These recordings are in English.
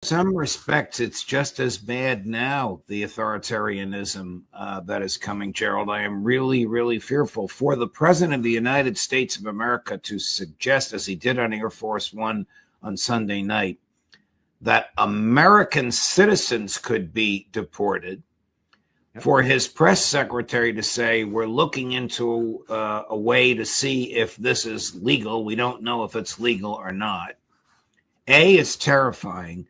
Some respects, it's just as bad now, the authoritarianism that is coming, Gerald. I am really, really fearful for the President of the United States of America to suggest, as he did on Air Force One on Sunday night, that American citizens could be deported. Yep. For his press secretary to say, we're looking into a way to see if this is legal. We don't know if it's legal or not. A, it's terrifying.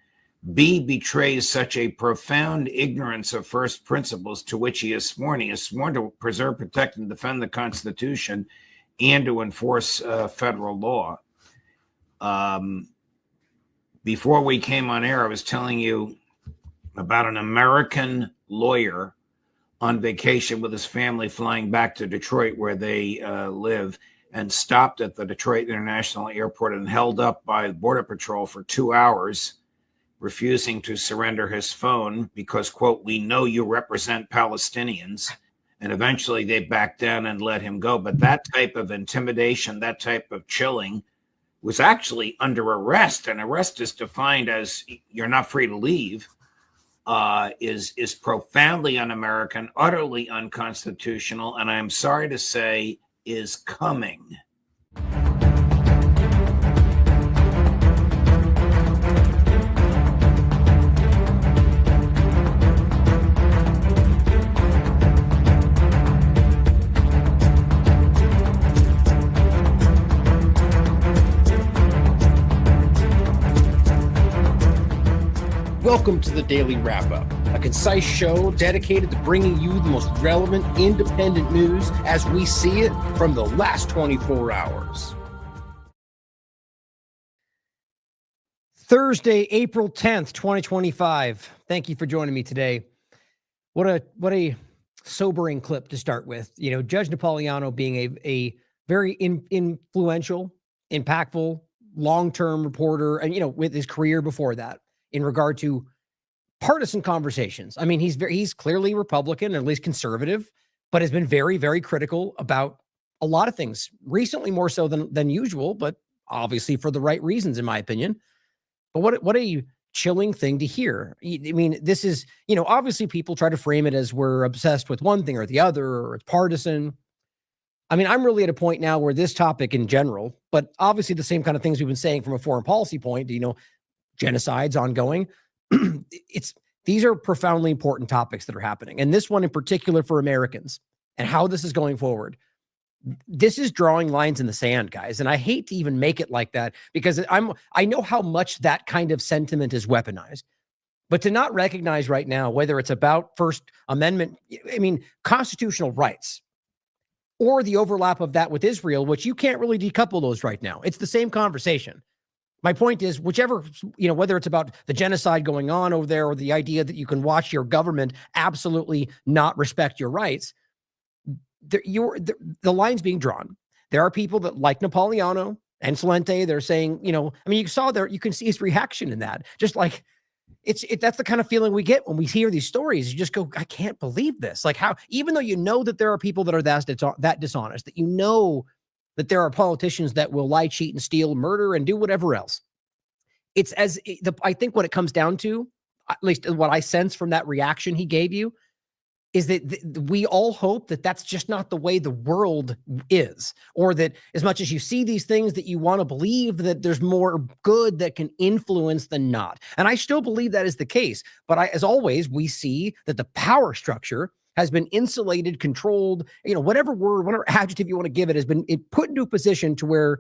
B, betrays such a profound ignorance of first principles to which he is sworn. He is sworn to preserve, protect, and defend the Constitution and to enforce federal law. Before we came on air, I was telling you about an American lawyer on vacation with his family flying back to Detroit, where they live, and stopped at the Detroit International Airport and held up by Border Patrol for 2 hours, refusing to surrender his phone because, quote, we know you represent Palestinians. And eventually they backed down and let him go. But that type of intimidation, that type of chilling was actually under arrest. And arrest is defined as you're not free to leave, is profoundly un-American, utterly unconstitutional, and I'm sorry to say is coming. Welcome to the Daily Wrap-Up, a concise show dedicated to bringing you the most relevant independent news as we see it from the last 24 hours. Thursday, April 10th, 2025. Thank you for joining me today. What a sobering clip to start with. You know, Judge Napolitano being a very influential, impactful, long-term reporter, and, you know, with his career before that, in regard to partisan conversations. I mean, he's clearly Republican, or at least conservative, but has been very, very critical about a lot of things recently, more so than usual, but obviously for the right reasons, in my opinion. But what a chilling thing to hear. I mean, this is, you know, obviously people try to frame it as we're obsessed with one thing or the other, or it's partisan. I mean, I'm really at a point now where this topic in general, but obviously the same kind of things we've been saying from a foreign policy point, you know, genocides ongoing. These are profoundly important topics that are happening. And this one in particular for Americans and how this is going forward. This is drawing lines in the sand, guys. And I hate to even make it like that because I know how much that kind of sentiment is weaponized. But to not recognize right now, whether it's about First Amendment, I mean, constitutional rights, or the overlap of that with Israel, which you can't really decouple those right now. It's the same conversation. My point is, whichever, you know, whether it's about the genocide going on over there or the idea that you can watch your government absolutely not respect your rights, the line's being drawn. There are people that like Napolitano and Celente. They're saying, you know, I mean, you can see his reaction in that. Just like that's the kind of feeling we get when we hear these stories. You just go, I can't believe this. Like how, even though you know that there are people that are that dishonest, that you know that there are politicians that will lie, cheat, and steal, murder, and do whatever else. It's I think what it comes down to, at least what I sense from that reaction he gave you, is that we all hope that that's just not the way the world is, or that as much as you see these things that you want to believe that there's more good that can influence than not. And I still believe that is the case. But as always, we see that the power structure has been insulated, controlled, you know, whatever word, whatever adjective you want to give it, has been put into a position to where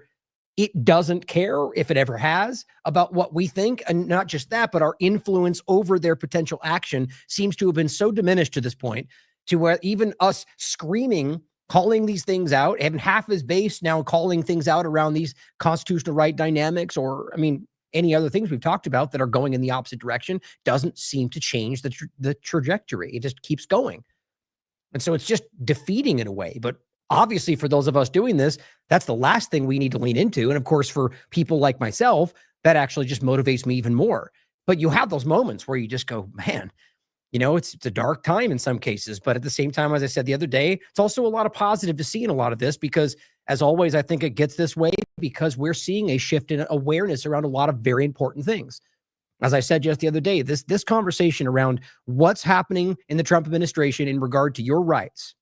it doesn't care, if it ever has, about what we think. And not just that, but our influence over their potential action seems to have been so diminished to this point, to where even us screaming, calling these things out, having half his base now calling things out around these constitutional right dynamics, or, I mean, any other things we've talked about that are going in the opposite direction, doesn't seem to change the trajectory. It just keeps going. And so it's just defeating in a way. But obviously for those of us doing this, that's the last thing we need to lean into. And of course, for people like myself, that actually just motivates me even more. But you have those moments where you just go, man, you know, it's a dark time in some cases. But at the same time, as I said the other day, it's also a lot of positive to see in a lot of this, because as always, I think it gets this way because we're seeing a shift in awareness around a lot of very important things. As I said just the other day, this conversation around what's happening in the Trump administration in regard to your rights.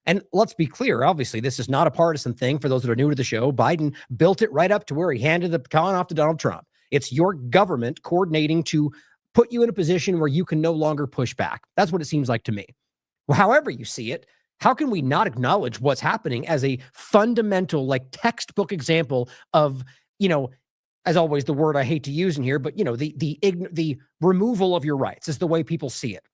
And let's be clear, obviously, this is not a partisan thing. For those that are new to the show, Biden built it right up to where he handed the baton off to Donald Trump. It's your government coordinating to put you in a position where you can no longer push back. That's what it seems like to me. Well, however you see it, how can we not acknowledge what's happening as a fundamental, like textbook example of, as always, the word I hate to use in here, but the removal of your rights is the way people see it.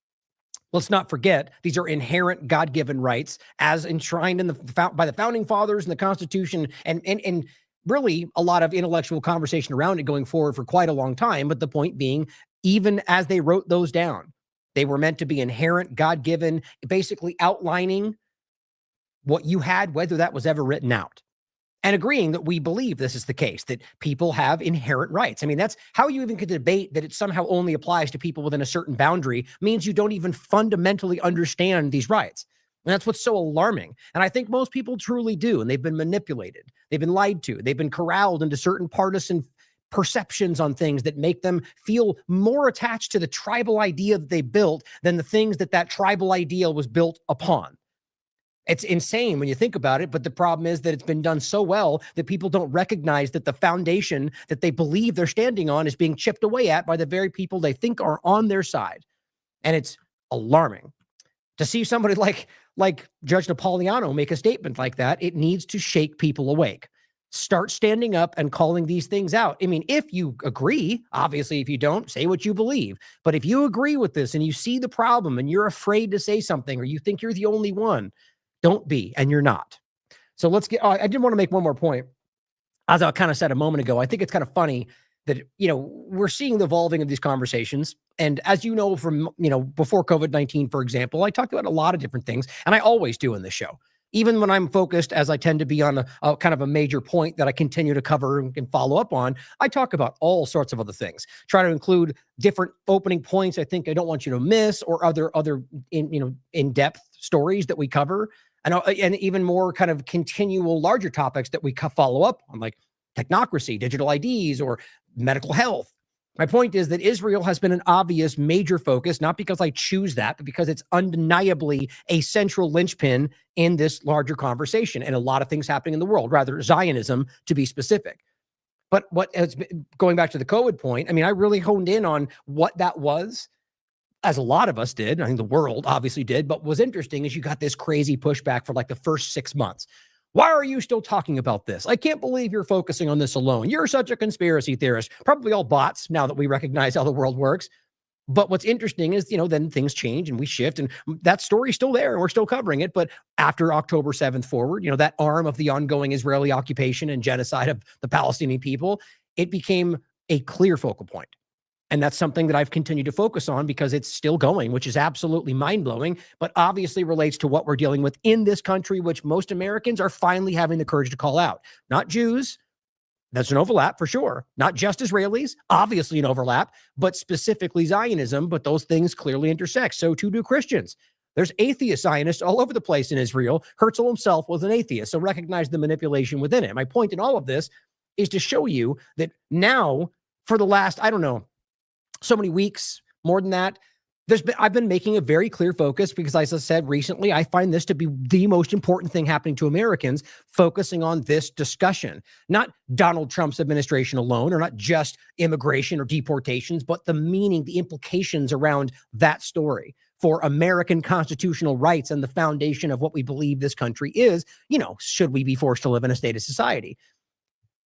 Let's not forget, these are inherent God-given rights as enshrined by the founding fathers and the Constitution, and really a lot of intellectual conversation around it going forward for quite a long time. But the point being, even as they wrote those down, they were meant to be inherent, God-given, basically outlining what you had, whether that was ever written out. And agreeing that we believe this is the case, that people have inherent rights. I mean, that's how you even could debate that it somehow only applies to people within a certain boundary, means you don't even fundamentally understand these rights. And that's what's so alarming. And I think most people truly do. And they've been manipulated. They've been lied to. They've been corralled into certain partisan perceptions on things that make them feel more attached to the tribal idea that they built than the things that tribal ideal was built upon. It's insane when you think about it, but the problem is that it's been done so well that people don't recognize that the foundation that they believe they're standing on is being chipped away at by the very people they think are on their side. And it's alarming to see somebody like Judge Napolitano make a statement like that. It needs to shake people awake. Start standing up and calling these things out. I mean, if you agree, obviously, if you don't, say what you believe. But if you agree with this and you see the problem and you're afraid to say something, or you think you're the only one, don't be, and you're not. So let's get, I did want to make one more point. As I kind of said a moment ago, I think it's kind of funny that, we're seeing the evolving of these conversations. And as you know, from, before COVID-19, for example, I talked about a lot of different things, and I always do in this show. Even when I'm focused, as I tend to be on a kind of a major point that I continue to cover and follow up on, I talk about all sorts of other things. Try to include different opening points I think I don't want you to miss, or other in-depth stories that we cover. And even more kind of continual larger topics that we follow up on, like technocracy, digital IDs, or medical health. My point is that Israel has been an obvious major focus, not because I choose that, but because it's undeniably a central linchpin in this larger conversation and a lot of things happening in the world, rather Zionism to be specific. But going back to the COVID point, I mean, I really honed in on what that was, as a lot of us did. I think the world obviously did. But what's interesting is you got this crazy pushback for like the first 6 months. Why are you still talking about this? I can't believe you're focusing on this alone. You're such a conspiracy theorist. Probably all bots now that we recognize how the world works. But what's interesting is, then things change and we shift, and that story's still there and we're still covering it. But after October 7th forward, that arm of the ongoing Israeli occupation and genocide of the Palestinian people, it became a clear focal point. And that's something that I've continued to focus on because it's still going, which is absolutely mind-blowing, but obviously relates to what we're dealing with in this country, which most Americans are finally having the courage to call out. Not Jews. That's an overlap for sure. Not just Israelis, obviously an overlap, but specifically Zionism. But those things clearly intersect. So too do Christians. There's atheist Zionists all over the place in Israel. Herzl himself was an atheist. So recognize the manipulation within it. My point in all of this is to show you that now, for the last, so many weeks, more than that, I've been making a very clear focus because, as I said recently, I find this to be the most important thing happening to Americans, focusing on this discussion, not Donald Trump's administration alone, or not just immigration or deportations, but the meaning, the implications around that story for American constitutional rights and the foundation of what we believe this country is, should we be forced to live in a state of society.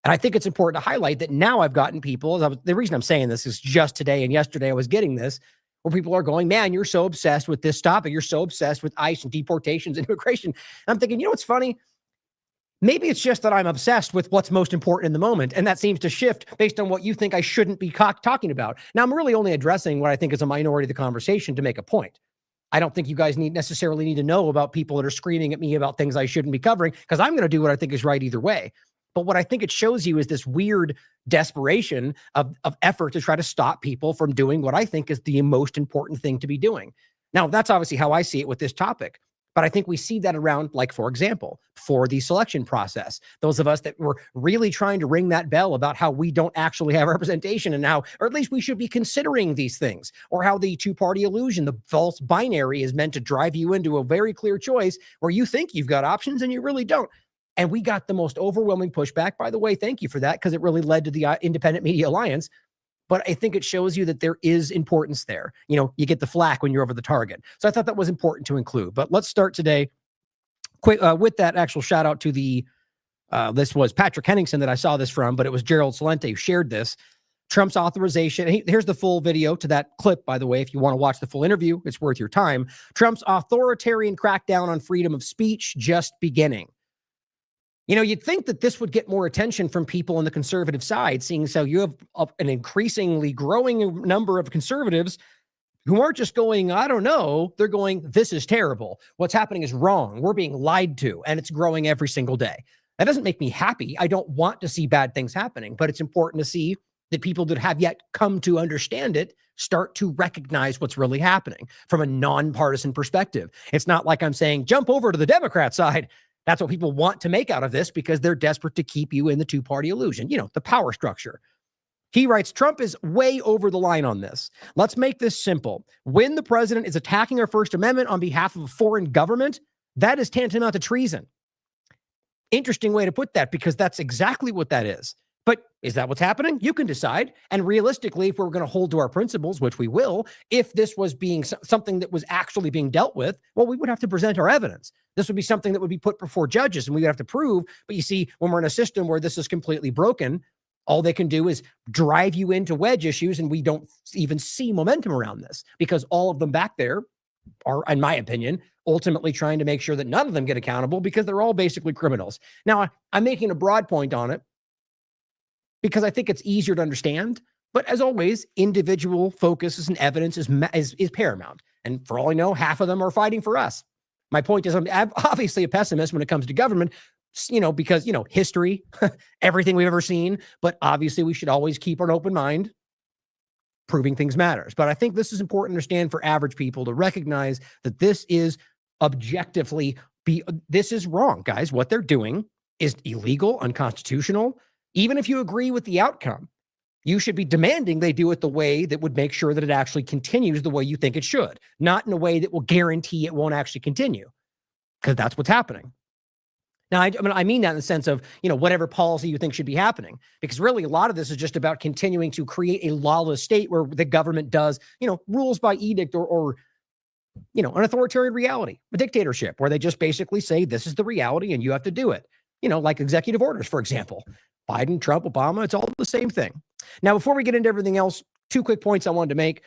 And I think it's important to highlight that now I've gotten people, the reason I'm saying this is just today and yesterday I was getting this, where people are going, man, you're so obsessed with this topic. You're so obsessed with ICE and deportations and immigration. And I'm thinking, what's funny? Maybe it's just that I'm obsessed with what's most important in the moment. And that seems to shift based on what you think I shouldn't be talking about. Now, I'm really only addressing what I think is a minority of the conversation to make a point. I don't think you guys necessarily need to know about people that are screaming at me about things I shouldn't be covering, because I'm going to do what I think is right either way. But what I think it shows you is this weird desperation of effort to try to stop people from doing what I think is the most important thing to be doing. Now, that's obviously how I see it with this topic. But I think we see that around, like, for example, for the selection process, those of us that were really trying to ring that bell about how we don't actually have representation and how, or at least we should be considering these things, or how the two-party illusion, the false binary, is meant to drive you into a very clear choice where you think you've got options and you really don't. And we got the most overwhelming pushback. By the way, thank you for that, because it really led to the Independent Media Alliance. But I think it shows you that there is importance there. You know, you get the flack when you're over the target. So I thought that was important to include. But let's start today quick with that actual shout out to the, this was Patrick Henningsen that I saw this from, but it was Gerald Celente who shared this. Trump's authorization. Here's the full video to that clip, by the way, if you want to watch the full interview, it's worth your time. Trump's authoritarian crackdown on freedom of speech just beginning. You know, you'd think that this would get more attention from people on the conservative side, seeing so you have an increasingly growing number of conservatives who aren't just going, I don't know, they're going, this is terrible. What's happening is wrong. We're being lied to, and it's growing every single day. That doesn't make me happy. I don't want to see bad things happening, but it's important to see that people that have yet come to understand it start to recognize what's really happening from a nonpartisan perspective. It's not like I'm saying, jump over to the Democrat side. That's what people want to make out of this because they're desperate to keep you in the two-party illusion, you know, the power structure. He writes, Trump is way over the line on this. Let's make this simple. When the president is attacking our First Amendment on behalf of a foreign government, that is tantamount to treason. Interesting way to put that, because that's exactly what that is. But is that what's happening? You can decide. And realistically, if we're going to hold to our principles, which we will, if this was being something that was actually being dealt with, well, we would have to present our evidence. This would be something that would be put before judges and we would have to prove. But you see, when we're in a system where this is completely broken, all they can do is drive you into wedge issues, and we don't even see momentum around this because all of them back there are, in my opinion, ultimately trying to make sure that none of them get accountable because they're all basically criminals. Now, I'm making a broad point on it because I think it's easier to understand. But as always, individual focuses and evidence is paramount. And for all I know, half of them are fighting for us. My point is, I'm obviously a pessimist when it comes to government, you know, because, you know, history, everything we've ever seen. But obviously, we should always keep an open mind. Proving things matters. But I think this is important to understand for average people to recognize that this is objectively, this is wrong, guys. What they're doing is illegal, unconstitutional. Even if you agree with the outcome, you should be demanding they do it the way that would make sure that it actually continues the way you think it should, not in a way that will guarantee it won't actually continue, because that's what's happening. Now, I mean that in the sense of, you know, whatever policy you think should be happening, because really a lot of this is just about continuing to create a lawless state where the government does, you know, rules by edict or you know, an authoritarian reality, a dictatorship where they just basically say, this is the reality and you have to do it. You know, like executive orders, for example. Biden, Trump, Obama, it's all the same thing. Now, before we get into everything else, two quick points I wanted to make.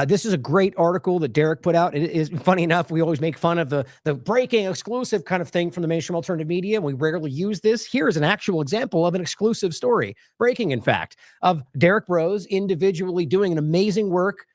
This is a great article that Derek put out. It is funny enough. We always make fun of the breaking exclusive kind of thing from the mainstream alternative media. We rarely use this. Here's an actual example of an exclusive story, breaking, in fact, of Derek Rose individually doing an amazing work,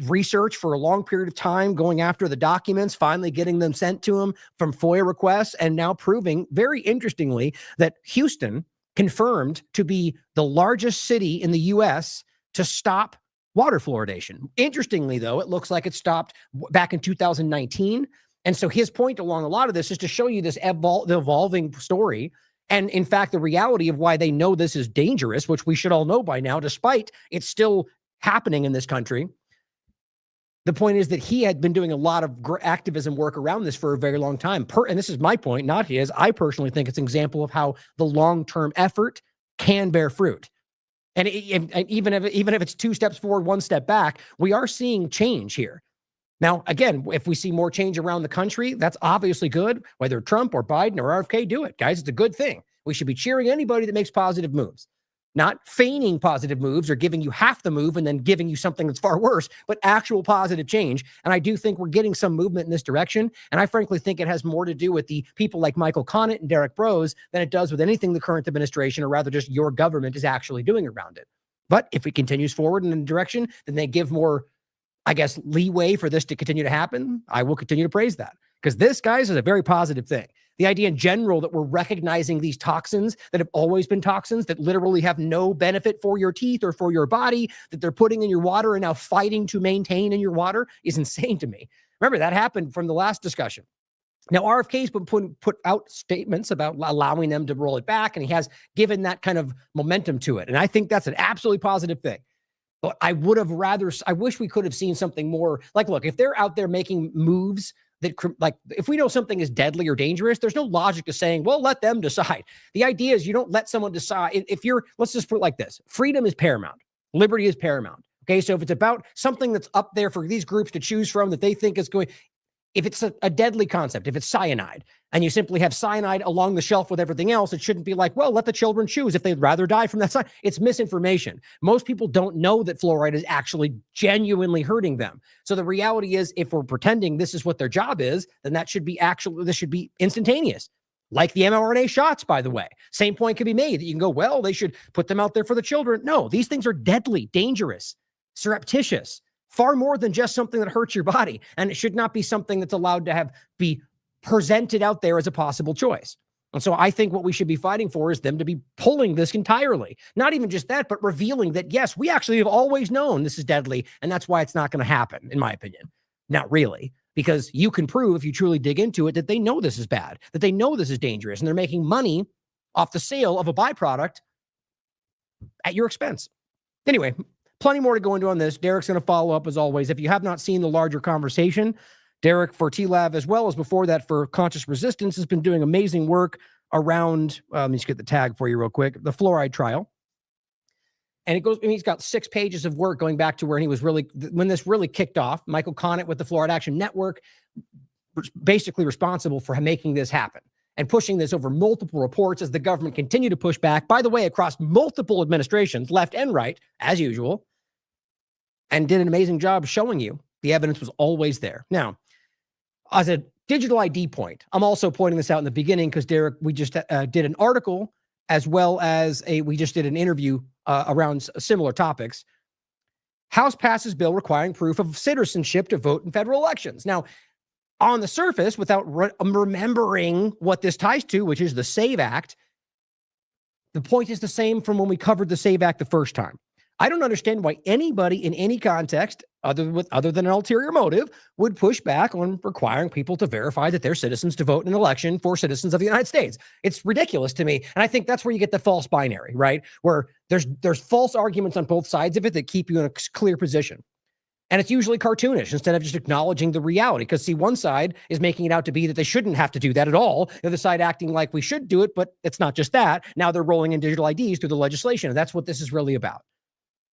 research for a long period of time, going after the documents, finally getting them sent to him from FOIA requests, and now proving, very interestingly, that Houston confirmed to be the largest city in the U.S. to stop water fluoridation. Interestingly, though, it looks like it stopped back in 2019. And so his point along a lot of this is to show you this the evolving story. And in fact, the reality of why they know this is dangerous, which we should all know by now, despite it's still happening in this country. The point is that he had been doing a lot of activism work around this for a very long time. And this is my point, not his. I personally think it's an example of how the long-term effort can bear fruit. And even if it's 2 steps forward, 1 step back, we are seeing change here. Now, again, if we see more change around the country, that's obviously good. Whether Trump or Biden or RFK do it, guys, it's a good thing. We should be cheering anybody that makes positive moves, not feigning positive moves or giving you half the move and then giving you something that's far worse, but actual positive change. And I do think we're getting some movement in this direction. And I frankly think it has more to do with the people like Michael Connett and Derek Rose than it does with anything the current administration, or rather just your government, is actually doing around it. But if it continues forward in a direction, then they give more, I guess, leeway for this to continue to happen. I will continue to praise that, because this, guys, is a very positive thing. The idea in general that we're recognizing these toxins that have always been toxins that literally have no benefit for your teeth or for your body, that they're putting in your water and now fighting to maintain in your water, is insane to me. Remember, that happened from the last discussion. Now, RFK's been put out statements about allowing them to roll it back, and he has given that kind of momentum to it. And I think that's an absolutely positive thing. But I wish we could have seen something more like, look, if they're out there making moves that, like, if we know something is deadly or dangerous, there's no logic to saying, well, let them decide. The idea is you don't let someone decide. Let's just put it like this. Freedom is paramount. Liberty is paramount. Okay. So if it's about something that's up there for these groups to choose from that they think is going, if it's a deadly concept, if it's cyanide, and you simply have cyanide along the shelf with everything else, it shouldn't be like, well, let the children choose if they'd rather die from that cyanide. It's misinformation. Most people don't know that fluoride is actually genuinely hurting them. So the reality is, if we're pretending this is what their job is, then this should be instantaneous. Like the mRNA shots, by the way. Same point can be made that you can go, well, they should put them out there for the children. No, these things are deadly, dangerous, surreptitious. Far more than just something that hurts your body. And it should not be something that's allowed to be presented out there as a possible choice. And so I think what we should be fighting for is them to be pulling this entirely. Not even just that, but revealing that, yes, we actually have always known this is deadly, and that's why it's not going to happen, in my opinion. Not really, because you can prove, if you truly dig into it, that they know this is bad, that they know this is dangerous, and they're making money off the sale of a byproduct at your expense. Anyway, plenty more to go into on this. Derek's going to follow up as always. If you have not seen the larger conversation, Derek for TLAV, as well as before that for Conscious Resistance, has been doing amazing work around, let me just get the tag for you real quick, the fluoride trial. And he's got 6 pages of work going back to when this really kicked off. Michael Connett with the Fluoride Action Network, basically responsible for making this happen and pushing this over multiple reports as the government continued to push back, by the way, across multiple administrations, left and right, as usual, and did an amazing job showing you the evidence was always there. Now, as a digital ID point, I'm also pointing this out in the beginning because, Derek, we just did an article as well as we just did an interview around similar topics. House passes bill requiring proof of citizenship to vote in federal elections. Now, on the surface, without remembering what this ties to, which is the SAVE Act, the point is the same from when we covered the SAVE Act the first time. I don't understand why anybody in any context, other than an ulterior motive, would push back on requiring people to verify that they're citizens to vote in an election for citizens of the United States. It's ridiculous to me. And I think that's where you get the false binary, right? Where there's false arguments on both sides of it that keep you in a clear position. And it's usually cartoonish instead of just acknowledging the reality. Because, see, one side is making it out to be that they shouldn't have to do that at all. The other side acting like we should do it, but it's not just that. Now they're rolling in digital IDs through the legislation. And that's what this is really about.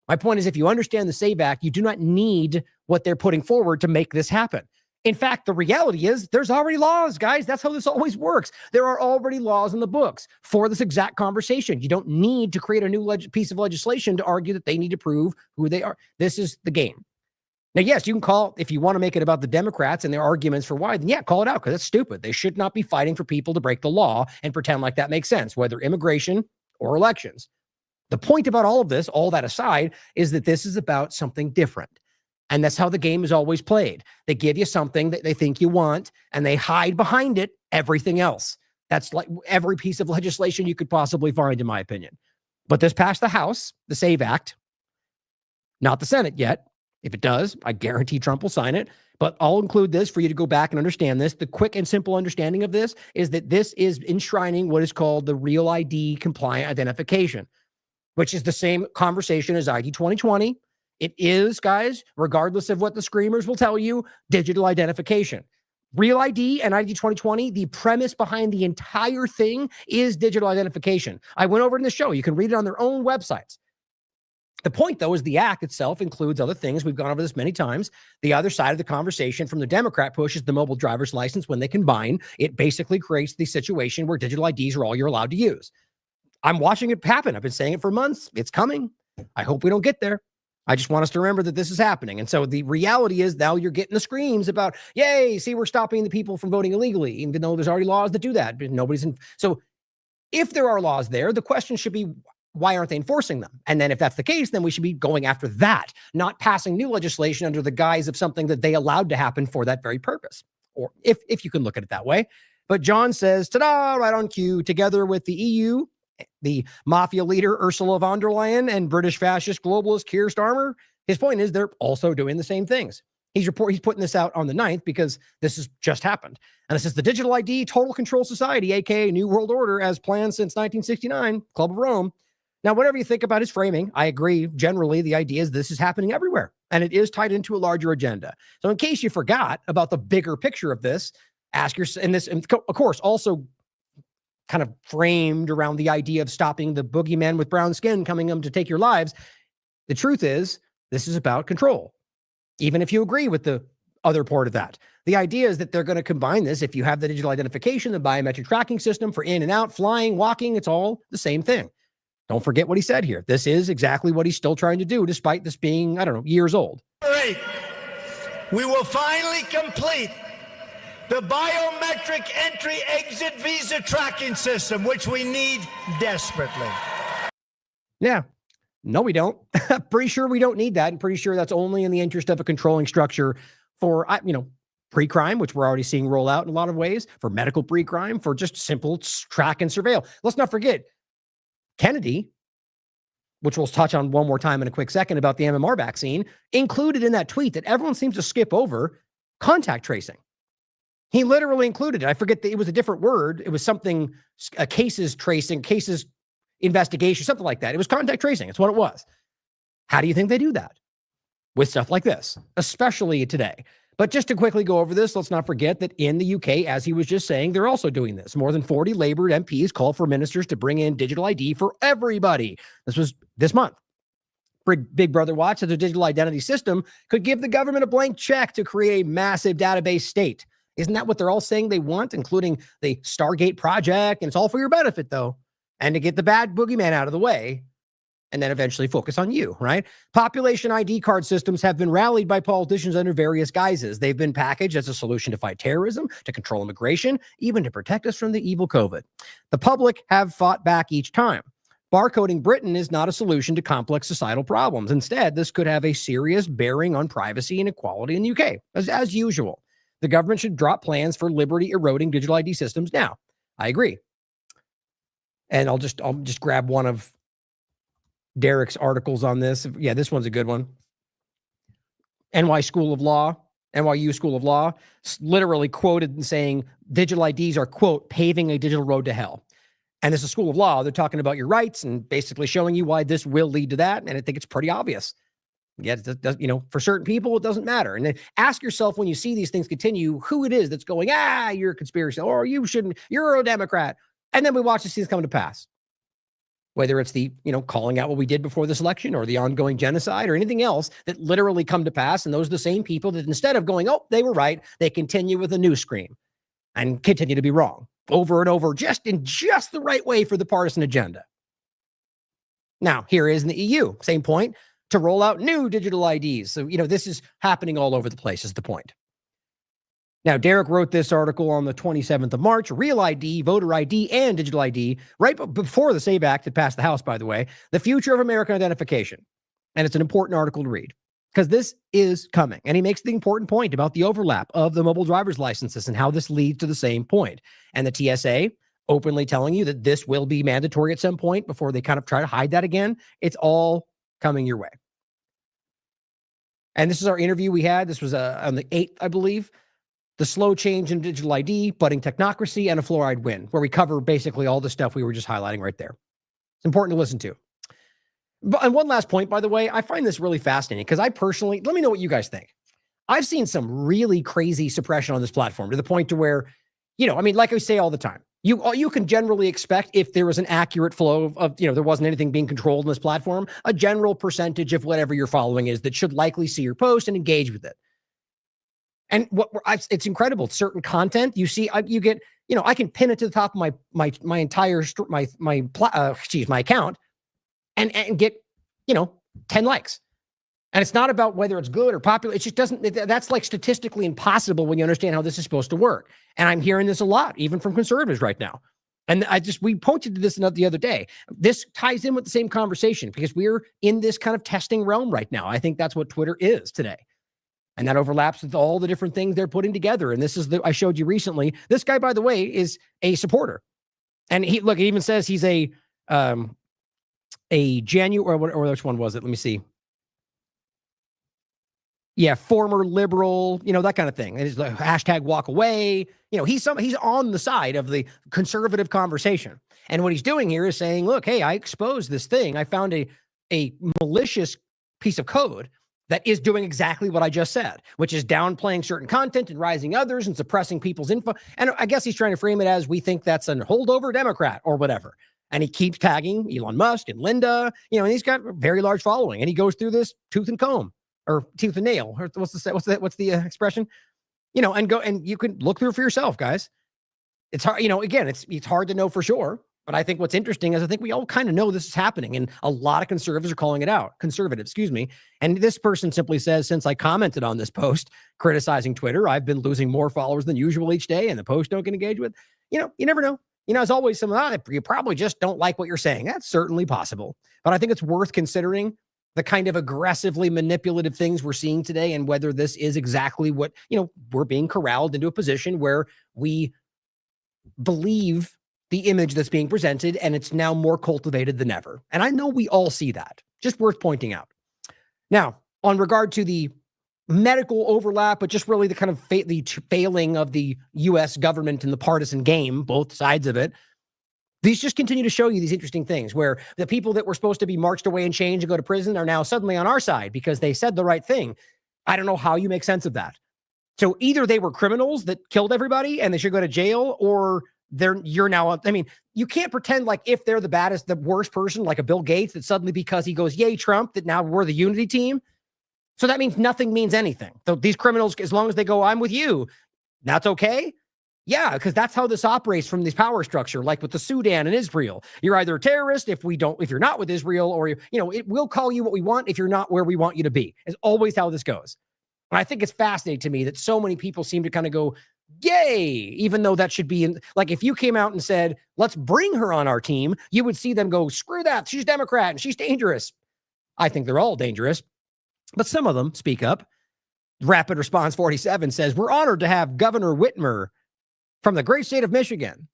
My point is, if you understand the SAVE Act, you do not need what they're putting forward to make this happen. In fact, the reality is there's already laws, guys. That's how this always works. There are already laws in the books for this exact conversation. You don't need to create a new piece of legislation to argue that they need to prove who they are. This is the game. Now, yes, you can call, if you want to make it about the Democrats and their arguments for why, then yeah, call it out, because that's stupid. They should not be fighting for people to break the law and pretend like that makes sense, whether immigration or elections. The point about all of this, all that aside, is that this is about something different. And that's how the game is always played. They give you something that they think you want, and they hide behind it everything else. That's like every piece of legislation you could possibly find, in my opinion. But this passed the House, the SAVE Act, not the Senate yet. If it does, I guarantee Trump will sign it. But I'll include this for you to go back and understand this. The quick and simple understanding of this is that this is enshrining what is called the Real ID compliant identification, which is the same conversation as ID 2020. It is, guys, regardless of what the screamers will tell you, digital identification. Real ID and ID 2020, the premise behind the entire thing is digital identification. I went over it in the show. You can read it on their own websites. The point, though, is the act itself includes other things. We've gone over this many times. The other side of the conversation from the Democrat push is the mobile driver's license. When they combine, it basically creates the situation where digital IDs are all you're allowed to use. I'm watching it happen. I've been saying it for months. It's coming. I hope we don't get there. I just want us to remember that this is happening. And so the reality is now you're getting the screams about, yay, see, we're stopping the people from voting illegally, even though there's already laws that do that. But nobody's in. So if there are laws there, the question should be, why aren't they enforcing them? And then if that's the case, then we should be going after that, not passing new legislation under the guise of something that they allowed to happen for that very purpose. Or if you can look at it that way. But John says, ta-da, right on cue, together with the EU, the mafia leader Ursula von der Leyen, and British fascist globalist Keir Starmer. His point is they're also doing the same things. He's putting this out on the 9th because this has just happened. And this is the Digital ID Total Control Society, aka New World Order, as planned since 1969, Club of Rome. Now, whatever you think about his framing, I agree. Generally, the idea is this is happening everywhere, and it is tied into a larger agenda. So in case you forgot about the bigger picture of this, ask yourself, and this, and of course, also kind of framed around the idea of stopping the boogeyman with brown skin coming to take your lives. The truth is, this is about control. Even if you agree with the other part of that, the idea is that they're going to combine this. If you have the digital identification, the biometric tracking system for in and out, flying, walking, it's all the same thing. Don't forget what he said here. This is exactly what he's still trying to do, despite this being, I don't know, years old. Great. We will finally complete the biometric entry-exit visa tracking system, which we need desperately. Yeah. No, we don't. Pretty sure we don't need that. And pretty sure that's only in the interest of a controlling structure for, pre-crime, which we're already seeing roll out in a lot of ways, for medical pre-crime, for just simple track and surveil. Let's not forget Kennedy, which we'll touch on one more time in a quick second about the MMR vaccine, included in that tweet that everyone seems to skip over contact tracing. He literally included it. I forget that it was a different word. It was something, cases tracing, cases investigation, something like that. It was contact tracing. It's what it was. How do you think they do that? With stuff like this, especially today. But just to quickly go over this, let's not forget that in the UK, as he was just saying, they're also doing this. More than 40 Labour MPs called for ministers to bring in digital ID for everybody. This was this month. Big Brother Watch said the digital identity system could give the government a blank check to create a massive database state. Isn't that what they're all saying they want, including the Stargate project? And it's all for your benefit, though. And to get the bad boogeyman out of the way, and then eventually focus on you, right? Population ID card systems have been rallied by politicians under various guises. They've been packaged as a solution to fight terrorism, to control immigration, even to protect us from the evil COVID. The public have fought back each time. Barcoding Britain is not a solution to complex societal problems. Instead, this could have a serious bearing on privacy and equality in the UK, as usual. The government should drop plans for liberty-eroding digital ID systems now. I agree. And I'll just grab one of Derek's articles on this. Yeah, this one's a good one. NYU School of Law, literally quoted in saying digital IDs are, quote, paving a digital road to hell. And this is School of Law. They're talking about your rights and basically showing you why this will lead to that. And I think it's pretty obvious. Yet, for certain people, it doesn't matter. And then ask yourself when you see these things continue, who it is that's going, you're a conspiracy, or you shouldn't, you're a Democrat. And then we watch these things come to pass. Whether it's the, calling out what we did before this election or the ongoing genocide or anything else that literally come to pass. And those are the same people that instead of going, oh, they were right, they continue with a new scream and continue to be wrong over and over, just in just the right way for the partisan agenda. Now, here is in the EU, same point, to roll out new digital IDs. So, this is happening all over the place is the point. Now, Derek wrote this article on the 27th of March, Real ID, Voter ID, and Digital ID, right before the SAVE Act had passed the House, by the way, the future of American identification. And it's an important article to read because this is coming. And he makes the important point about the overlap of the mobile driver's licenses and how this leads to the same point. And the TSA openly telling you that this will be mandatory at some point before they kind of try to hide that again. It's all coming your way. And this is our interview we had. This was on the 8th, I believe. The slow change in digital ID, budding technocracy, and a fluoride win, where we cover basically all the stuff we were just highlighting right there. It's important to listen to. And one last point, by the way, I find this really fascinating because I personally, let me know what you guys think. I've seen some really crazy suppression on this platform to the point to where, like I say all the time, you can generally expect if there was an accurate flow of there wasn't anything being controlled on this platform, a general percentage of whatever you're following is that should likely see your post and engage with it. And it's incredible. Certain content you see, you get, I can pin it to the top of my entire my account, and get 10 likes. And it's not about whether it's good or popular. It just doesn't. That's like statistically impossible when you understand how this is supposed to work. And I'm hearing this a lot, even from conservatives right now. And we pointed to this the other day. This ties in with the same conversation because we're in this kind of testing realm right now. I think that's what Twitter is today. And that overlaps with all the different things they're putting together. And this is I showed you recently. This guy, by the way, is a supporter. And he even says he's a January, or which one was it? Let me see. Yeah, former liberal, that kind of thing. And it's like hashtag walk away. He's on the side of the conservative conversation. And what he's doing here is saying, look, hey, I exposed this thing. I found a malicious piece of code that is doing exactly what I just said, which is downplaying certain content and rising others and suppressing people's info. And I guess he's trying to frame it as we think that's a holdover Democrat or whatever. And he keeps tagging Elon Musk and Linda, and he's got a very large following. And he goes through this tooth and comb. Or tooth and nail, or what's the expression? And you can look through it for yourself, guys. It's hard, again, it's hard to know for sure. But I think what's interesting is I think we all kind of know this is happening, and a lot of conservatives are calling it out. Conservatives, excuse me. And this person simply says, since I commented on this post criticizing Twitter, I've been losing more followers than usual each day, and the post don't get engaged with. You never know. As always, you probably just don't like what you're saying. That's certainly possible. But I think it's worth considering the kind of aggressively manipulative things we're seeing today, and whether this is exactly what, we're being corralled into a position where we believe the image that's being presented, and it's now more cultivated than ever. And I know we all see that. Just worth pointing out. Now, on regard to the medical overlap, but just really the kind of the failing of the U.S. government in the partisan game, both sides of it, these just continue to show you these interesting things where the people that were supposed to be marched away and changed and go to prison are now suddenly on our side because they said the right thing. I don't know how you make sense of that. So either they were criminals that killed everybody and they should go to jail, or you're now, you can't pretend like if they're the worst person, like a Bill Gates, that suddenly because he goes, yay, Trump, that now we're the unity team. So that means nothing means anything. So these criminals, as long as they go, I'm with you, that's okay. Yeah, because that's how this operates from this power structure, like with the Sudan and Israel. You're either a terrorist if you're not with Israel, or, it will call you what we want if you're not where we want you to be. It's always how this goes. And I think it's fascinating to me that so many people seem to kind of go, yay, even though that should be like, if you came out and said, let's bring her on our team, you would see them go, screw that, she's Democrat and she's dangerous. I think they're all dangerous, but some of them speak up. Rapid Response 47 says, we're honored to have Governor Whitmer from the great state of Michigan.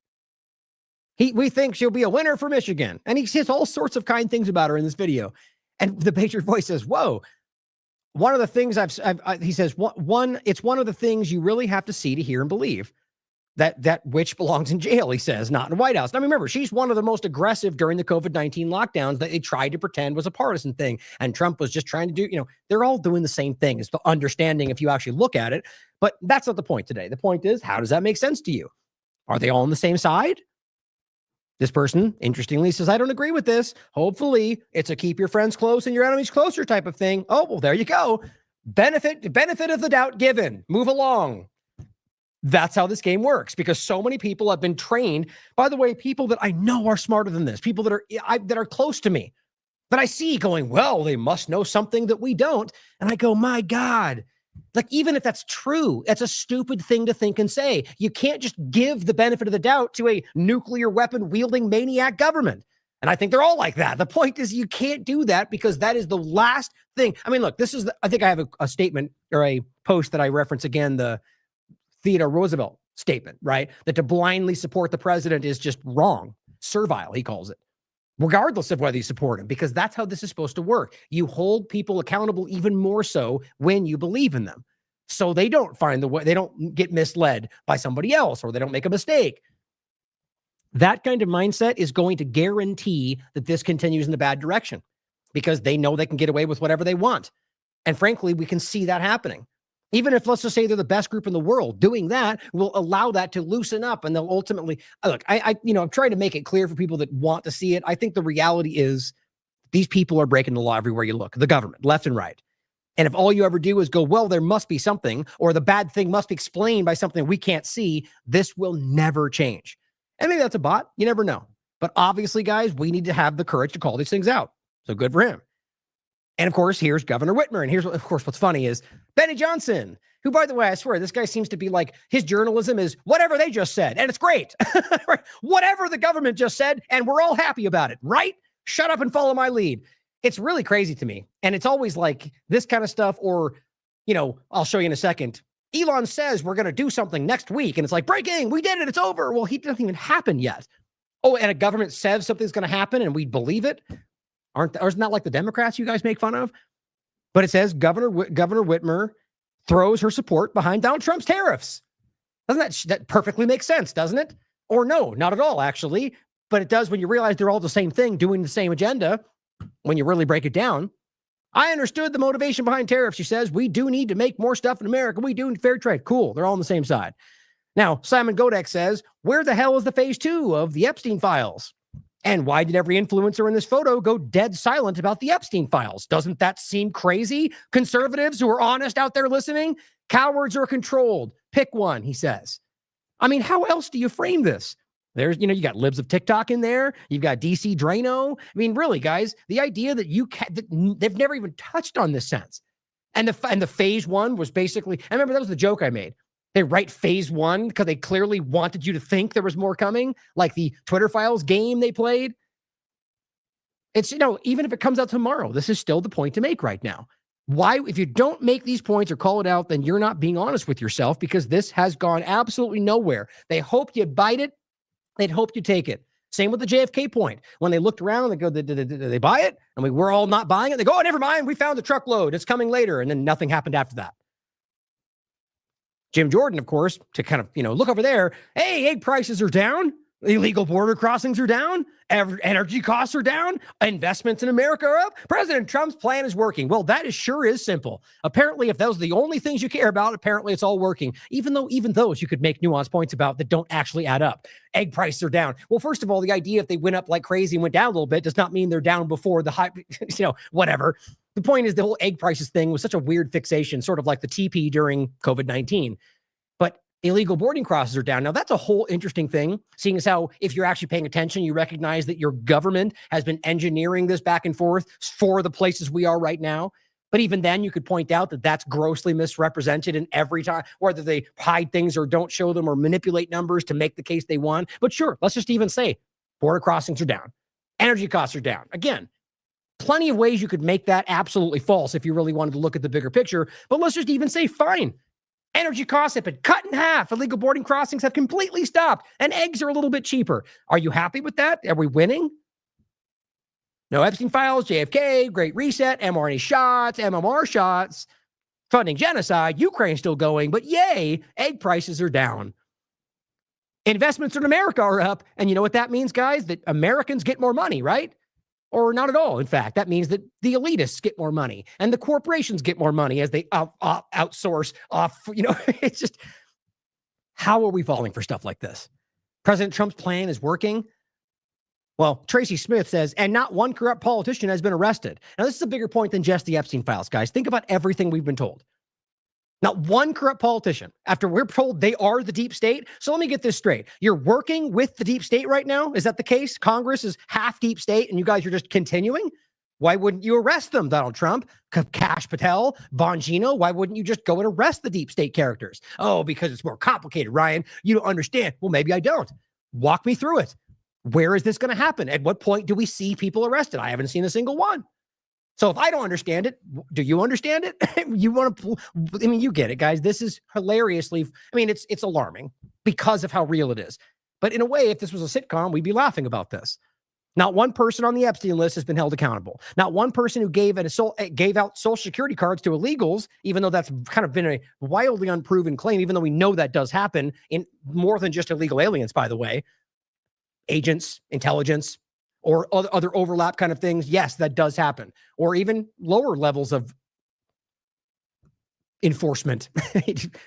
We think she'll be a winner for Michigan. And he says all sorts of kind things about her in this video. And the Patriot Voice says, whoa, one of the things he says, it's one of the things you really have to see to hear and believe. That witch belongs in jail, he says, not in the White House. Now, remember, she's one of the most aggressive during the COVID-19 lockdowns that they tried to pretend was a partisan thing. And Trump was just trying to do, they're all doing the same thing. It's the understanding if you actually look at it. But that's not the point today. The point is, how does that make sense to you? Are they all on the same side? This person, interestingly, says, I don't agree with this. Hopefully, it's a keep your friends close and your enemies closer type of thing. Oh, well, there you go. Benefit of the doubt given. Move along. That's how this game works, because so many people have been trained. By the way, people that I know are smarter than this, people that are close to me, that I see going, well, they must know something that we don't. And I go, my God, like, even if that's true, that's a stupid thing to think and say. You can't just give the benefit of the doubt to a nuclear weapon wielding maniac government. And I think they're all like that. The point is, you can't do that, because that is the last thing. I mean, look, I think I have a statement or a post that I reference again, the Theodore Roosevelt statement, right? That to blindly support the president is just wrong. Servile, he calls it, regardless of whether you support him, because that's how this is supposed to work. You hold people accountable even more so when you believe in them, so they don't find the way, they don't get misled by somebody else, or they don't make a mistake. That kind of mindset is going to guarantee that this continues in the bad direction, because they know they can get away with whatever they want. And frankly, we can see that happening. Even if, let's just say, they're the best group in the world, doing that will allow that to loosen up, and they'll ultimately look. I'm trying to make it clear for people that want to see it. I think the reality is these people are breaking the law everywhere you look, the government, left and right. And if all you ever do is go, well, there must be something, or the bad thing must be explained by something we can't see, this will never change. And maybe that's a bot. You never know. But obviously, guys, we need to have the courage to call these things out. So good for him. And of course, here's Governor Whitmer. And here's, of course, what's funny is Benny Johnson, who, by the way, I swear, this guy seems to be like, his journalism is whatever they just said. And it's great. Whatever the government just said. And we're all happy about it, right? Shut up and follow my lead. It's really crazy to me. And it's always like this kind of stuff, or, I'll show you in a second. Elon says we're going to do something next week. And it's like, breaking, we did it. It's over. Well, he doesn't even happen yet. Oh, and a government says something's going to happen and we believe it. Isn't that like the Democrats you guys make fun of? But it says Governor Whitmer throws her support behind Donald Trump's tariffs. Doesn't that perfectly make sense, doesn't it? Or no, not at all, actually. But it does when you realize they're all the same thing, doing the same agenda, when you really break it down. I understood the motivation behind tariffs. She says, we do need to make more stuff in America. We do need fair trade. Cool. They're all on the same side. Now, Simon Godek says, where the hell is the phase 2 of the Epstein files? And why did every influencer in this photo go dead silent about the Epstein files? Doesn't that seem crazy? Conservatives who are honest out there listening, cowards or controlled. Pick one, he says. I mean, how else do you frame this? There's, you got libs of TikTok in there. You've got DC Drano. I mean, really, guys, the idea that they've never even touched on this sense. And the phase 1 was basically, I remember that was the joke I made. They write phase 1 because they clearly wanted you to think there was more coming, like the Twitter files game they played. It's, even if it comes out tomorrow, this is still the point to make right now. Why, if you don't make these points or call it out, then you're not being honest with yourself, because this has gone absolutely nowhere. They hoped you'd bite it. They'd hoped you take it. Same with the JFK point. When they looked around, they go, did they buy it? And we're all not buying it. They go, oh, never mind. We found the truckload. It's coming later. And then nothing happened after that. Jim Jordan, of course, to kind of, look over there. Hey, egg prices are down. Illegal border crossings are down. Energy costs are down. Investments in America are up. President Trump's plan is working. Well, that sure is simple. Apparently, if those are the only things you care about, apparently it's all working. Even those you could make nuanced points about that don't actually add up. Egg prices are down. Well, first of all, the idea if they went up like crazy and went down a little bit does not mean they're down before the high, whatever. The point is the whole egg prices thing was such a weird fixation, sort of like the TP during COVID-19. But illegal boarding crosses are down. Now, that's a whole interesting thing, seeing as how if you're actually paying attention, you recognize that your government has been engineering this back and forth for the places we are right now. But even then, you could point out that that's grossly misrepresented in every time, whether they hide things or don't show them or manipulate numbers to make the case they want. But sure, let's just even say border crossings are down. Energy costs are down. Again, plenty of ways you could make that absolutely false if you really wanted to look at the bigger picture. But let's just even say, fine. Energy costs have been cut in half. Illegal boarding crossings have completely stopped. And eggs are a little bit cheaper. Are you happy with that? Are we winning? No Epstein files, JFK, Great Reset, mRNA shots, MMR shots, funding genocide, Ukraine still going, but yay, egg prices are down. Investments in America are up. And you know what that means, guys? That Americans get more money, right? Or not at all. In fact, that means that the elitists get more money and the corporations get more money as they outsource off. It's just, how are we falling for stuff like this? President Trump's plan is working. Well, Tracy Smith says, and not one corrupt politician has been arrested. Now, this is a bigger point than just the Epstein files, guys. Think about everything we've been told. Not one corrupt politician, after we're told they are the deep state. So let me get this straight. You're working with the deep state right now? Is that the case? Congress is half deep state and you guys are just continuing? Why wouldn't you arrest them, Donald Trump? Kash Patel, Bongino, why wouldn't you just go and arrest the deep state characters? Oh, because it's more complicated, Ryan. You don't understand. Well, maybe I don't. Walk me through it. Where is this going to happen? At what point do we see people arrested? I haven't seen a single one. So if I don't understand it, do you understand it? You get it, guys. This is hilariously, it's alarming because of how real it is. But in a way, if this was a sitcom, we'd be laughing about this. Not one person on the Epstein list has been held accountable. Not one person who gave out Social Security cards to illegals, even though that's kind of been a wildly unproven claim, even though we know that does happen in more than just illegal aliens, by the way. Agents, intelligence, or other overlap kind of things. Yes, that does happen. Or even lower levels of enforcement.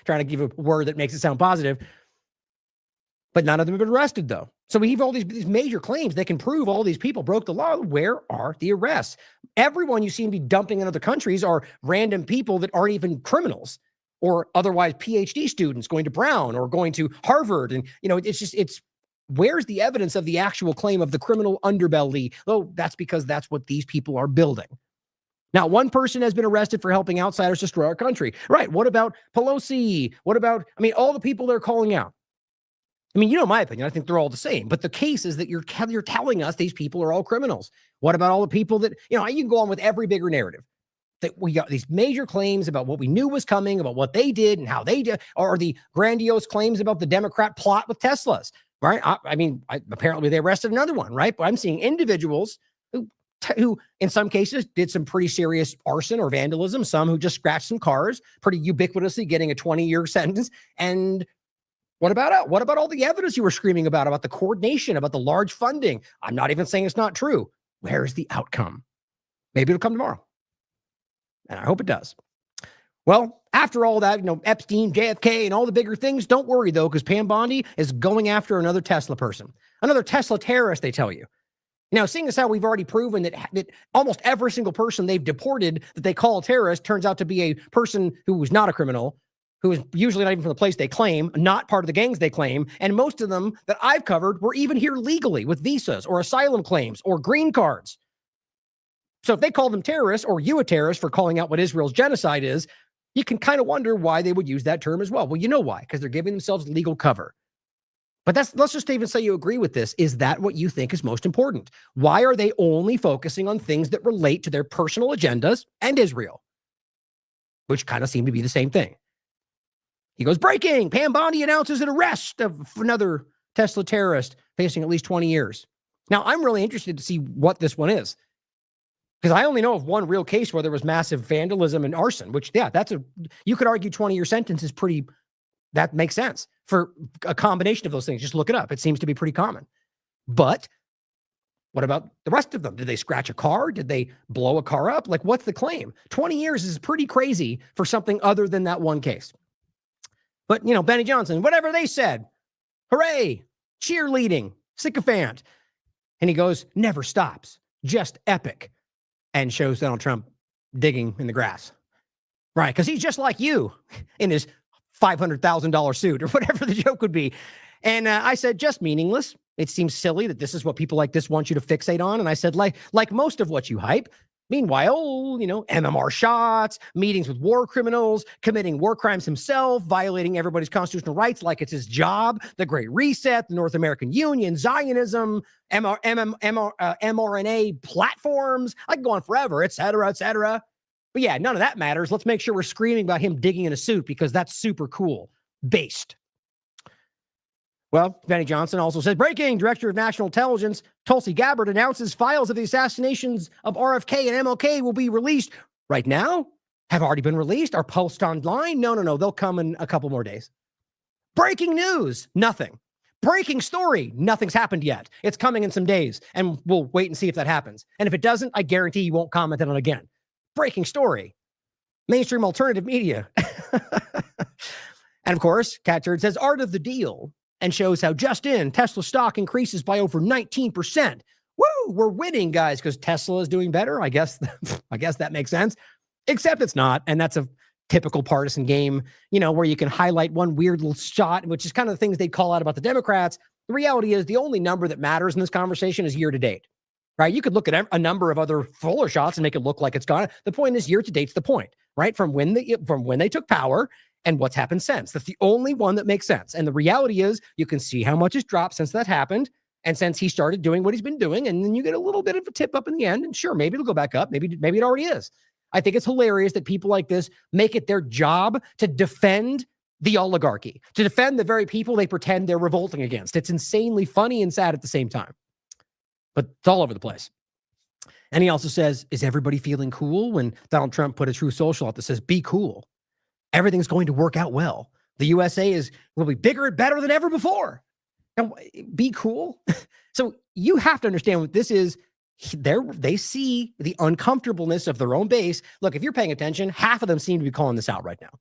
Trying to give a word that makes it sound positive. But none of them have been arrested, though. So we have all these major claims that can prove all these people broke the law. Where are the arrests? Everyone you seem to be dumping in other countries are random people that aren't even criminals or otherwise PhD students going to Brown or going to Harvard. And, it's where's the evidence of the actual claim of the criminal underbelly? Oh, that's because that's what these people are building. Now, one person has been arrested for helping outsiders destroy our country. Right. What about Pelosi? What about, all the people they're calling out? My opinion, I think they're all the same. But the case is that you're telling us these people are all criminals. What about all the people that, you can go on with every bigger narrative. That we got these major claims about what we knew was coming, about what they did and how they did, or the grandiose claims about the Democrat plot with Teslas. Right. Apparently they arrested another one. Right. But I'm seeing individuals who who in some cases did some pretty serious arson or vandalism, some who just scratched some cars, pretty ubiquitously getting a 20-year sentence. And what about all the evidence you were screaming about the coordination, about the large funding? I'm not even saying it's not true. Where's the outcome? Maybe it'll come tomorrow. And I hope it does. Well, after all that, Epstein, JFK, and all the bigger things, don't worry, though, because Pam Bondi is going after another Tesla person, another Tesla terrorist, they tell you. Now, seeing as how we've already proven that almost every single person they've deported that they call a terrorist turns out to be a person who was not a criminal, who is usually not even from the place they claim, not part of the gangs they claim, and most of them that I've covered were even here legally with visas or asylum claims or green cards. So if they call them terrorists, or you a terrorist for calling out what Israel's genocide is, you can kind of wonder why they would use that term as well. Well, you know why, because they're giving themselves legal cover. But let's just even say you agree with this. Is that what you think is most important? Why are they only focusing on things that relate to their personal agendas and Israel? Which kind of seem to be the same thing. He goes, breaking, Pam Bondi announces an arrest of another Tesla terrorist facing at least 20 years. Now, I'm really interested to see what this one is, because I only know of one real case where there was massive vandalism and arson, which, yeah, you could argue 20-year sentence is that makes sense for a combination of those things. Just look it up. It seems to be pretty common. But what about the rest of them? Did they scratch a car? Did they blow a car up? Like, what's the claim? 20 years is pretty crazy for something other than that one case. But, Benny Johnson, whatever they said, hooray, cheerleading, sycophant. And he goes, never stops, just epic, and shows Donald Trump digging in the grass. Right, because he's just like you in his $500,000 suit or whatever the joke would be. And I said, just meaningless. It seems silly that this is what people like this want you to fixate on. And I said, like most of what you hype. Meanwhile, MMR shots, meetings with war criminals, committing war crimes himself, violating everybody's constitutional rights like it's his job, the Great Reset, the North American Union, Zionism, mRNA platforms. I can go on forever, et cetera, et cetera. But yeah, none of that matters. Let's make sure we're screaming about him digging in a suit because that's super cool. Based. Well, Benny Johnson also says, breaking, Director of National Intelligence Tulsi Gabbard announces files of the assassinations of RFK and MLK will be released right now, have already been released, are posted online. No. They'll come in a couple more days. Breaking news, nothing. Breaking story, nothing's happened yet. It's coming in some days, and we'll wait and see if that happens. And if it doesn't, I guarantee you won't comment on it again. Breaking story. Mainstream alternative media. And of course, Catturd says, art of the deal, and shows how just in, Tesla stock increases by over 19%. Woo, we're winning, guys, because Tesla is doing better. I guess that makes sense, except it's not. And that's a typical partisan game, where you can highlight one weird little shot, which is kind of the things they call out about the Democrats. The reality is the only number that matters in this conversation is year to date, right? You could look at a number of other fuller shots and make it look like it's gone. The point is year to date's the point, right? From when they took power and what's happened since. That's the only one that makes sense. And the reality is you can see how much has dropped since that happened and since he started doing what he's been doing. And then you get a little bit of a tip up in the end. And sure, maybe it'll go back up. Maybe it already is. I think it's hilarious that people like this make it their job to defend the oligarchy, to defend the very people they pretend they're revolting against. It's insanely funny and sad at the same time. But it's all over the place. And he also says, is everybody feeling cool? When Donald Trump put a True Social out that says, be cool. Everything's going to work out well. The USA will be bigger and better than ever before. Now, be cool. So you have to understand what this is. They see the uncomfortableness of their own base. Look, if you're paying attention, half of them seem to be calling this out right now.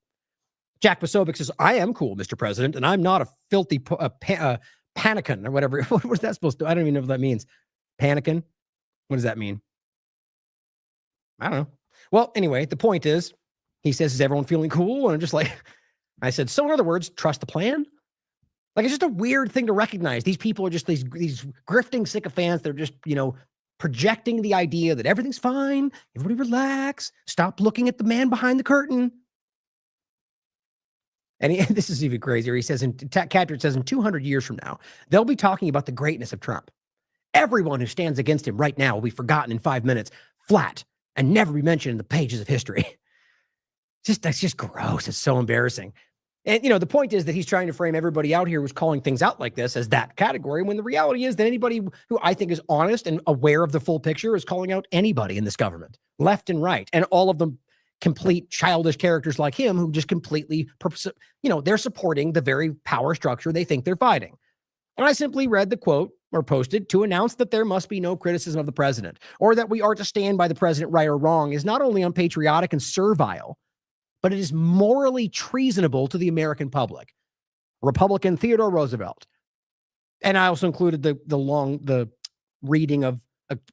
Jack Posobiec says, I am cool, Mr. President, and I'm not a filthy panican or whatever. What is that supposed to? I don't even know what that means. Panican? What does that mean? I don't know. Well, anyway, the point is, he says, is everyone feeling cool? And I'm just like, I said, so in other words, trust the plan? Like, it's just a weird thing to recognize. These people are just these grifting sycophants. They're just, projecting the idea that everything's fine. Everybody relax. Stop looking at the man behind the curtain. And this is even crazier. He says, Catturd says, in 200 years from now, they'll be talking about the greatness of Trump. Everyone who stands against him right now will be forgotten in 5 minutes, flat, and never be mentioned in the pages of history. That's just gross. It's so embarrassing. And, the point is that he's trying to frame everybody out here who's calling things out like this as that category, when the reality is that anybody who I think is honest and aware of the full picture is calling out anybody in this government, left and right, and all of them complete childish characters like him who just completely, they're supporting the very power structure they think they're fighting. And I simply read the quote or posted to announce that there must be no criticism of the president, or that we are to stand by the president right or wrong, is not only unpatriotic and servile, but it is morally treasonable to the American public. Republican Theodore Roosevelt. And I also included the reading of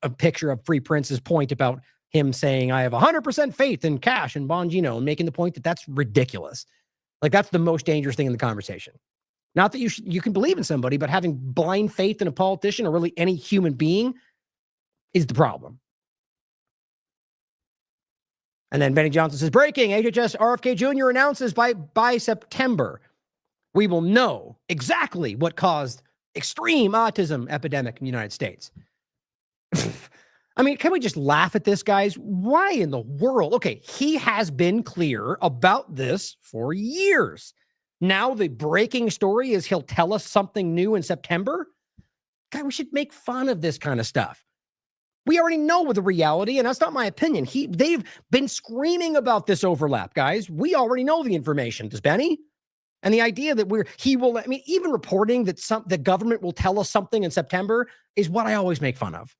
a picture of Free Prince's point about him saying, I have 100% faith in Cash and Bongino, and making the point that that's ridiculous. Like, that's the most dangerous thing in the conversation. Not that you can believe in somebody, but having blind faith in a politician or really any human being is the problem. And then Benny Johnson says, breaking, HHS RFK Jr. announces by September, we will know exactly what caused extreme autism epidemic in the United States. I mean, can we just laugh at this, guys? Why in the world? Okay, he has been clear about this for years. Now the breaking story is he'll tell us something new in September. God, we should make fun of this kind of stuff. We already know the reality, and that's not my opinion. They've been screaming about this overlap, guys. We already know the information. Does Benny? And the idea that even reporting that the government will tell us something in September is what I always make fun of.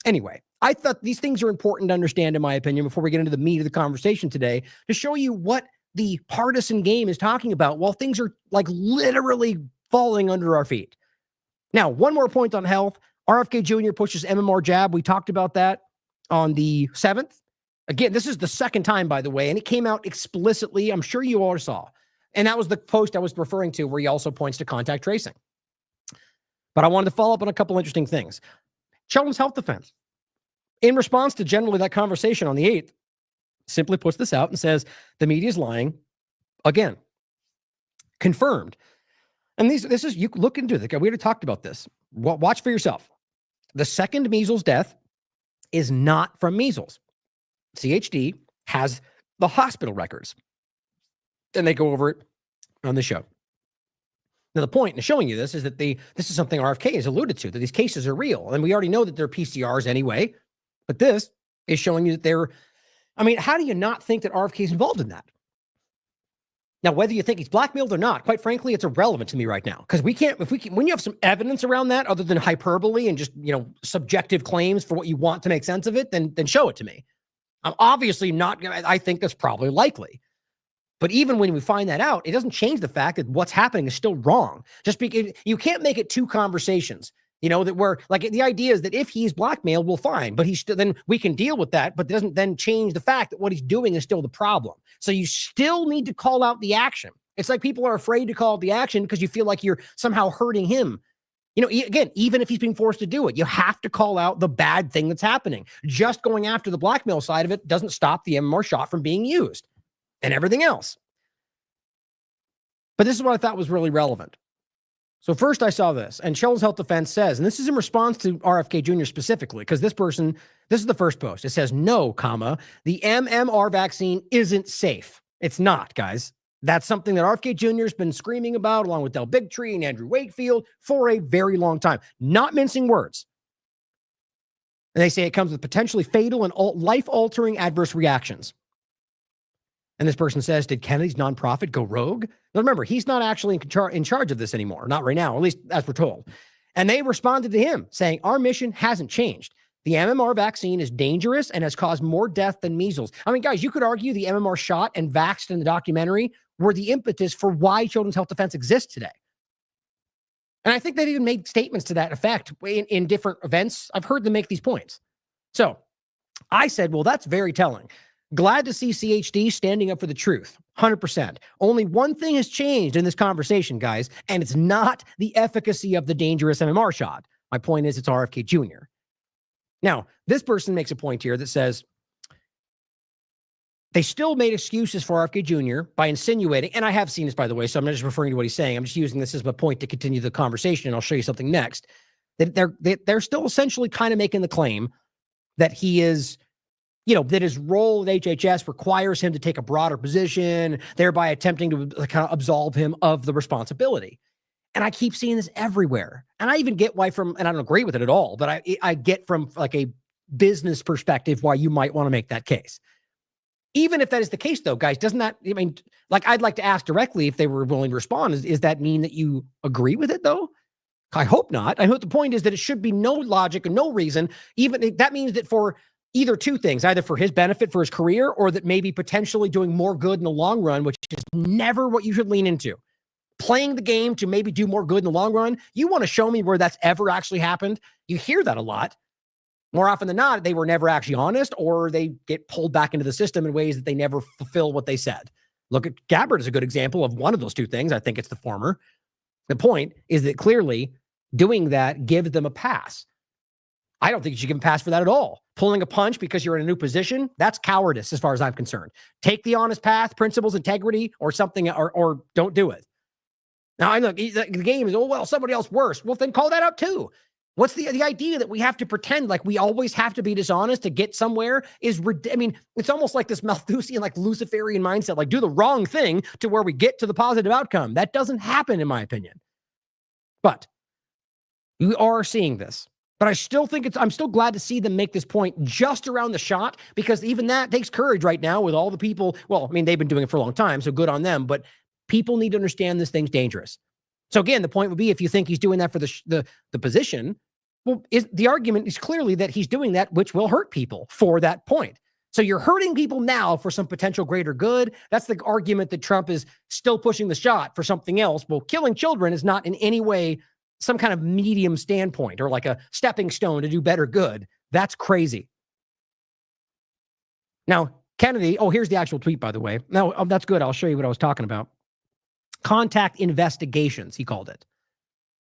Anyway, I thought these things are important to understand, in my opinion, before we get into the meat of the conversation today, to show you what the partisan game is talking about while things are like literally falling under our feet. Now, one more point on health. RFK Jr. pushes MMR jab. We talked about that on the 7th. Again, this is the second time, by the way, and it came out explicitly. I'm sure you all saw. And that was the post I was referring to, where he also points to contact tracing. But I wanted to follow up on a couple interesting things. Children's Health Defense, in response to generally that conversation on the 8th, simply puts this out and says the media is lying again. Confirmed. And this is, you look into it. We already talked about this. Watch for yourself. The second measles death is not from measles. CHD has the hospital records, and they go over it on the show. Now, the point in showing you this is that this is something RFK has alluded to, that these cases are real. And we already know that they're PCRs anyway, but this is showing you that how do you not think that RFK is involved in that? Now, whether you think he's blackmailed or not, quite frankly, it's irrelevant to me right now, because when you have some evidence around that, other than hyperbole and just, subjective claims for what you want to make sense of it, then show it to me. I'm obviously not. I think that's probably likely. But even when we find that out, it doesn't change the fact that what's happening is still wrong. Just because you can't make it two conversations, that we're like, the idea is that if he's blackmailed, well, fine, but then we can deal with that, but it doesn't then change the fact that what he's doing is still the problem. So you still need to call out the action. It's like people are afraid to call out the action because you feel like you're somehow hurting him. Again, even if he's being forced to do it, you have to call out the bad thing that's happening. Just going after the blackmail side of it doesn't stop the MMR shot from being used and everything else. But this is what I thought was really relevant. So first I saw this, and Children's Health Defense says, and this is in response to RFK Jr. specifically, because this is the first post. It says, no, the MMR vaccine isn't safe. It's not, guys. That's something that RFK Jr. has been screaming about, along with Del Bigtree and Andrew Wakefield, for a very long time. Not mincing words. And they say it comes with potentially fatal and life-altering adverse reactions. And this person says, did Kennedy's nonprofit go rogue? Now remember, he's not actually in charge of this anymore. Not right now, at least as we're told. And they responded to him saying, our mission hasn't changed. The MMR vaccine is dangerous and has caused more death than measles. I mean, guys, you could argue the MMR shot and vaxxed in the documentary were the impetus for why Children's Health Defense exists today. And I think they've even made statements to that effect in different events. I've heard them make these points. So I said, well, that's very telling. Glad to see CHD standing up for the truth. 100%. Only one thing has changed in this conversation, guys, and it's not the efficacy of the dangerous MMR shot. My point is it's RFK Jr. Now, this person makes a point here that says they still made excuses for RFK Jr. by insinuating, and I have seen this, by the way, so I'm not just referring to what he's saying. I'm just using this as a point to continue the conversation, and I'll show you something next. That they're still essentially kind of making the claim that he is, that his role at HHS requires him to take a broader position, thereby attempting to kind of absolve him of the responsibility. And I keep seeing this everywhere. And I even get why and I don't agree with it at all, but I get from like a business perspective why you might want to make that case. Even if that is the case, though, guys, doesn't that, I'd like to ask directly if they were willing to respond. Is that mean that you agree with it, though? I hope not. I hope the point is that it should be no logic and no reason. Even that means that for either two things, either for his benefit, for his career, or that maybe potentially doing more good in the long run, which is never what you should lean into. Playing the game to maybe do more good in the long run. You want to show me where that's ever actually happened? You hear that a lot. More often than not, they were never actually honest, or they get pulled back into the system in ways that they never fulfill what they said. Look at Gabbard as a good example of one of those two things. I think it's the former. The point is that clearly doing that gives them a pass. I don't think you should give them a pass for that at all. Pulling a punch because you're in a new position, that's cowardice as far as I'm concerned. Take the honest path, principles, integrity, or something, or don't do it. Now, I look, the game is, somebody else worse. Well, then call that out too. What's the idea that we have to pretend like we always have to be dishonest to get somewhere is, it's almost like this Malthusian, like Luciferian mindset, like do the wrong thing to where we get to the positive outcome. That doesn't happen, in my opinion. But we are seeing this. But I still think I'm still glad to see them make this point just around the shot, because even that takes courage right now with all the people. Well, they've been doing it for a long time, so good on them. But people need to understand this thing's dangerous. So again, the point would be, if you think he's doing that for the position, well, the argument is clearly that he's doing that, which will hurt people for that point. So you're hurting people now for some potential greater good. That's the argument that Trump is still pushing the shot for something else. Well, killing children is not in any way some kind of medium standpoint or like a stepping stone to do better good. That's crazy. Now, Kennedy, here's the actual tweet, by the way. No, that's good. I'll show you what I was talking about. Contact investigations, he called it.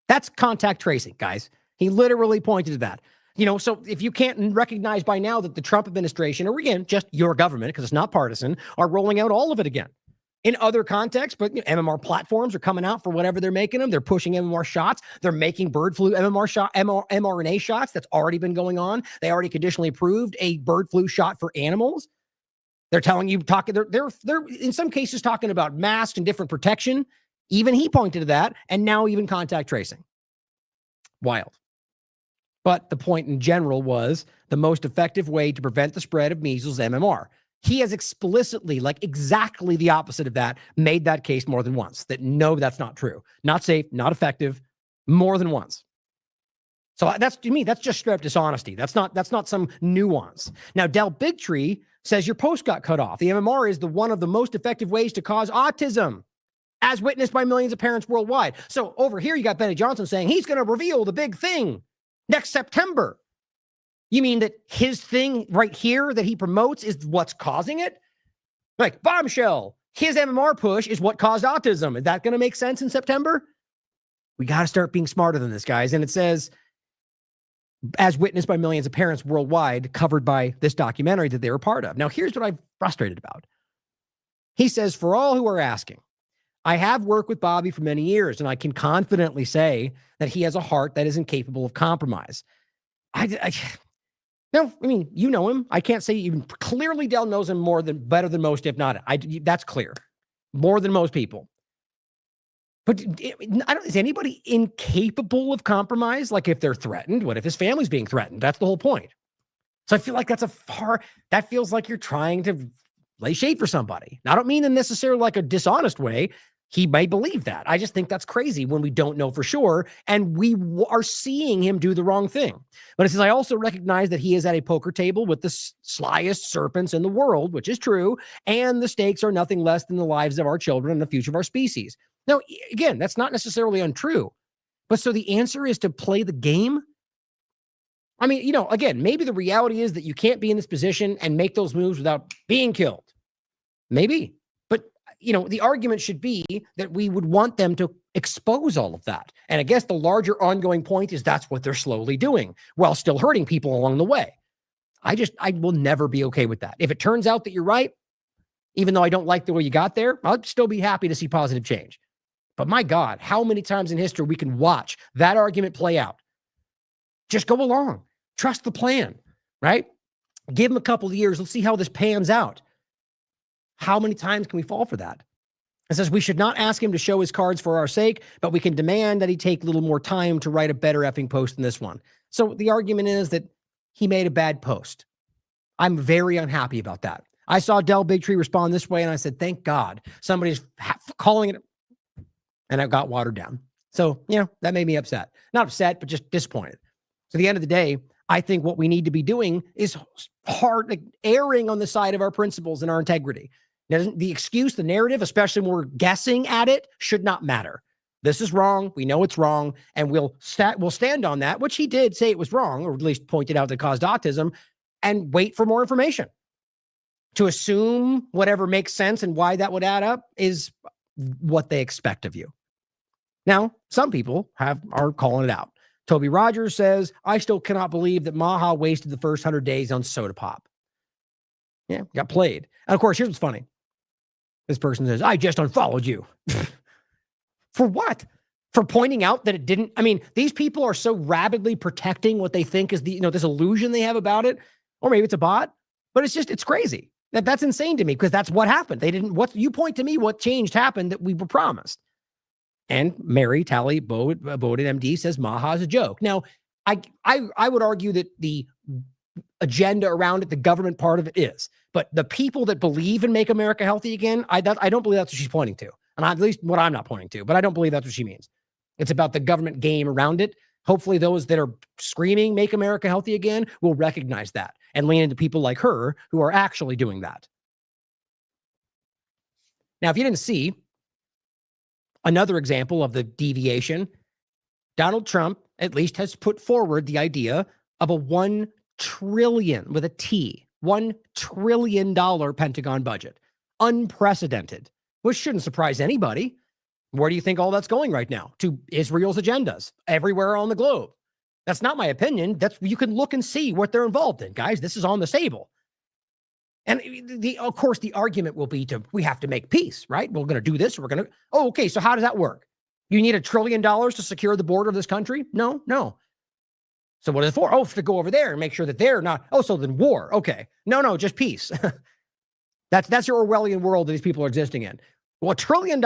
That's contact tracing, guys. He literally pointed to that. So if you can't recognize by now that the Trump administration, or again, just your government, because it's not partisan, are rolling out all of it again. In other contexts, but MMR platforms are coming out for whatever they're making them. They're pushing MMR shots. They're making bird flu mRNA shots. That's already been going on. They already conditionally approved a bird flu shot for animals. They're telling you, they're in some cases talking about masks and different protection. Even he pointed to that, and now even contact tracing. Wild. But the point in general was the most effective way to prevent the spread of measles, MMR. He has explicitly, like exactly the opposite of that, made that case more than once. That no, that's not true. Not safe, not effective, more than once. So that's, to me, that's just straight up dishonesty. That's not some nuance. Now, Del Bigtree says your post got cut off. The MMR is one of the most effective ways to cause autism, as witnessed by millions of parents worldwide. So over here, you got Benny Johnson saying he's going to reveal the big thing next September. You mean that his thing right here that he promotes is what's causing it? Like, bombshell, his MMR push is what caused autism. Is that going to make sense in September? We got to start being smarter than this, guys. And it says, as witnessed by millions of parents worldwide, covered by this documentary that they were part of. Now, here's what I'm frustrated about. He says, for all who are asking, I have worked with Bobby for many years, and I can confidently say that he has a heart that is incapable of compromise. No, you know him. I can't say even clearly Del knows him better than most, if not. That's clear. More than most people. But is anybody incapable of compromise? Like if they're threatened, what if his family's being threatened? That's the whole point. So I feel like that feels like you're trying to lay shade for somebody. Now, I don't mean in necessarily like a dishonest way. He may believe that. I just think that's crazy when we don't know for sure, and we are seeing him do the wrong thing. But it says, I also recognize that he is at a poker table with the slyest serpents in the world, which is true, and the stakes are nothing less than the lives of our children and the future of our species. Now, again, that's not necessarily untrue. But so the answer is to play the game? Again, maybe the reality is that you can't be in this position and make those moves without being killed. Maybe. The argument should be that we would want them to expose all of that. And I guess the larger ongoing point is that's what they're slowly doing while still hurting people along the way. I will never be okay with that. If it turns out that you're right, even though I don't like the way you got there, I'll still be happy to see positive change. But my God, how many times in history we can watch that argument play out? Just go along. Trust the plan, right? Give him a couple of years. Let's see how this pans out. How many times can we fall for that? It says we should not ask him to show his cards for our sake, but we can demand that he take a little more time to write a better effing post than this one. So the argument is that he made a bad post. I'm very unhappy about that. I saw Del Bigtree respond this way, and I said, thank God somebody's calling it, and it got watered down. So, that made me upset. Not upset, but just disappointed. So at the end of the day, I think what we need to be doing is erring on the side of our principles and our integrity. Now, the excuse, the narrative, especially when we're guessing at it, should not matter. This is wrong. We know it's wrong, and we'll stand on that, which he did say it was wrong, or at least pointed out that it caused autism, and wait for more information. To assume whatever makes sense and why that would add up is what they expect of you. Now, some people are calling it out. Toby Rogers says, I still cannot believe that Maha wasted the first 100 days on soda pop. Yeah, got played. And of course, here's what's funny. This person says, I just unfollowed you. For what? For pointing out that it didn't. I mean, these people are so rabidly protecting what they think is this illusion they have about it. Or maybe it's a bot, but it's crazy. That's insane to me, because that's what happened. You point to me what changed happened that we were promised. And Mary Tally Bowden MD says Maha is a joke. Now, I would argue that the agenda around it, the government part of it is, but the people that believe in Make America Healthy Again, I don't believe that's what she's pointing to. And at least what I'm not pointing to, but I don't believe that's what she means. It's about the government game around it. Hopefully those that are screaming Make America Healthy Again will recognize that and lean into people like her who are actually doing that. Now, if you didn't see another example of the deviation, Donald Trump at least has put forward the idea of a $1 trillion with a T, $1 trillion Pentagon budget. Unprecedented, which shouldn't surprise anybody. Where do you think all that's going right now? To Israel's agendas everywhere on the globe. That's not my opinion. You can look and see what they're involved in, guys. This is on the table. And of course, the argument will be we have to make peace, right? We're going to do this. Okay. So how does that work? You need $1 trillion to secure the border of this country? No. So what is it for? Oh, to go over there and make sure that they're not. Oh, so then war. Okay. No, just peace. That's your Orwellian world that these people are existing in. Well, $1 trillion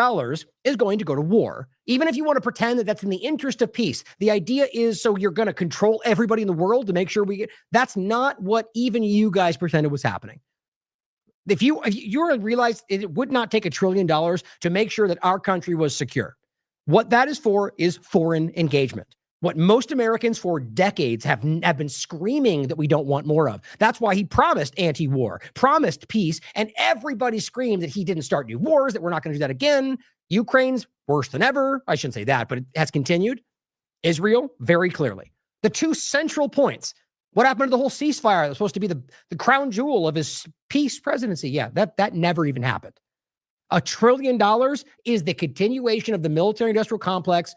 is going to go to war. Even if you want to pretend that that's in the interest of peace, the idea is so you're going to control everybody in the world to make sure that's not what even you guys pretended was happening. If you realize it would not take $1 trillion to make sure that our country was secure. What that is for is foreign engagement. What most Americans for decades have been screaming that we don't want more of. That's why he promised anti-war, promised peace, and everybody screamed that he didn't start new wars, that we're not going to do that again. Ukraine's worse than ever. I shouldn't say that, but it has continued. Israel, very clearly. The two central points. What happened to the whole ceasefire that was supposed to be the crown jewel of his peace presidency? Yeah, that never even happened. $1 trillion is the continuation of the military-industrial complex.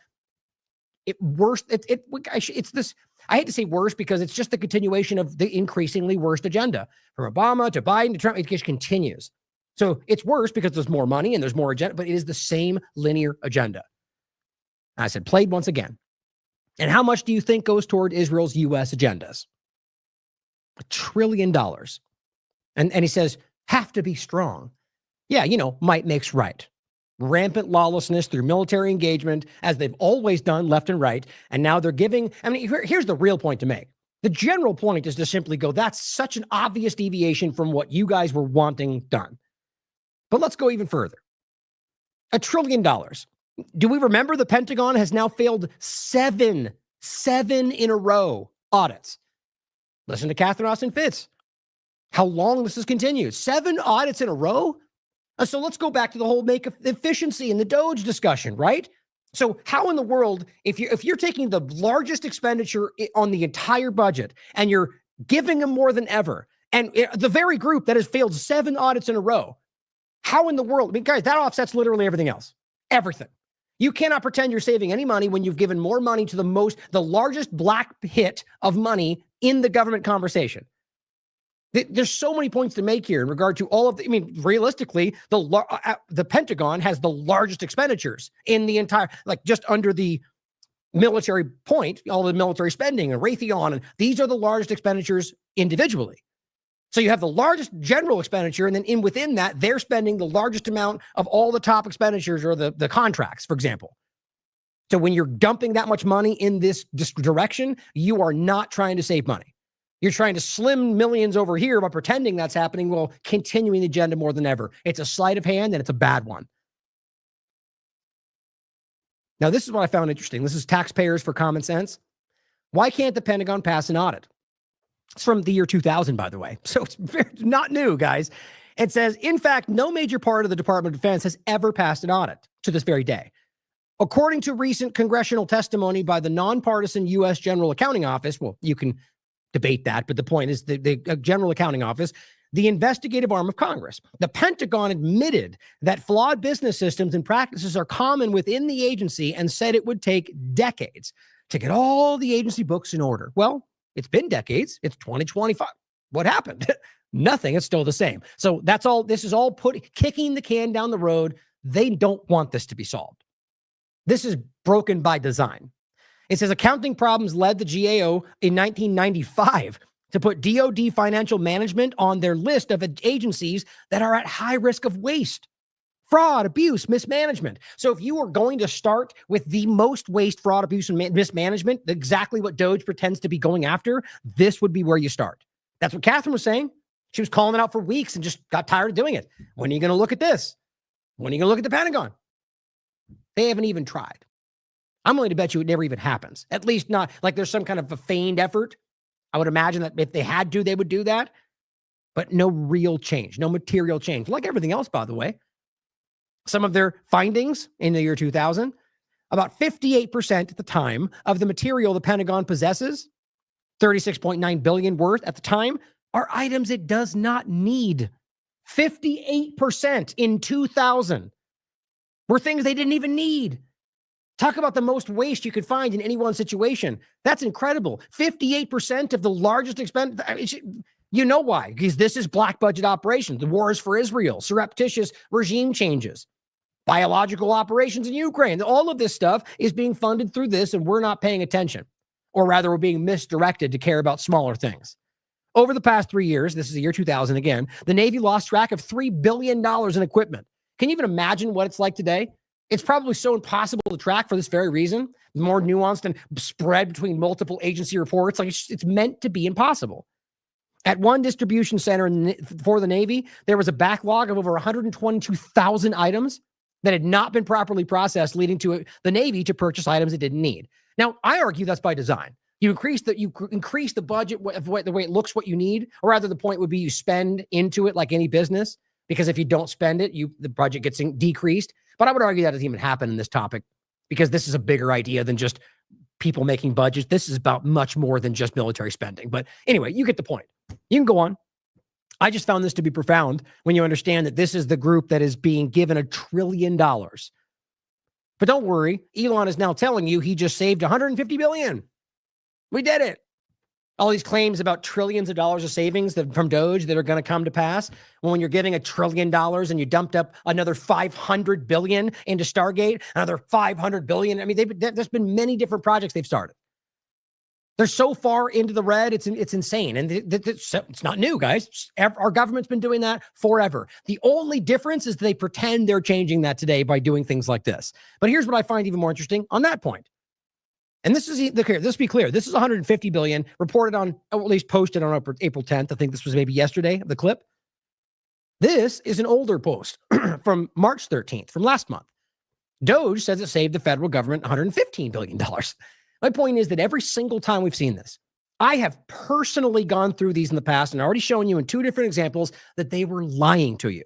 It's this. I hate to say worse because it's just the continuation of the increasingly worst agenda from Obama to Biden to Trump. It just continues. So it's worse because there's more money and there's more agenda, but it is the same linear agenda. I said played once again. And how much do you think goes toward Israel's U.S. agendas? $1 trillion. And he says have to be strong. Yeah, might makes right. Rampant lawlessness through military engagement, as they've always done left and right. And now they're giving, here's the real point to make. The general point is to simply go, that's such an obvious deviation from what you guys were wanting done. But let's go even further. $1 trillion. Do we remember the Pentagon has now failed seven in a row audits? Listen to Catherine Austin Fitts. How long this has continued. 7 audits in a row? So let's go back to the whole make efficiency and the DOGE discussion, right? So how in the world, if you're taking the largest expenditure on the entire budget and you're giving them more than ever, and the very group that has failed 7 audits in a row, how in the world? Guys, that offsets literally everything else. Everything. You cannot pretend you're saving any money when you've given more money to the largest black hit of money in the government conversation. There's so many points to make here in regard to all of realistically, the Pentagon has the largest expenditures in the entire, just under the military point, all the military spending and Raytheon, and these are the largest expenditures individually. So you have the largest general expenditure, and then within that, they're spending the largest amount of all the top expenditures or the contracts, for example. So when you're dumping that much money in this direction, you are not trying to save money. You're trying to slim millions over here by pretending that's happening while continuing the agenda more than ever. It's a sleight of hand, and it's a bad one. Now, this is what I found interesting. This is Taxpayers for Common Sense. Why can't the Pentagon pass an audit? It's from the year 2000, by the way. So it's not new, guys. It says, in fact, no major part of the Department of Defense has ever passed an audit to this very day. According to recent congressional testimony by the nonpartisan U.S. General Accounting Office, well, you can debate that, but the point is the General Accounting Office, the investigative arm of Congress, the Pentagon admitted that flawed business systems and practices are common within the agency and said it would take decades to get all the agency books in order. Well, it's been decades. It's 2025. What happened? Nothing. It's still the same. So that's all. This is all kicking the can down the road. They don't want this to be solved. This is broken by design. It says accounting problems led the GAO in 1995 to put DoD financial management on their list of agencies that are at high risk of waste, fraud, abuse, mismanagement. So if you are going to start with the most waste, fraud, abuse, and mismanagement, exactly what DOJ pretends to be going after, this would be where you start. That's what Catherine was saying. She was calling it out for weeks and just got tired of doing it. When are you going to look at this? When are you going to look at the Pentagon? They haven't even tried. I'm willing to bet you it never even happens. At least not like there's some kind of a feigned effort. I would imagine that if they had to, they would do that. But no real change, no material change. Like everything else, by the way. Some of their findings in the year 2000, about 58% at the time of the material the Pentagon possesses, 36.9 billion worth at the time, are items it does not need. 58% in 2000 were things they didn't even need. Talk about the most waste you could find in any one situation. That's incredible. 58% of the largest expense. You know why? Because this is black budget operations. The wars for Israel, surreptitious regime changes, biological operations in Ukraine. All of this stuff is being funded through this, and we're not paying attention. Or rather, we're being misdirected to care about smaller things. Over the past 3 years, this is the year 2000 again, the Navy lost track of $3 billion in equipment. Can you even imagine what it's like today? It's probably so impossible to track for this very reason. More nuanced and spread between multiple agency reports. Like it's meant to be impossible. At one distribution center for the Navy, there was a backlog of over 122,000 items that had not been properly processed, leading to the Navy to purchase items it didn't need. Now, I argue that's by design. You increase the budget of the way it looks what you need, or rather the point would be you spend into it like any business, because if you don't spend it, the budget gets decreased. But I would argue that doesn't even happen in this topic, because this is a bigger idea than just people making budgets. This is about much more than just military spending. But anyway, you get the point. You can go on. I just found this to be profound when you understand that this is the group that is being given $1 trillion. But don't worry, Elon is now telling you he just saved $150 billion. We did it. All these claims about trillions of dollars of savings from DOJ that are going to come to pass. When you're getting $1 trillion and you dumped up another $500 billion into Stargate, another $500 billion. I mean, there's been many different projects they've started. They're so far into the red, it's insane. And it's not new, guys. Our government's been doing that forever. The only difference is they pretend they're changing that today by doing things like this. But here's what I find even more interesting on that point. And let's be clear. This is $150 billion reported on, or at least posted on April 10th. I think this was maybe yesterday, the clip. This is an older post from March 13th, from last month. DOJ says it saved the federal government $115 billion. My point is that every single time we've seen this, I have personally gone through these in the past and already shown you in 2 different examples that they were lying to you.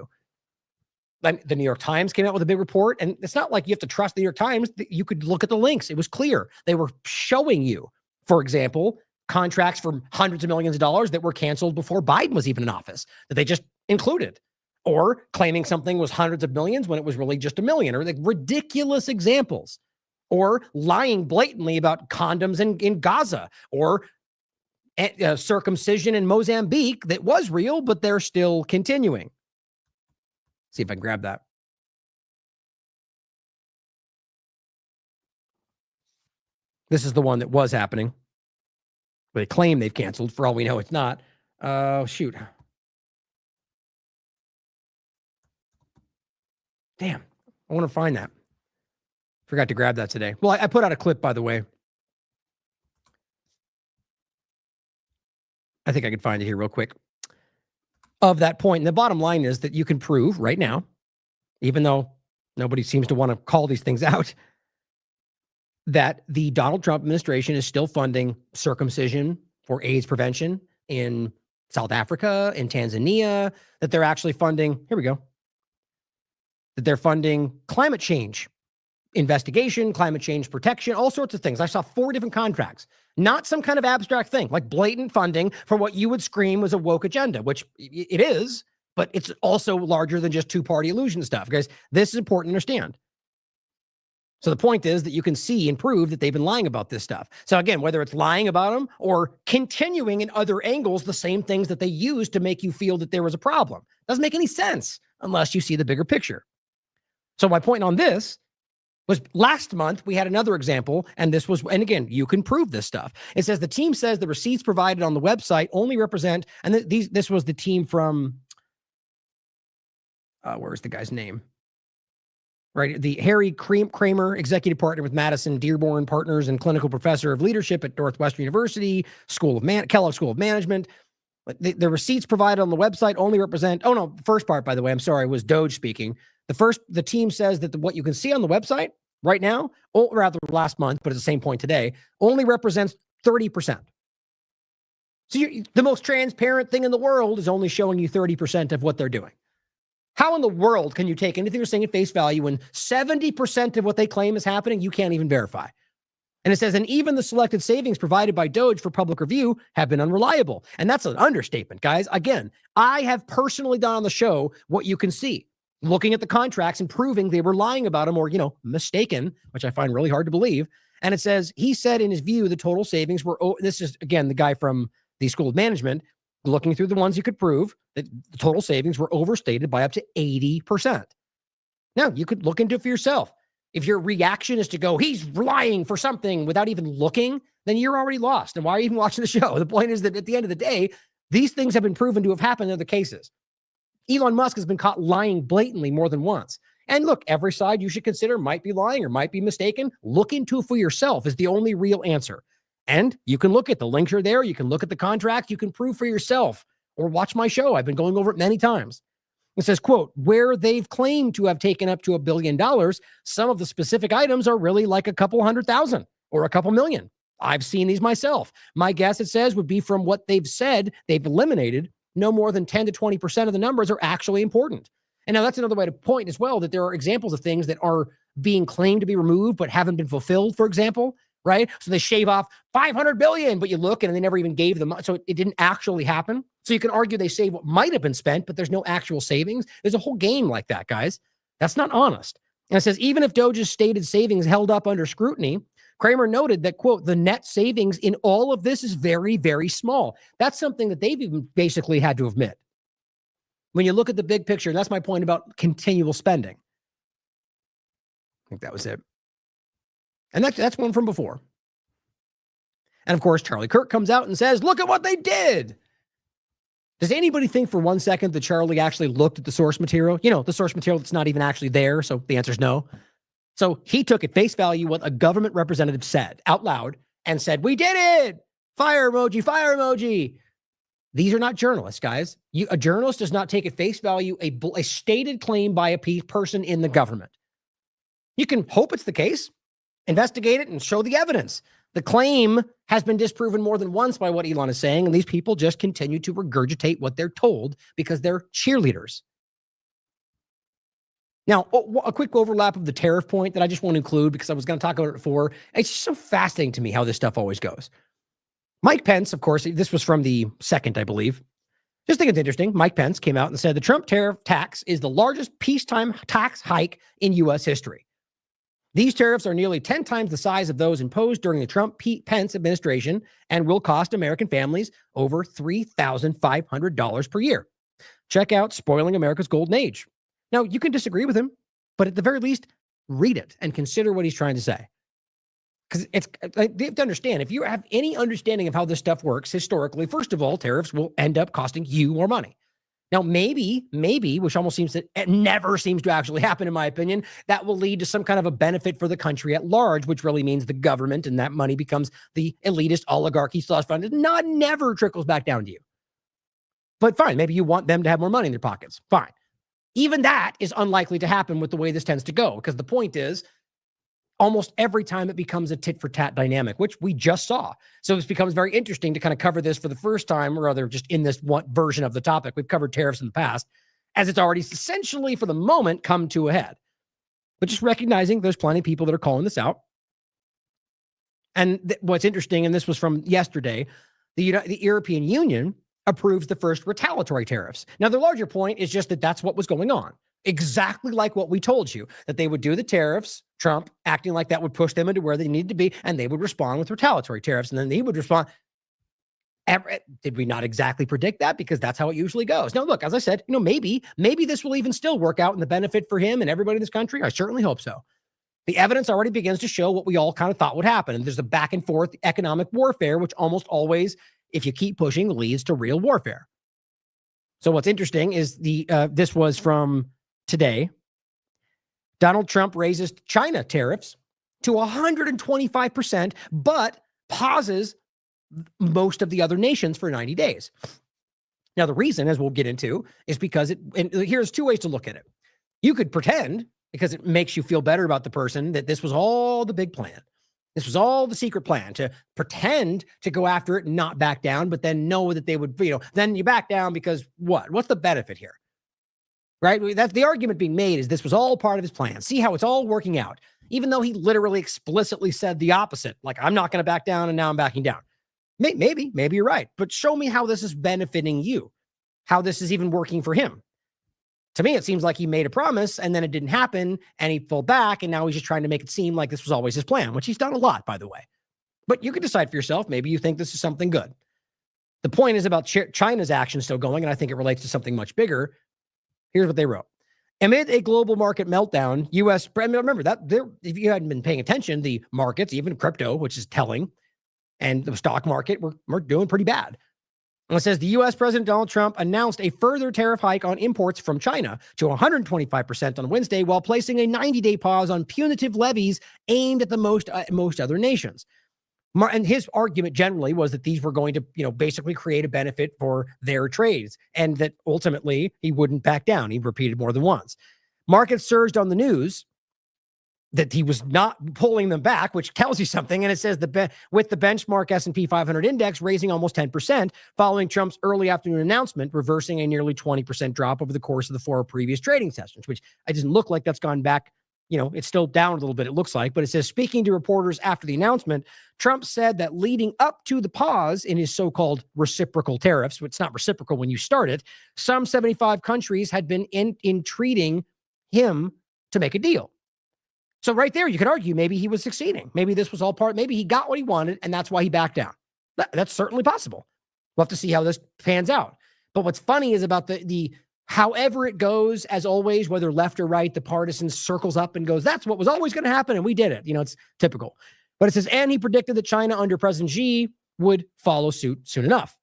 The New York Times came out with a big report, and it's not like you have to trust the New York Times. You could look at the links. It was clear. They were showing you, for example, contracts for hundreds of millions of dollars that were canceled before Biden was even in office, that they just included, or claiming something was hundreds of millions when it was really just $1 million, or like ridiculous examples, or lying blatantly about condoms in Gaza, or circumcision in Mozambique that was real, but they're still continuing. See if I can grab that. This is the one that was happening. They claim they've canceled. For all we know, it's not. Shoot. Damn, I want to find that. Forgot to grab that today. Well, I put out a clip, by the way. I think I could find it here real quick. Of that point. And the bottom line is that you can prove right now, even though nobody seems to want to call these things out, that the Donald Trump administration is still funding circumcision for AIDS prevention in South Africa, in Tanzania, that they're actually funding, here we go, that they're funding climate change investigation, climate change protection, all sorts of things. I saw 4 different contracts, not some kind of abstract thing, like blatant funding for what you would scream was a woke agenda, which it is, but it's also larger than just two-party illusion stuff. Guys, this is important to understand. So the point is that you can see and prove that they've been lying about this stuff. So again, whether it's lying about them or continuing in other angles, the same things that they use to make you feel that there was a problem. Doesn't make any sense unless you see the bigger picture. So my point on this was last month, we had another example, and this was, and again, you can prove this stuff. It says the team says the receipts provided on the website only represent, and this was the team from, where's the guy's name? Right, the Harry Kramer, executive partner with Madison Dearborn Partners and clinical professor of leadership at Northwestern University, Kellogg School of Management. The receipts provided on the website only represent, oh no, first part, by the way, I'm sorry, was Doge speaking. The team says that what you can see on the website right now, or rather last month, but at the same point today, only represents 30%. So the most transparent thing in the world is only showing you 30% of what they're doing. How in the world can you take anything they're saying at face value when 70% of what they claim is happening, you can't even verify? And it says, and even the selected savings provided by Doge for public review have been unreliable. And that's an understatement, guys. Again, I have personally done on the show what you can see, looking at the contracts and proving they were lying about them or, mistaken, which I find really hard to believe. And it says, he said in his view, the total savings were, this is, again, the guy from the School of Management, looking through the ones you could prove that the total savings were overstated by up to 80%. Now, you could look into it for yourself. If your reaction is to go, he's lying for something without even looking, then you're already lost. And why are you even watching the show? The point is that at the end of the day, these things have been proven to have happened in other cases. Elon Musk has been caught lying blatantly more than once. And look, every side you should consider might be lying or might be mistaken. Look into it for yourself is the only real answer. And you can look at the links are there. You can look at the contracts. You can prove for yourself or watch my show. I've been going over it many times. It says, quote, where they've claimed to have taken up to $1 billion, some of the specific items are really like a couple 100,000 or a couple million. I've seen these myself. My guess, it says, would be from what they've said they've eliminated, no more than 10 to 20% of the numbers are actually important. And now that's another way to point as well, that there are examples of things that are being claimed to be removed but haven't been fulfilled, for example. Right? So they shave off 500 billion, but you look and they never even gave them. So it didn't actually happen. So you can argue they save what might have been spent, but there's no actual savings. There's a whole game like that, guys. That's not honest. And it says, even if Doge's stated savings held up under scrutiny, Kramer noted that, quote, the net savings in all of this is very, very small. That's something that they've even basically had to admit. When you look at the big picture, that's my point about continual spending. I think that was it. And that's one from before. And of course, Charlie Kirk comes out and says, look at what they did. Does anybody think for 1 second that Charlie actually looked at the source material? The source material that's not even actually there. So the answer is no. So he took at face value what a government representative said out loud and said, we did it. Fire emoji, fire emoji. These are not journalists, guys. A journalist does not take at face value a stated claim by a person in the government. You can hope it's the case. Investigate it and show the evidence. The claim has been disproven more than once by what Elon is saying, and these people just continue to regurgitate what they're told because they're cheerleaders. Now, a quick overlap of the tariff point that I just want to include because I was going to talk about it before. It's just so fascinating to me how this stuff always goes. Mike Pence, of course, this was from the 2nd, I believe. Just think it's interesting. Mike Pence came out and said the Trump tariff tax is the largest peacetime tax hike in U.S. history. These tariffs are nearly 10 times the size of those imposed during the Trump-Pence administration and will cost American families over $3,500 per year. Check out Spoiling America's Golden Age. Now, you can disagree with him, but at the very least, read it and consider what he's trying to say. Because they have to understand, if you have any understanding of how this stuff works historically, first of all, tariffs will end up costing you more money. Now, maybe, which almost seems that it never seems to actually happen, in my opinion, that will lead to some kind of a benefit for the country at large, which really means the government and that money becomes the elitist oligarchy slush fund. It never trickles back down to you. But fine, maybe you want them to have more money in their pockets. Fine. Even that is unlikely to happen with the way this tends to go, because the point is, almost every time it becomes a tit for tat dynamic, which we just saw. So this becomes very interesting to kind of cover this for the first time, or rather just in this one version of the topic. We've covered tariffs in the past, as it's already essentially for the moment come to a head. But just recognizing there's plenty of people that are calling this out. And what's interesting, and this was from yesterday, the European Union approves the first retaliatory tariffs. Now, the larger point is just that that's what was going on. Exactly like what we told you, that they would do the tariffs, Trump acting like that would push them into where they needed to be, and they would respond with retaliatory tariffs, and then he would respond. Did we not exactly predict that? Because that's how it usually goes. Now, look, as I said, maybe this will even still work out in the benefit for him and everybody in this country. I certainly hope so. The evidence already begins to show what we all kind of thought would happen. And there's a back and forth economic warfare, which almost always, if you keep pushing, leads to real warfare. So what's interesting is this was from today. Donald Trump raises China tariffs to 125%, but pauses most of the other nations for 90 days. Now, the reason, as we'll get into, is because and here's two ways to look at it. You could pretend, because it makes you feel better about the person, that this was all the big plan. This was all the secret plan, to pretend to go after it and not back down, but then know that they would, then you back down because what? What's the benefit here? Right? That's the argument being made, is this was all part of his plan. See how it's all working out, even though he literally explicitly said the opposite. Like, I'm not going to back down and now I'm backing down. Maybe you're right, but show me how this is benefiting you, how this is even working for him. To me, it seems like he made a promise and then it didn't happen and he pulled back, and now he's just trying to make it seem like this was always his plan, which he's done a lot, by the way. But you can decide for yourself. Maybe you think this is something good. The point is about China's action still going, and I think it relates to something much bigger. Here's what they wrote. Amid a global market meltdown, remember that if you hadn't been paying attention, the markets, even crypto, which is telling, and the stock market, we're doing pretty bad. And it says the U.S. President Donald Trump announced a further tariff hike on imports from China to 125% on Wednesday, while placing a 90-day pause on punitive levies aimed at the most other nations. And his argument generally was that these were going to, basically create a benefit for their trades, and that ultimately he wouldn't back down. He repeated more than once. Markets surged on the news that he was not pulling them back, which tells you something. And it says with the benchmark S&P 500 index raising almost 10% following Trump's early afternoon announcement, reversing a nearly 20% drop over the course of the 4 previous trading sessions, which it doesn't look like that's gone back. It's still down a little bit, it looks like, but it says, speaking to reporters after the announcement, Trump said that leading up to the pause in his so-called reciprocal tariffs, which it's not reciprocal when you start it, some 75 countries had been entreating him to make a deal. So right there, you could argue maybe he was succeeding. Maybe this was all maybe he got what he wanted, and that's why he backed down. That's certainly possible. We'll have to see how this pans out. But what's funny is about the however it goes, as always, whether left or right, the partisan circles up and goes, that's what was always going to happen, and we did it. It's typical. But it says, and he predicted that China under President Xi would follow suit soon enough.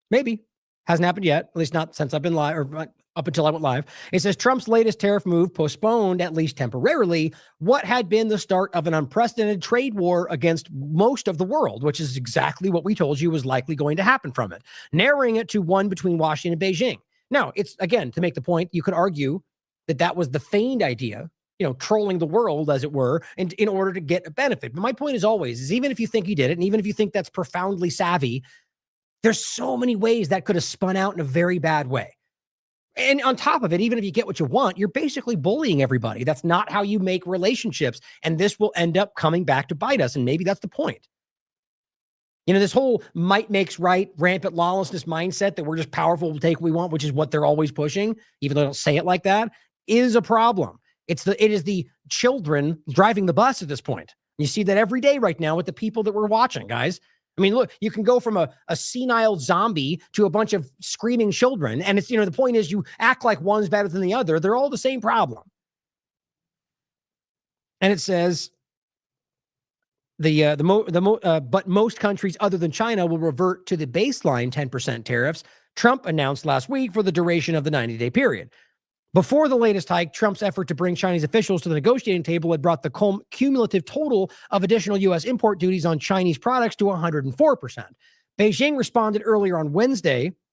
Maybe. Hasn't happened yet, at least not since I've been live, or up until I went live. It says Trump's latest tariff move postponed, at least temporarily, what had been the start of an unprecedented trade war against most of the world, which is exactly what we told you was likely going to happen from it, narrowing it to one between Washington and Beijing. Now, it's, again, to make the point, you could argue that that was the feigned idea, trolling the world, as it were, in order to get a benefit. But my point is always, is even if you think he did it, and even if you think that's profoundly savvy, there's so many ways that could have spun out in a very bad way. And on top of it, even if you get what you want, you're basically bullying everybody. That's not how you make relationships. And this will end up coming back to bite us. And maybe that's the point. This whole might makes right, rampant lawlessness mindset that we're just powerful, we'll take what we want, which is what they're always pushing, even though they don't say it like that, is a problem. It is the children driving the bus at this point. You see that every day right now with the people that we're watching, guys. I mean, look, you can go from a senile zombie to a bunch of screaming children. And it's, the point is you act like one's better than the other. They're all the same problem. And it says but most countries other than China will revert to the baseline 10% tariffs Trump announced last week for the duration of the 90-day period. Before the latest hike, Trump's effort to bring Chinese officials to the negotiating table had brought the cumulative total of additional U.S. import duties on Chinese products to 104%. Beijing responded earlier on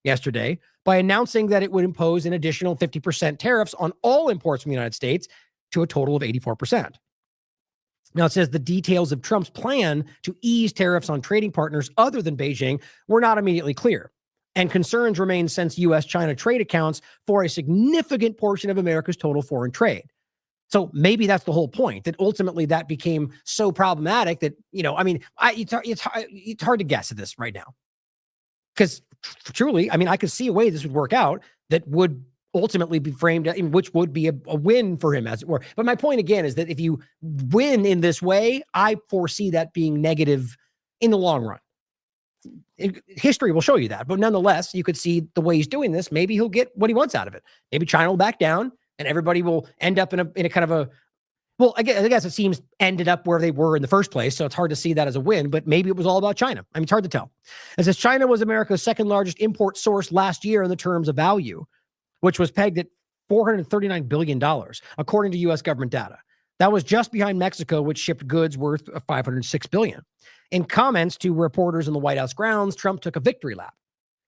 yesterday, by announcing that it would impose an additional 50% tariffs on all imports from the United States to a total of 84%. Now, it says the details of Trump's plan to ease tariffs on trading partners other than Beijing were not immediately clear. And concerns remain since U.S.-China trade accounts for a significant portion of America's total foreign trade. So maybe that's the whole point, that ultimately that became so problematic that, it's hard to guess at this right now. Because truly, I could see a way this would work out that would ultimately be framed, which would be a win for him, as it were. But my point again is that if you win in this way, I foresee that being negative in the long run. History will show you that. But nonetheless, you could see the way he's doing this. Maybe he'll get what he wants out of it. Maybe China will back down and everybody will end up in a kind of a, well, I guess it seems ended up where they were in the first place. So it's hard to see that as a win, but maybe it was all about China. It's hard to tell. It says China was America's second largest import source last year in the terms of value, which was pegged at $439 billion, according to U.S. government data. That was just behind Mexico, which shipped goods worth $506 billion. In comments to reporters in the White House grounds, Trump took a victory lap,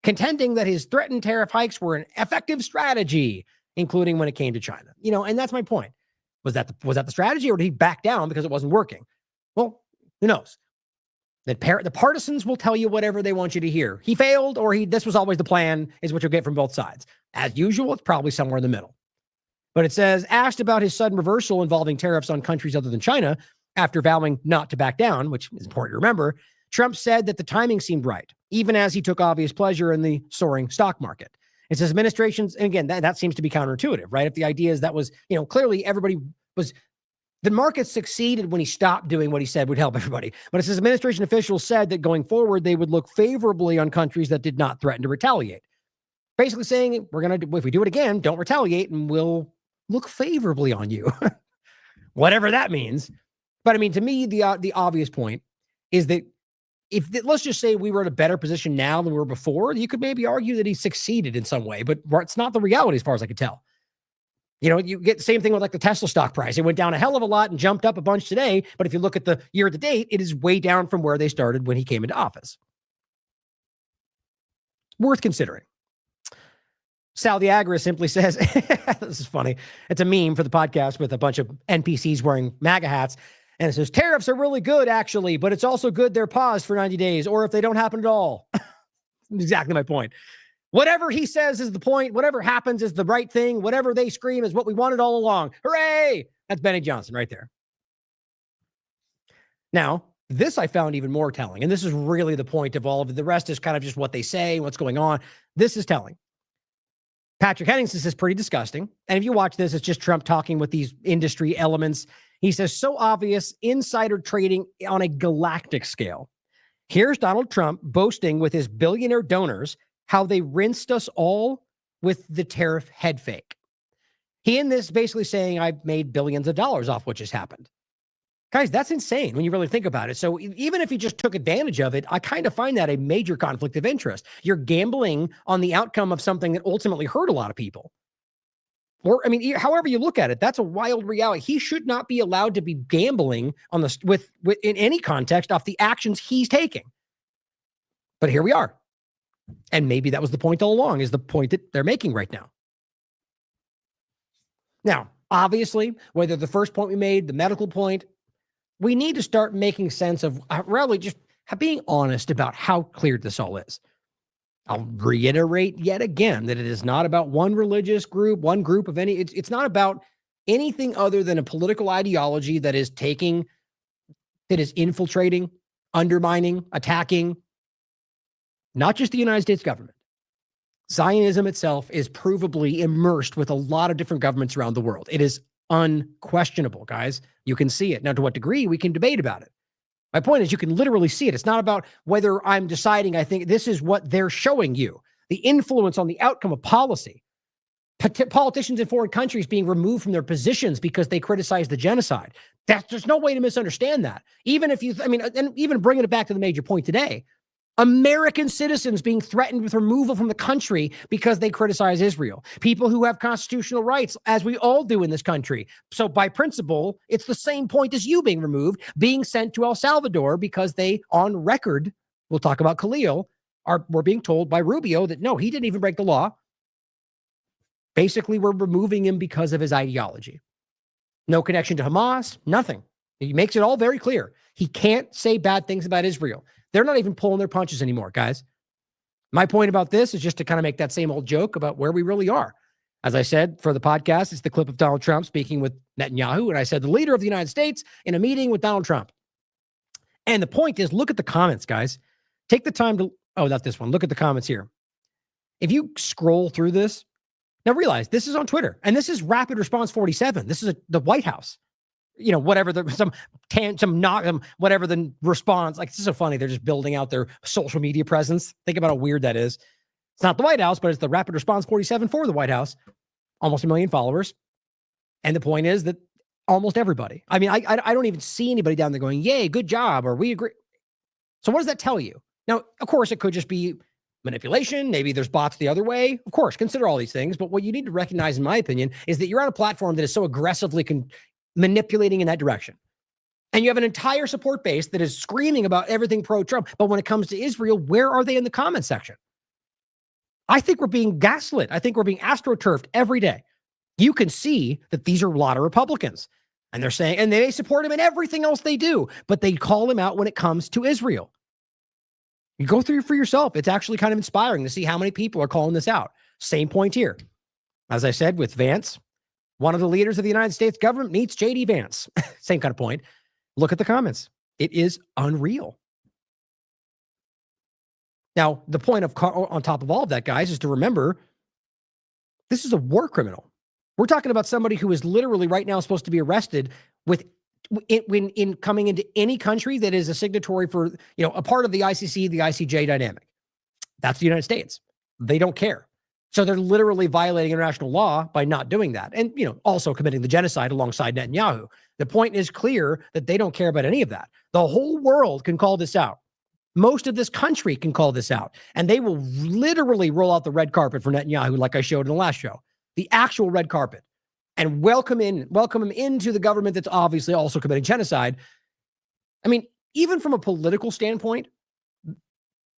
contending that his threatened tariff hikes were an effective strategy, including when it came to China. And that's my point. Was that the strategy, or did he back down because it wasn't working? Well, who knows? The partisans will tell you whatever they want you to hear. He failed, or this was always the plan, is what you'll get from both sides. As usual, it's probably somewhere in the middle. But it says, asked about his sudden reversal involving tariffs on countries other than China, after vowing not to back down, which is important to remember, Trump said that the timing seemed right, even as he took obvious pleasure in the soaring stock market. It says administrations, and again, that seems to be counterintuitive, right? If the idea is that was, clearly everybody was, the market succeeded when he stopped doing what he said would help everybody. But it says administration officials said that going forward, they would look favorably on countries that did not threaten to retaliate. Basically saying, if we do it again, don't retaliate and we'll look favorably on you. Whatever that means. But to me, the obvious point is that let's just say we were in a better position now than we were before, you could maybe argue that he succeeded in some way, but it's not the reality as far as I could tell. You get the same thing with like the Tesla stock price. It went down a hell of a lot and jumped up a bunch today. But if you look at the year to date, it is way down from where they started when he came into office. Worth considering. Sal the Agorist simply says, this is funny. It's a meme for the podcast with a bunch of NPCs wearing MAGA hats. And it says, tariffs are really good, actually, but it's also good they're paused for 90 days or if they don't happen at all. Exactly my point. Whatever he says is the point. Whatever happens is the right thing. Whatever they scream is what we wanted all along. Hooray! That's Benny Johnson right there. Now, this I found even more telling. And this is really the point of all of it. The rest is kind of just what they say, what's going on. This is telling. Patrick Henningsen says pretty disgusting. And if you watch this, it's just Trump talking with these industry elements. He says, so obvious insider trading on a galactic scale. Here's Donald Trump boasting with his billionaire donors how they rinsed us all with the tariff head fake. He in this basically saying, I've made billions of dollars off what just happened. Guys, that's insane when you really think about it. So even if he just took advantage of it, I kind of find that a major conflict of interest. You're gambling on the outcome of something that ultimately hurt a lot of people. Or, however you look at it, that's a wild reality. He should not be allowed to be gambling on with in any context off the actions he's taking. But here we are. And maybe that was the point all along, is the point that they're making right now. Now, obviously, whether the first point we made, the medical point, we need to start making sense of really just being honest about how clear this all is. I'll reiterate yet again that it is not about one religious group, one group of any, it's not about anything other than a political ideology that is infiltrating, undermining, attacking, not just the United States government. Zionism itself is provably immersed with a lot of different governments around the world. It is unquestionable, guys. You can see it. Now, to what degree, we can debate about it. My point is you can literally see it. It's not about whether I'm deciding, I think this is what they're showing you. The influence on the outcome of policy. Politicians in foreign countries being removed from their positions because they criticize the genocide. There's no way to misunderstand that. Even if and even bringing it back to the major point today, American citizens being threatened with removal from the country because they criticize Israel. People who have constitutional rights, as we all do in this country. So by principle, it's the same point as you being removed, being sent to El Salvador because they, on record, we'll talk about Khalil, we're being told by Rubio that no, he didn't even break the law. Basically, we're removing him because of his ideology. No connection to Hamas, nothing. He makes it all very clear. He can't say bad things about Israel. They're not even pulling their punches anymore, guys. My point about this is just to kind of make that same old joke about where we really are. As I said for the podcast, it's the clip of Donald Trump speaking with Netanyahu. And I said, the leader of the United States in a meeting with Donald Trump. And the point is, look at the comments, guys. Take the time to, not this one. Look at the comments here. If you scroll through this, now realize this is on Twitter and this is Rapid Response 47. This is the White House. Whatever whatever the response, like, it's so funny. They're just building out their social media presence. Think about how weird that is. It's not the White House, but it's the Rapid Response 47 for the White House. Almost 1 million followers. And the point is that almost everybody, I don't even see anybody down there going, yay, good job, or we agree. So what does that tell you? Now, of course, it could just be manipulation. Maybe there's bots the other way. Of course, consider all these things. But what you need to recognize, in my opinion, is that you're on a platform that is so aggressively manipulating in that direction. And you have an entire support base that is screaming about everything pro-Trump. But when it comes to Israel, where are they in the comment section? I think we're being gaslit. I think we're being astroturfed every day. You can see that these are a lot of Republicans. And they're saying, and they support him in everything else they do, but they call him out when it comes to Israel. You go through for yourself. It's actually kind of inspiring to see how many people are calling this out. Same point here. As I said, with Vance, one of the leaders of the United States government meets J.D. Vance. Same kind of point. Look at the comments. It is unreal. Now, the point on top of all of that, guys, is to remember, this is a war criminal. We're talking about somebody who is literally right now supposed to be arrested in coming into any country that is a signatory for, a part of the ICC, the ICJ dynamic. That's the United States. They don't care. So they're literally violating international law by not doing that. And, also committing the genocide alongside Netanyahu. The point is clear that they don't care about any of that. The whole world can call this out. Most of this country can call this out. And they will literally roll out the red carpet for Netanyahu, like I showed in the last show. The actual red carpet. And welcome him into the government that's obviously also committing genocide. I mean, even from a political standpoint,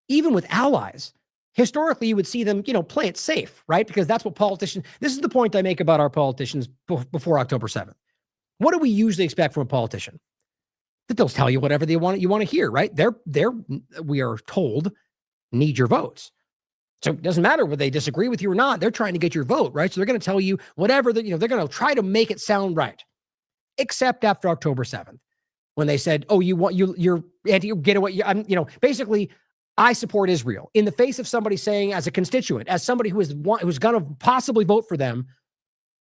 even with allies, historically, you would see them, play it safe, right? Because that's what this is the point I make about our politicians before October 7th. What do we usually expect from a politician? That they'll tell you whatever you want to hear, right? We are told, need your votes. So it doesn't matter whether they disagree with you or not. They're trying to get your vote, right? So they're going to tell you whatever, they're going to try to make it sound right. Except after October 7th, when they said, oh, you're anti, get away. Basically, I support Israel in the face of somebody saying, as a constituent, as somebody who's going to possibly vote for them,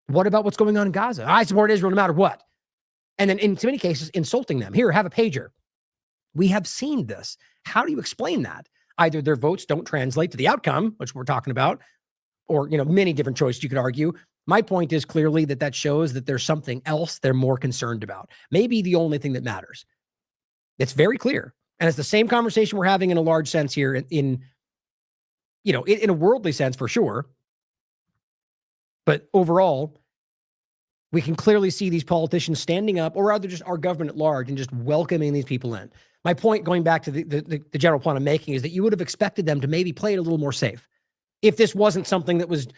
what about what's going on in Gaza? I support Israel no matter what. And then in so many cases, insulting them. Here, have a pager. We have seen this. How do you explain that? Either their votes don't translate to the outcome, which we're talking about, or, many different choices you could argue. My point is clearly that shows that there's something else they're more concerned about. Maybe the only thing that matters. It's very clear. And it's the same conversation we're having in a large sense here in a worldly sense for sure. But overall, we can clearly see these politicians standing up, or rather just our government at large, and just welcoming these people in. My point, going back to the general point I'm making, is that you would have expected them to maybe play it a little more safe. If this wasn't something that was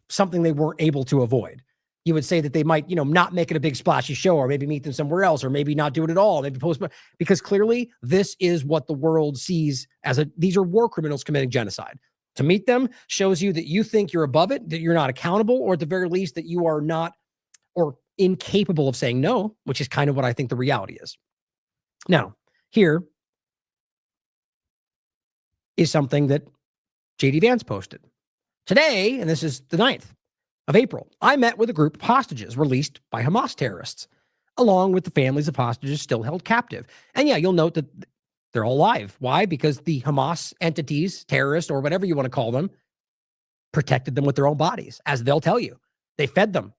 something they weren't able to avoid, you would say that they might, not make it a big splashy show, or maybe meet them somewhere else, or maybe not do it at all. Maybe postpone, because clearly this is what the world sees as these are war criminals committing genocide. To meet them shows you that you think you're above it, that you're not accountable, or at the very least that you are not, or incapable of saying no, which is kind of what I think the reality is. Now, here is something that J.D. Vance posted. Today, and this is the 9th of April, I met with a group of hostages released by Hamas terrorists, along with the families of hostages still held captive. And yeah, you'll note that they're all alive. Why? Because the Hamas entities, terrorists, or whatever you want to call them, protected them with their own bodies, as they'll tell you. They fed them.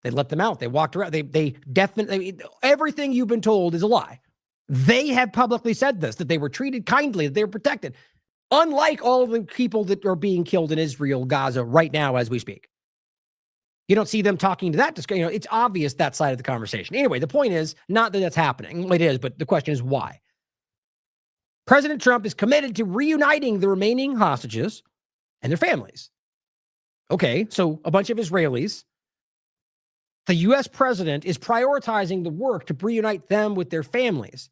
They let them out. They walked around. They definitely, everything you've been told is a lie. They have publicly said this, that they were treated kindly, that they were protected, unlike all of the people that are being killed in Israel, Gaza right now as we speak. You don't see them talking to that. It's obvious that side of the conversation. Anyway, the point is not that that's happening. It is, but the question is why. President Trump is committed to reuniting the remaining hostages and their families. Okay, so a bunch of Israelis. The U.S. president is prioritizing the work to reunite them with their families.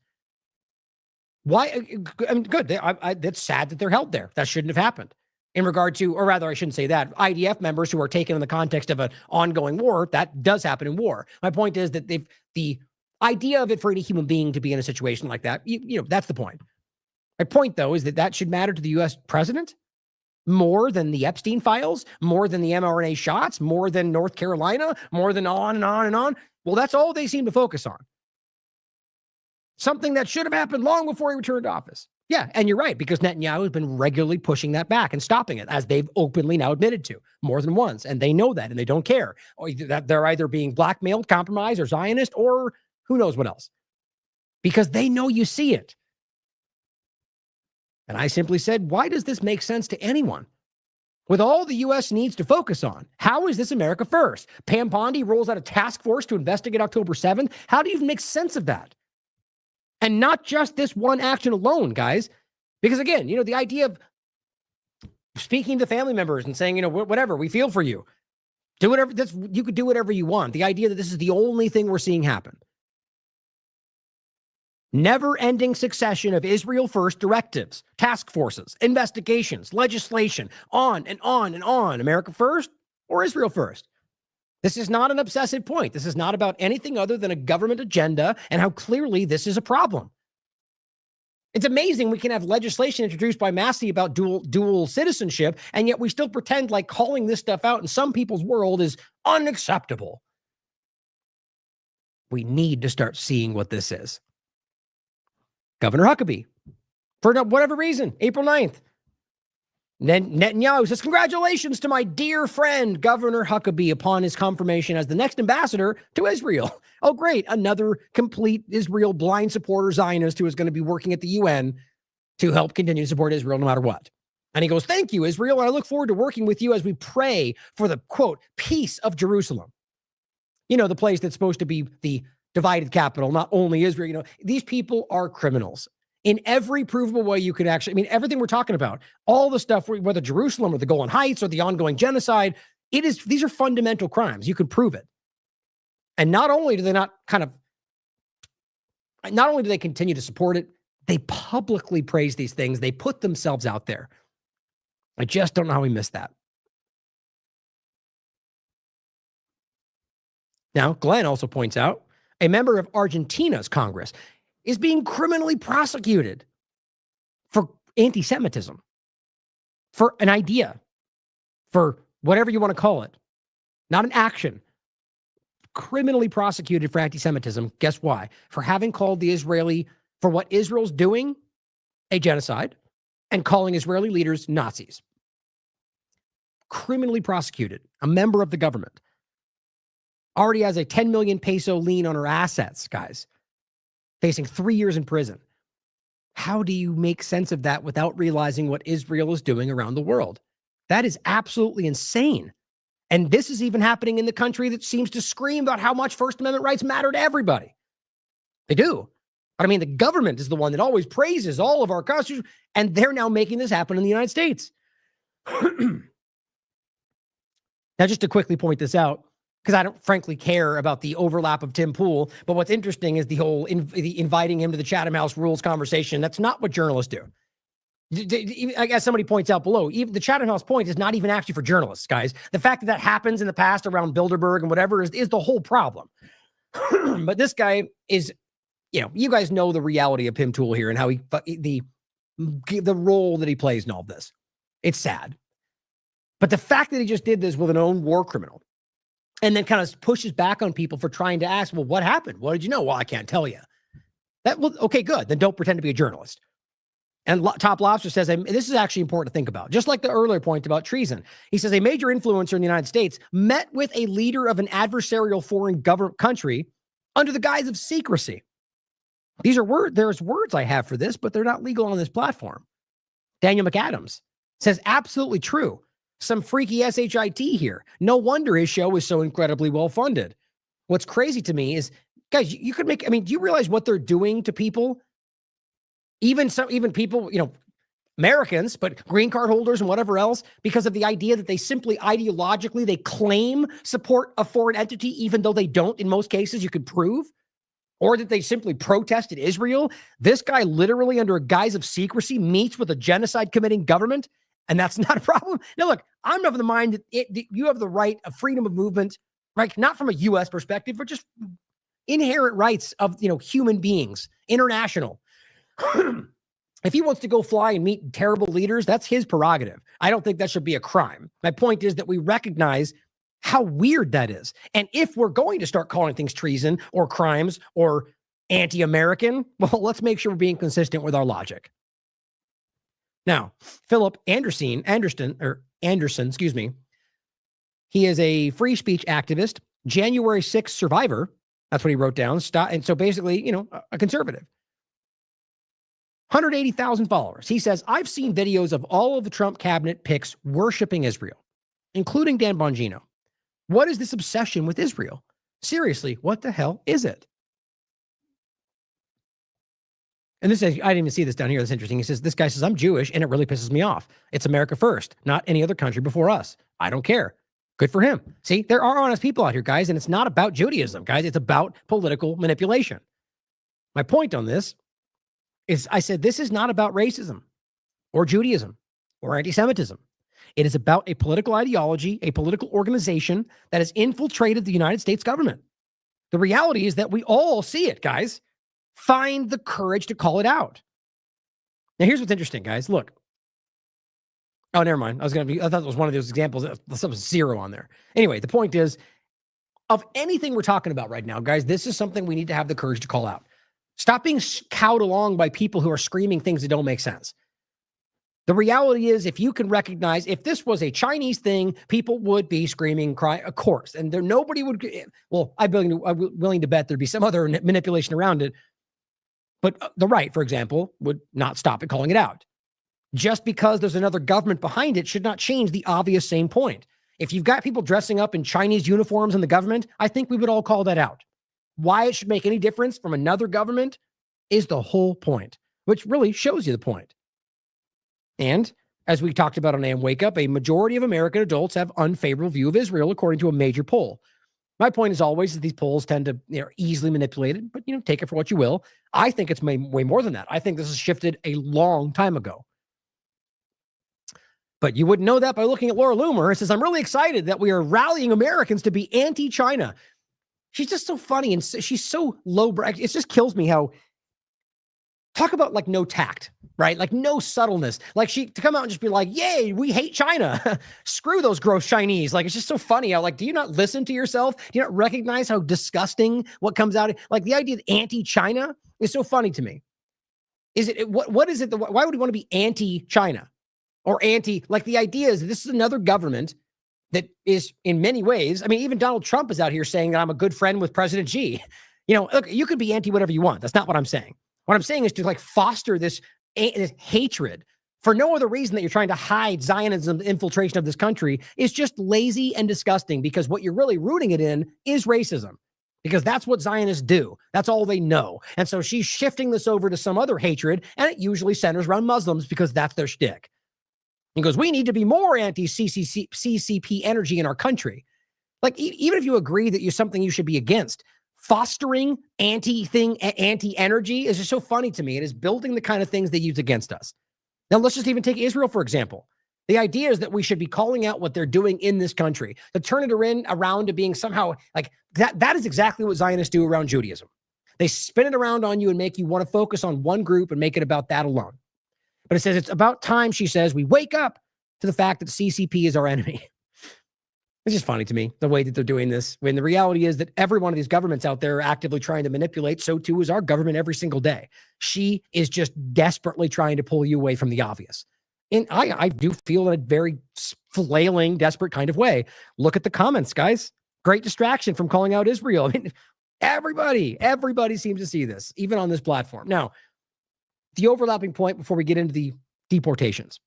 Why? I mean, good. That's sad that they're held there. That shouldn't have happened. In regard to, or rather, I shouldn't say that, IDF members who are taken in the context of an ongoing war, that does happen in war. My point is that the idea of it for any human being to be in a situation like that, that's the point. My point, though, is that should matter to the U.S. president more than the Epstein files, more than the mRNA shots, more than North Carolina, more than on and on and on. Well, that's all they seem to focus on. Something that should have happened long before he returned to office. Yeah, and you're right, because Netanyahu has been regularly pushing that back and stopping it, as they've openly now admitted to more than once. And they know that, and they don't care. Or that they're either being blackmailed, compromised, or Zionist, or who knows what else. Because they know you see it. And I simply said, why does this make sense to anyone? With all the U.S. needs to focus on, how is this America first? Pam Bondi rolls out a task force to investigate October 7th. How do you even make sense of that? And not just this one action alone, guys. Because again, the idea of speaking to family members and saying, whatever, we feel for you. Do whatever, you could do whatever you want. The idea that this is the only thing we're seeing happen. Never-ending succession of Israel first directives, task forces, investigations, legislation, on and on and on. America first or Israel first? This is not an obsessive point. This is not about anything other than a government agenda and how clearly this is a problem. It's amazing we can have legislation introduced by Massey about dual citizenship, and yet we still pretend like calling this stuff out in some people's world is unacceptable. We need to start seeing what this is. Governor Huckabee, for whatever reason, April 9th. Then Netanyahu says, congratulations to my dear friend, Governor Huckabee, upon his confirmation as the next ambassador to Israel. Oh, great. Another complete Israel blind supporter Zionist who is going to be working at the UN to help continue to support Israel no matter what. And he goes, thank you, Israel. And I look forward to working with you as we pray for the, quote, peace of Jerusalem. The place that's supposed to be the divided capital, not only Israel. These people are criminals. In every provable way you could actually, everything we're talking about, all the stuff, whether Jerusalem or the Golan Heights or the ongoing genocide, these are fundamental crimes. You could prove it. And not only do they continue to support it, they publicly praise these things. They put themselves out there. I just don't know how we missed that. Now, Glenn also points out a member of Argentina's Congress is being criminally prosecuted for anti-Semitism, for an idea, for whatever you want to call it, not an action. Criminally prosecuted for anti-Semitism. Guess why? For having called for what Israel's doing, a genocide, and calling Israeli leaders Nazis. Criminally prosecuted, a member of the government. Already has a 10 million peso lien on her assets, guys. Facing 3 years in prison. How do you make sense of that without realizing what Israel is doing around the world? That is absolutely insane. And this is even happening in the country that seems to scream about how much First Amendment rights matter to everybody. They do. But the government is the one that always praises all of our constitution, and they're now making this happen in the United States. Now, just to quickly point this out, because I don't frankly care about the overlap of Tim Pool. But what's interesting is the whole the inviting him to the Chatham House rules conversation. That's not what journalists do. As somebody points out below, even the Chatham House point is not even actually for journalists, guys. The fact that happens in the past around Bilderberg and whatever is the whole problem. But this guy is, you guys know the reality of Tim Pool here and how the role that he plays in all of this. It's sad. But the fact that he just did this with an own war criminal, and then kind of pushes back on people for trying to ask, well, what happened? What did you know? Well, I can't tell you. Okay, good. Then don't pretend to be a journalist. And Top Lobster says, this is actually important to think about. Just like the earlier point about treason. He says, a major influencer in the United States met with a leader of an adversarial foreign country under the guise of secrecy. There's words I have for this, but they're not legal on this platform. Daniel McAdams says, absolutely true. Some freaky SHIT here. No wonder his show is so incredibly well funded. What's crazy to me is, guys, you could make, I mean, do you realize what they're doing to people? Even people, Americans, but green card holders and whatever else, because of the idea that they simply ideologically, they claim support a foreign entity, even though they don't in most cases, you could prove, or that they simply protested Israel. This guy literally, under a guise of secrecy, meets with a genocide committing government, and that's not a problem. Now, look, I'm of the mind that you have the right of freedom of movement, right? Not from a U.S. perspective, but just inherent rights of, human beings, international. If he wants to go fly and meet terrible leaders, that's his prerogative. I don't think that should be a crime. My point is that we recognize how weird that is. And if we're going to start calling things treason or crimes or anti-American, well, let's make sure we're being consistent with our logic. Now, Philip Anderson, excuse me. He is a free speech activist, January 6th survivor. That's what he wrote down. And so basically, a conservative. 180,000 followers. He says, I've seen videos of all of the Trump cabinet picks worshiping Israel, including Dan Bongino. What is this obsession with Israel? Seriously, what the hell is it? And this says, I didn't even see this down here. That's interesting. He says, this guy says, I'm Jewish and it really pisses me off. It's America first, not any other country before us. I don't care. Good for him. See, there are honest people out here, guys, and it's not about Judaism, guys. It's about political manipulation. My point on this is I said, this is not about racism or Judaism or anti-Semitism. It is about a political ideology, a political organization that has infiltrated the United States government. The reality is that we all see it, guys. Find the courage to call it out. Now, here's what's interesting, guys. Look. Oh, never mind. I thought it was one of those examples. There was 0 on there. Anyway, the point is, of anything we're talking about right now, guys, this is something we need to have the courage to call out. Stop being cowed along by people who are screaming things that don't make sense. The reality is, if you can recognize, if this was a Chinese thing, people would be screaming, crying, of course. And nobody would, well, I'm willing to bet there'd be some other manipulation around it. But the right, for example, would not stop at calling it out. Just because there's another government behind it should not change the obvious same point. If you've got people dressing up in Chinese uniforms in the government, I think we would all call that out. Why it should make any difference from another government is the whole point, which really shows you the point. And as we talked about on AM Wake Up, a majority of American adults have unfavorable view of Israel, according to a major poll. My point is always that these polls tend to easily manipulated, but take it for what you will. I think it's way more than that. I think this has shifted a long time ago. But you wouldn't know that by looking at Laura Loomer. It says, I'm really excited that we are rallying Americans to be anti-China. She's just so funny and she's so lowbrow. It just kills me how, talk about like no tact, right? Like no subtleness. Like to come out and just be like, yay, we hate China. Screw those gross Chinese. Like, it's just so funny how, like, do you not listen to yourself? Do you not recognize how disgusting what comes out? Like the idea of anti-China is so funny to me. Is it, what is it? Why would we want to be anti-China or like the idea is that this is another government that is in many ways, I mean, even Donald Trump is out here saying that I'm a good friend with President Xi. Look, you could be anti whatever you want. That's not what I'm saying. What I'm saying is to like foster this hatred for no other reason that you're trying to hide Zionism's infiltration of this country is just lazy and disgusting, because what you're really rooting it in is racism, because that's what Zionists do. That's all they know. And so she's shifting this over to some other hatred, and it usually centers around Muslims because that's their shtick. He goes, we need to be more anti-CCP energy in our country. Like, even if you agree that you're something you should be against, fostering anti-energy is just so funny to me. It is building the kind of things they use against us. Now, let's just even take Israel, for example. The idea is that we should be calling out what they're doing in this country, to turn it around to being somehow like that. That is exactly what Zionists do around Judaism. They spin it around on you and make you want to focus on one group and make it about that alone. But it says it's about time, she says, we wake up to the fact that CCP is our enemy. It's just funny to me, the way that they're doing this, when the reality is that every one of these governments out there are actively trying to manipulate. So too is our government every single day. She is just desperately trying to pull you away from the obvious. And I do feel in a very flailing, desperate kind of way. Look at the comments, guys. Great distraction from calling out Israel. I mean, Everybody seems to see this, even on this platform. Now, the overlapping point before we get into the deportations.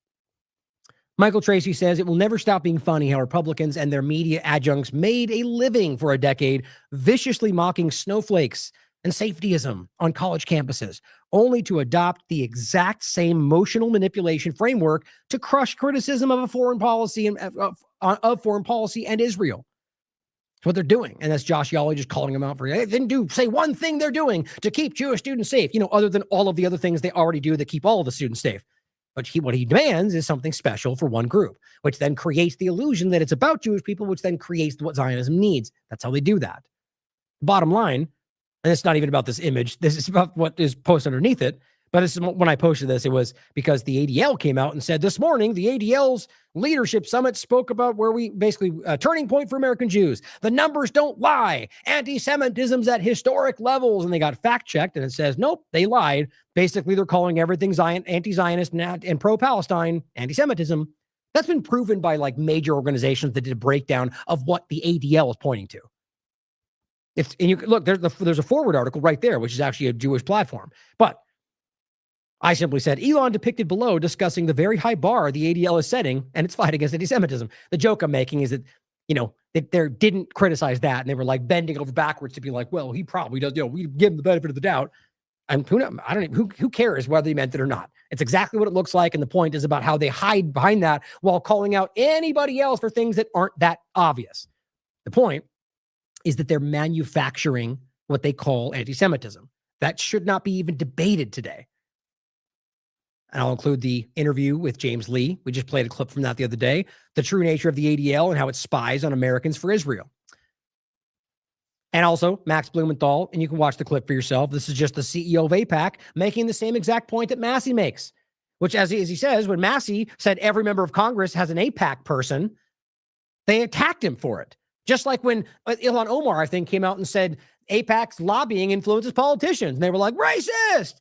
Michael Tracy says it will never stop being funny how Republicans and their media adjuncts made a living for a decade viciously mocking snowflakes and safetyism on college campuses, only to adopt the exact same emotional manipulation framework to crush criticism of foreign policy and Israel. That's what they're doing. And that's Josh Yawley just calling them out for, they didn't say one thing they're doing to keep Jewish students safe, other than all of the other things they already do that keep all of the students safe. But what he demands is something special for one group, which then creates the illusion that it's about Jewish people, which then creates what Zionism needs. That's how they do that. Bottom line, and it's not even about this image. This is about what is posted underneath it. But this is, when I posted this, it was because the ADL came out and said this morning, the ADL's leadership summit spoke about where we basically a turning point for American Jews. The numbers don't lie. Anti-Semitism's at historic levels. And they got fact checked and it says, nope, they lied. Basically, they're calling everything anti-Zionist and pro-Palestine anti-Semitism. That's been proven by like major organizations that did a breakdown of what the ADL is pointing to. And you look, there's a forward article right there, which is actually a Jewish platform. But I simply said, Elon depicted below discussing the very high bar the ADL is setting and its fight against anti-Semitism. The joke I'm making is that, they didn't criticize that. And they were like bending over backwards to be like, well, he probably does, we give him the benefit of the doubt. And who cares whether he meant it or not? It's exactly what it looks like. And the point is about how they hide behind that while calling out anybody else for things that aren't that obvious. The point is that they're manufacturing what they call anti-Semitism. That should not be even debated today. And I'll include the interview with James Lee. We just played a clip from that the other day. The true nature of the ADL and how it spies on Americans for Israel. And also Max Blumenthal, and you can watch the clip for yourself. This is just the CEO of AIPAC making the same exact point that Massey makes, which as he says, when Massey said every member of Congress has an AIPAC person, they attacked him for it. Just like when Ilhan Omar, I think, came out and said AIPAC's lobbying influences politicians. And they were like, racist.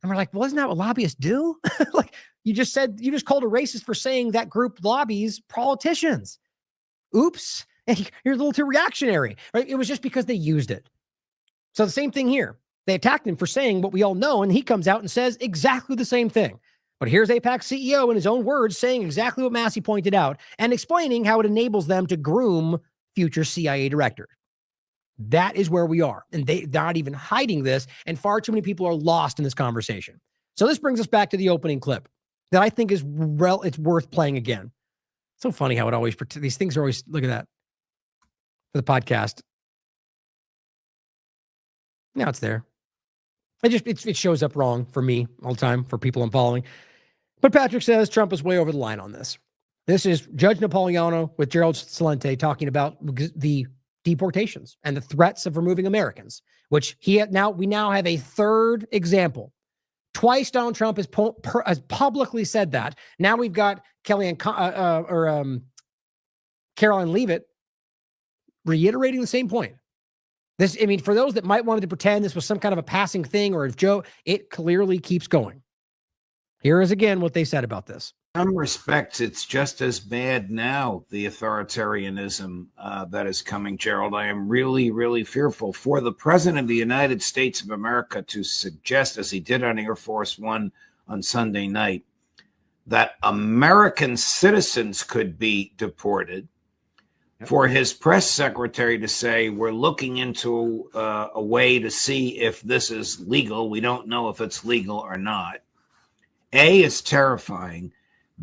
And we're like, well, isn't that what lobbyists do? Like you just called a racist for saying that group lobbies politicians. Oops. You're a little too reactionary, right? It was just because they used it. So the same thing here. They attacked him for saying what we all know. And he comes out and says exactly the same thing. But here's AIPAC's CEO in his own words saying exactly what Massey pointed out and explaining how it enables them to groom future CIA directors. That is where we are. And they're not even hiding this. And far too many people are lost in this conversation. So this brings us back to the opening clip that I think is it's worth playing again. So funny how it always, these things are always, look at that for the podcast. Now it's there. It shows up wrong for me all the time for people I'm following. But Patrick says Trump is way over the line on this. This is Judge Napolitano with Gerald Celente talking about the deportations and the threats of removing Americans, which we now have a third example. Twice Donald Trump has publicly said that. Now we've got Caroline Leavitt reiterating the same point. For those that might want to pretend this was some kind of a passing thing or if Joe, it clearly keeps going. Here is again what they said about this. In some respects, it's just as bad now, the authoritarianism that is coming, Gerald. I am really, really fearful for the President of the United States of America to suggest, as he did on Air Force One on Sunday night, that American citizens could be deported. Yep. For his press secretary to say, we're looking into a way to see if this is legal. We don't know if it's legal or not. A, is terrifying.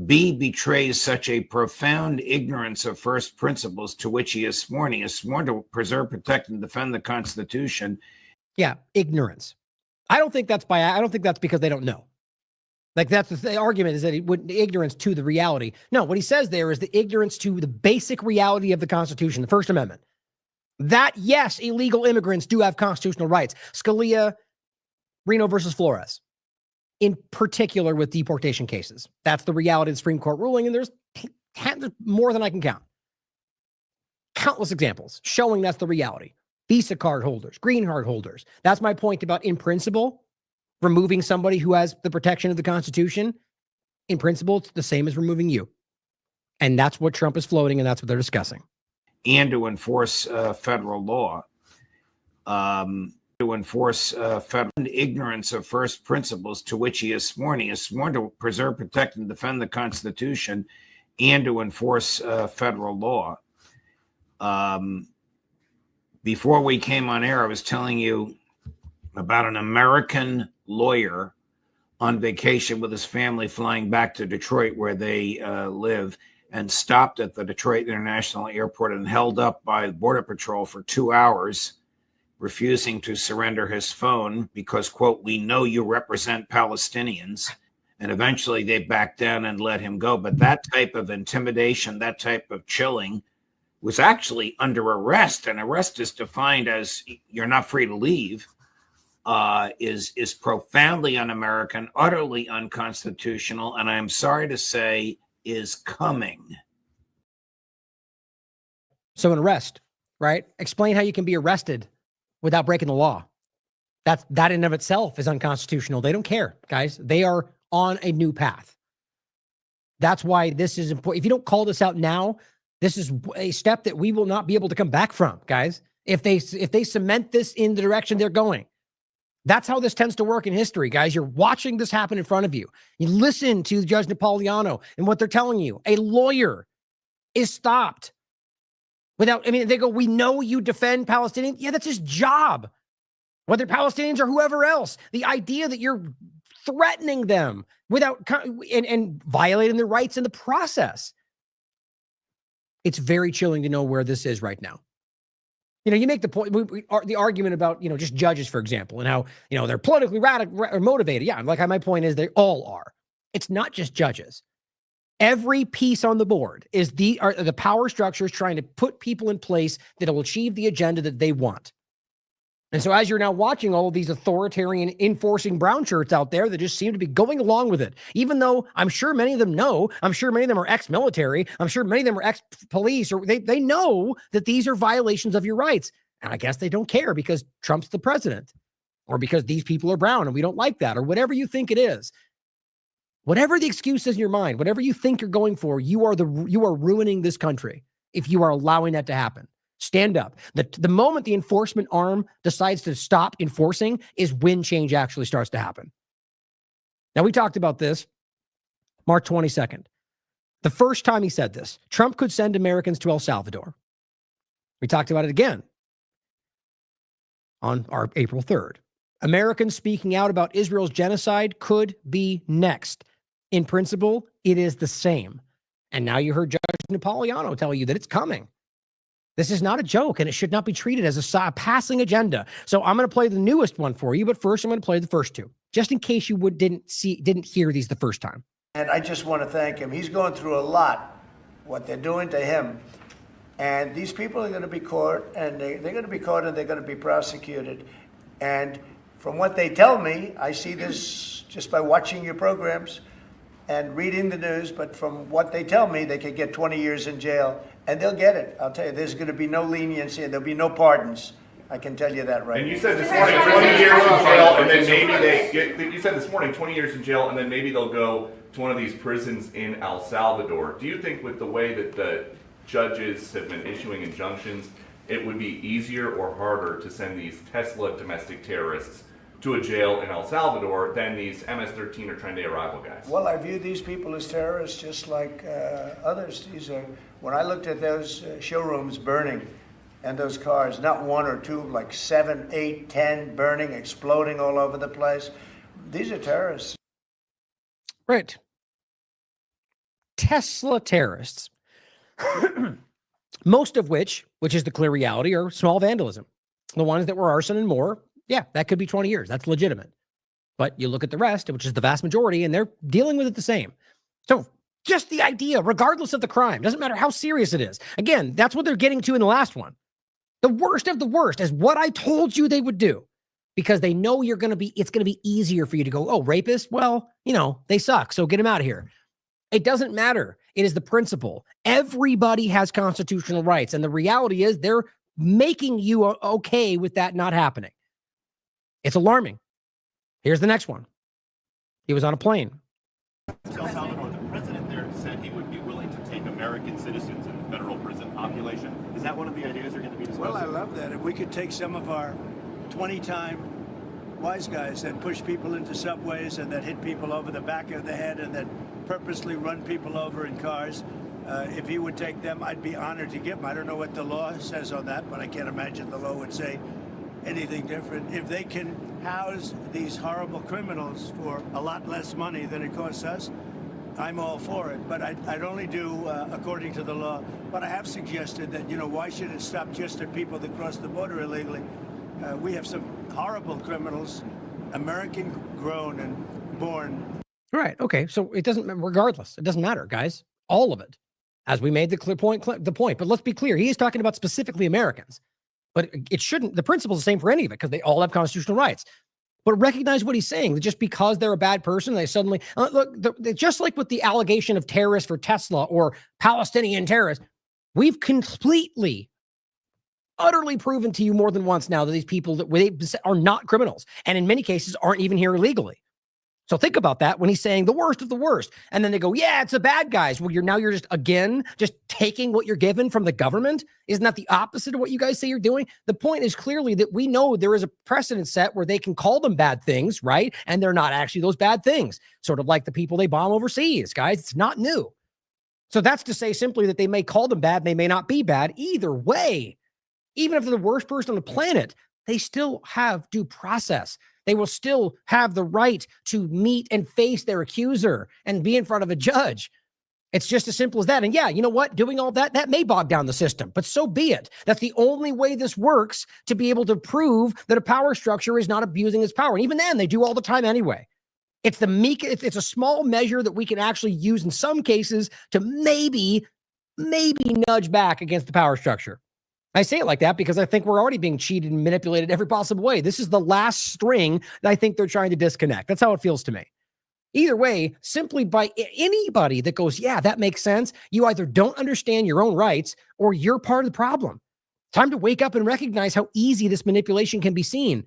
B, betrays such a profound ignorance of first principles to which he is sworn. He is sworn to preserve, protect, and defend the Constitution. Yeah, ignorance. I don't think that's because they don't know. Like that's the argument is that ignorance to the reality. No, what he says there is the ignorance to the basic reality of the Constitution, the First Amendment. That, yes, illegal immigrants do have constitutional rights. Scalia, Reno versus Flores. In particular with deportation cases. That's the reality of the Supreme Court ruling, and there's more than I can count. Countless examples showing that's the reality. Visa card holders, green card holders. That's my point about, in principle, removing somebody who has the protection of the Constitution. In principle, it's the same as removing you. And that's what Trump is floating, and that's what they're discussing. And to enforce federal law. To enforce federal ignorance of first principles to which he is sworn. He is sworn to preserve, protect, and defend the Constitution and to enforce federal law. Before we came on air, I was telling you about an American lawyer on vacation with his family flying back to Detroit, where they live, and stopped at the Detroit International Airport and held up by Border Patrol for 2 hours, refusing to surrender his phone because, quote, we know you represent Palestinians. And eventually they backed down and let him go. But that type of intimidation, that type of chilling was actually under arrest. And arrest is defined as you're not free to leave, is profoundly un-American, utterly unconstitutional, and I'm sorry to say is coming. So an arrest, right? Explain how you can be arrested without breaking the law. That in and of itself is unconstitutional. They don't care, guys. They are on a new path. That's why this is important. If you don't call this out now, this is a step that we will not be able to come back from, guys. If they cement this in the direction they're going. That's how this tends to work in history, guys. You're watching this happen in front of you. You listen to Judge Napolitano and what they're telling you. A lawyer is stopped without, they go, we know you defend Palestinians. Yeah, that's his job. Whether Palestinians or whoever else, the idea that you're threatening them without and violating their rights in the process. It's very chilling to know where this is right now. You make the point, the argument about, just judges, for example, and how, they're politically motivated. Yeah, like my point is they all are. It's not just judges. Every piece on the board is the power structures trying to put people in place that will achieve the agenda that they want. And so as you're now watching all of these authoritarian enforcing brown shirts out there that just seem to be going along with it, even though I'm sure many of them know, I'm sure many of them are ex-military, I'm sure many of them are ex-police, or they know that these are violations of your rights. And I guess they don't care because Trump's the president, or because these people are brown and we don't like that, or whatever you think it is. Whatever the excuse is in your mind, whatever you think you're going for, you are ruining this country if you are allowing that to happen. Stand up. The moment the enforcement arm decides to stop enforcing is when change actually starts to happen. Now, we talked about this March 22nd. The first time he said this, Trump could send Americans to El Salvador. We talked about it again on our April 3rd. Americans speaking out about Israel's genocide could be next. In principle, it is the same. And now you heard Judge Napolitano tell you that it's coming. This is not a joke, and it should not be treated as a passing agenda. So I'm going to play the newest one for you, but first I'm going to play the first two, just in case you didn't hear these the first time. And I just want to thank him. He's going through a lot, what they're doing to him. And these people are going to be caught, and they're going to be caught, and they're going to be prosecuted. And from what they tell me, I see this just by watching your programs and reading the news, but from what they tell me, they could get 20 years in jail, and they'll get it. I'll tell you, there's going to be no leniency, and there'll be no pardons. I can tell you that right now. And you said this morning 20 years in jail, and then maybe they get, you said this morning 20 years in jail, and then maybe they'll go to one of these prisons in El Salvador. Do you think with the way that the judges have been issuing injunctions, it would be easier or harder to send these Tesla domestic terrorists to a jail in El Salvador than these MS-13 or Tren de Arrival guys? Well, I view these people as terrorists just like others. These are, when I looked at those showrooms burning and those cars, not one or two, like 7, 8, 10 burning, exploding all over the place. These are terrorists. Right. Tesla terrorists. Most of which is the clear reality, are small vandalism. The ones that were arson and more, yeah, that could be 20 years. That's legitimate. But you look at the rest, which is the vast majority, and they're dealing with it the same. So just the idea, regardless of the crime, doesn't matter how serious it is. Again, that's what they're getting to in the last one. The worst of the worst is what I told you they would do, because they know it's going to be easier for you to go, oh, rapists? Well, they suck, so get them out of here. It doesn't matter. It is the principle. Everybody has constitutional rights, and the reality is they're making you okay with that not happening. It's alarming. Here's the next one. He was on a plane. El Salvador, the president there said he would be willing to take American citizens in the federal prison population. Is that one of the ideas you're going to be discussing? Well, I love that. If we could take some of our 20-time wise guys that push people into subways and that hit people over the back of the head and that purposely run people over in cars. If he would take them, I'd be honored to give them. I don't know what the law says on that, but I can't imagine the law would say anything different. If they can house these horrible criminals for a lot less money than it costs us, I'm all for it. But I'd only do according to the law. But I have suggested that, you know, why should it stop just at people that cross the border illegally? We have some horrible criminals, American grown and born. Right. Okay. So it doesn't, regardless, it doesn't matter, guys. All of it. As we made the point. But let's be clear. He is talking about specifically Americans. But it shouldn't, the principle is the same for any of it because they all have constitutional rights. But recognize what he's saying. That just because they're a bad person, they suddenly, just like with the allegation of terrorists for Tesla or Palestinian terrorists, we've completely, utterly proven to you more than once now that these people that they are not criminals. And in many cases aren't even here illegally. So think about that when he's saying the worst of the worst. And then they go, yeah, it's the bad guys. Well, you're just taking what you're given from the government. Isn't that the opposite of what you guys say you're doing? The point is clearly that we know there is a precedent set where they can call them bad things, right? And they're not actually those bad things. Sort of like the people they bomb overseas, guys. It's not new. So that's to say simply that they may call them bad. They may not be bad. Either way, even if they're the worst person on the planet, they still have due process. They will still have the right to meet and face their accuser and be in front of a judge. It's just as simple as that. And yeah, you know what? Doing all that, that may bog down the system, but so be it. That's the only way this works to be able to prove that a power structure is not abusing its power. And even then, they do all the time anyway. It's a small measure that we can actually use in some cases to maybe nudge back against the power structure. I say it like that because I think we're already being cheated and manipulated every possible way. This is the last string that I think they're trying to disconnect. That's how it feels to me. Either way, simply by anybody that goes, yeah, that makes sense, you either don't understand your own rights or you're part of the problem. Time to wake up and recognize how easy this manipulation can be seen.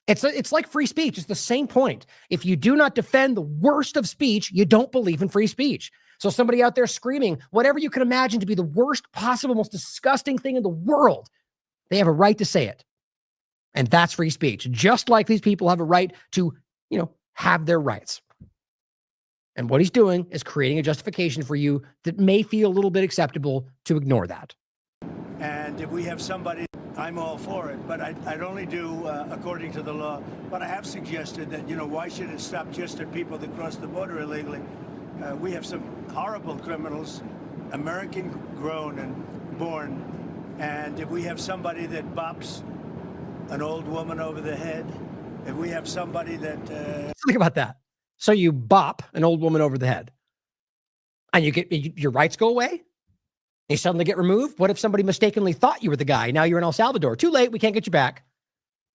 It's like free speech. It's the same point. If you do not defend the worst of speech, you don't believe in free speech. So somebody out there screaming whatever you can imagine to be the worst possible, most disgusting thing in the world, they have a right to say it. And that's free speech. Just like these people have a right to, have their rights. And what he's doing is creating a justification for you that may feel a little bit acceptable to ignore that. And if we have somebody, I'm all for it. But I'd only do according to the law. But I have suggested that, why should it stop just at people that cross the border illegally? We have some horrible criminals, American grown and born. And if we have somebody that bops an old woman over the head, if we have somebody that... Think about that. So you bop an old woman over the head and your rights go away? You suddenly get removed? What if somebody mistakenly thought you were the guy? Now you're in El Salvador. Too late. We can't get you back.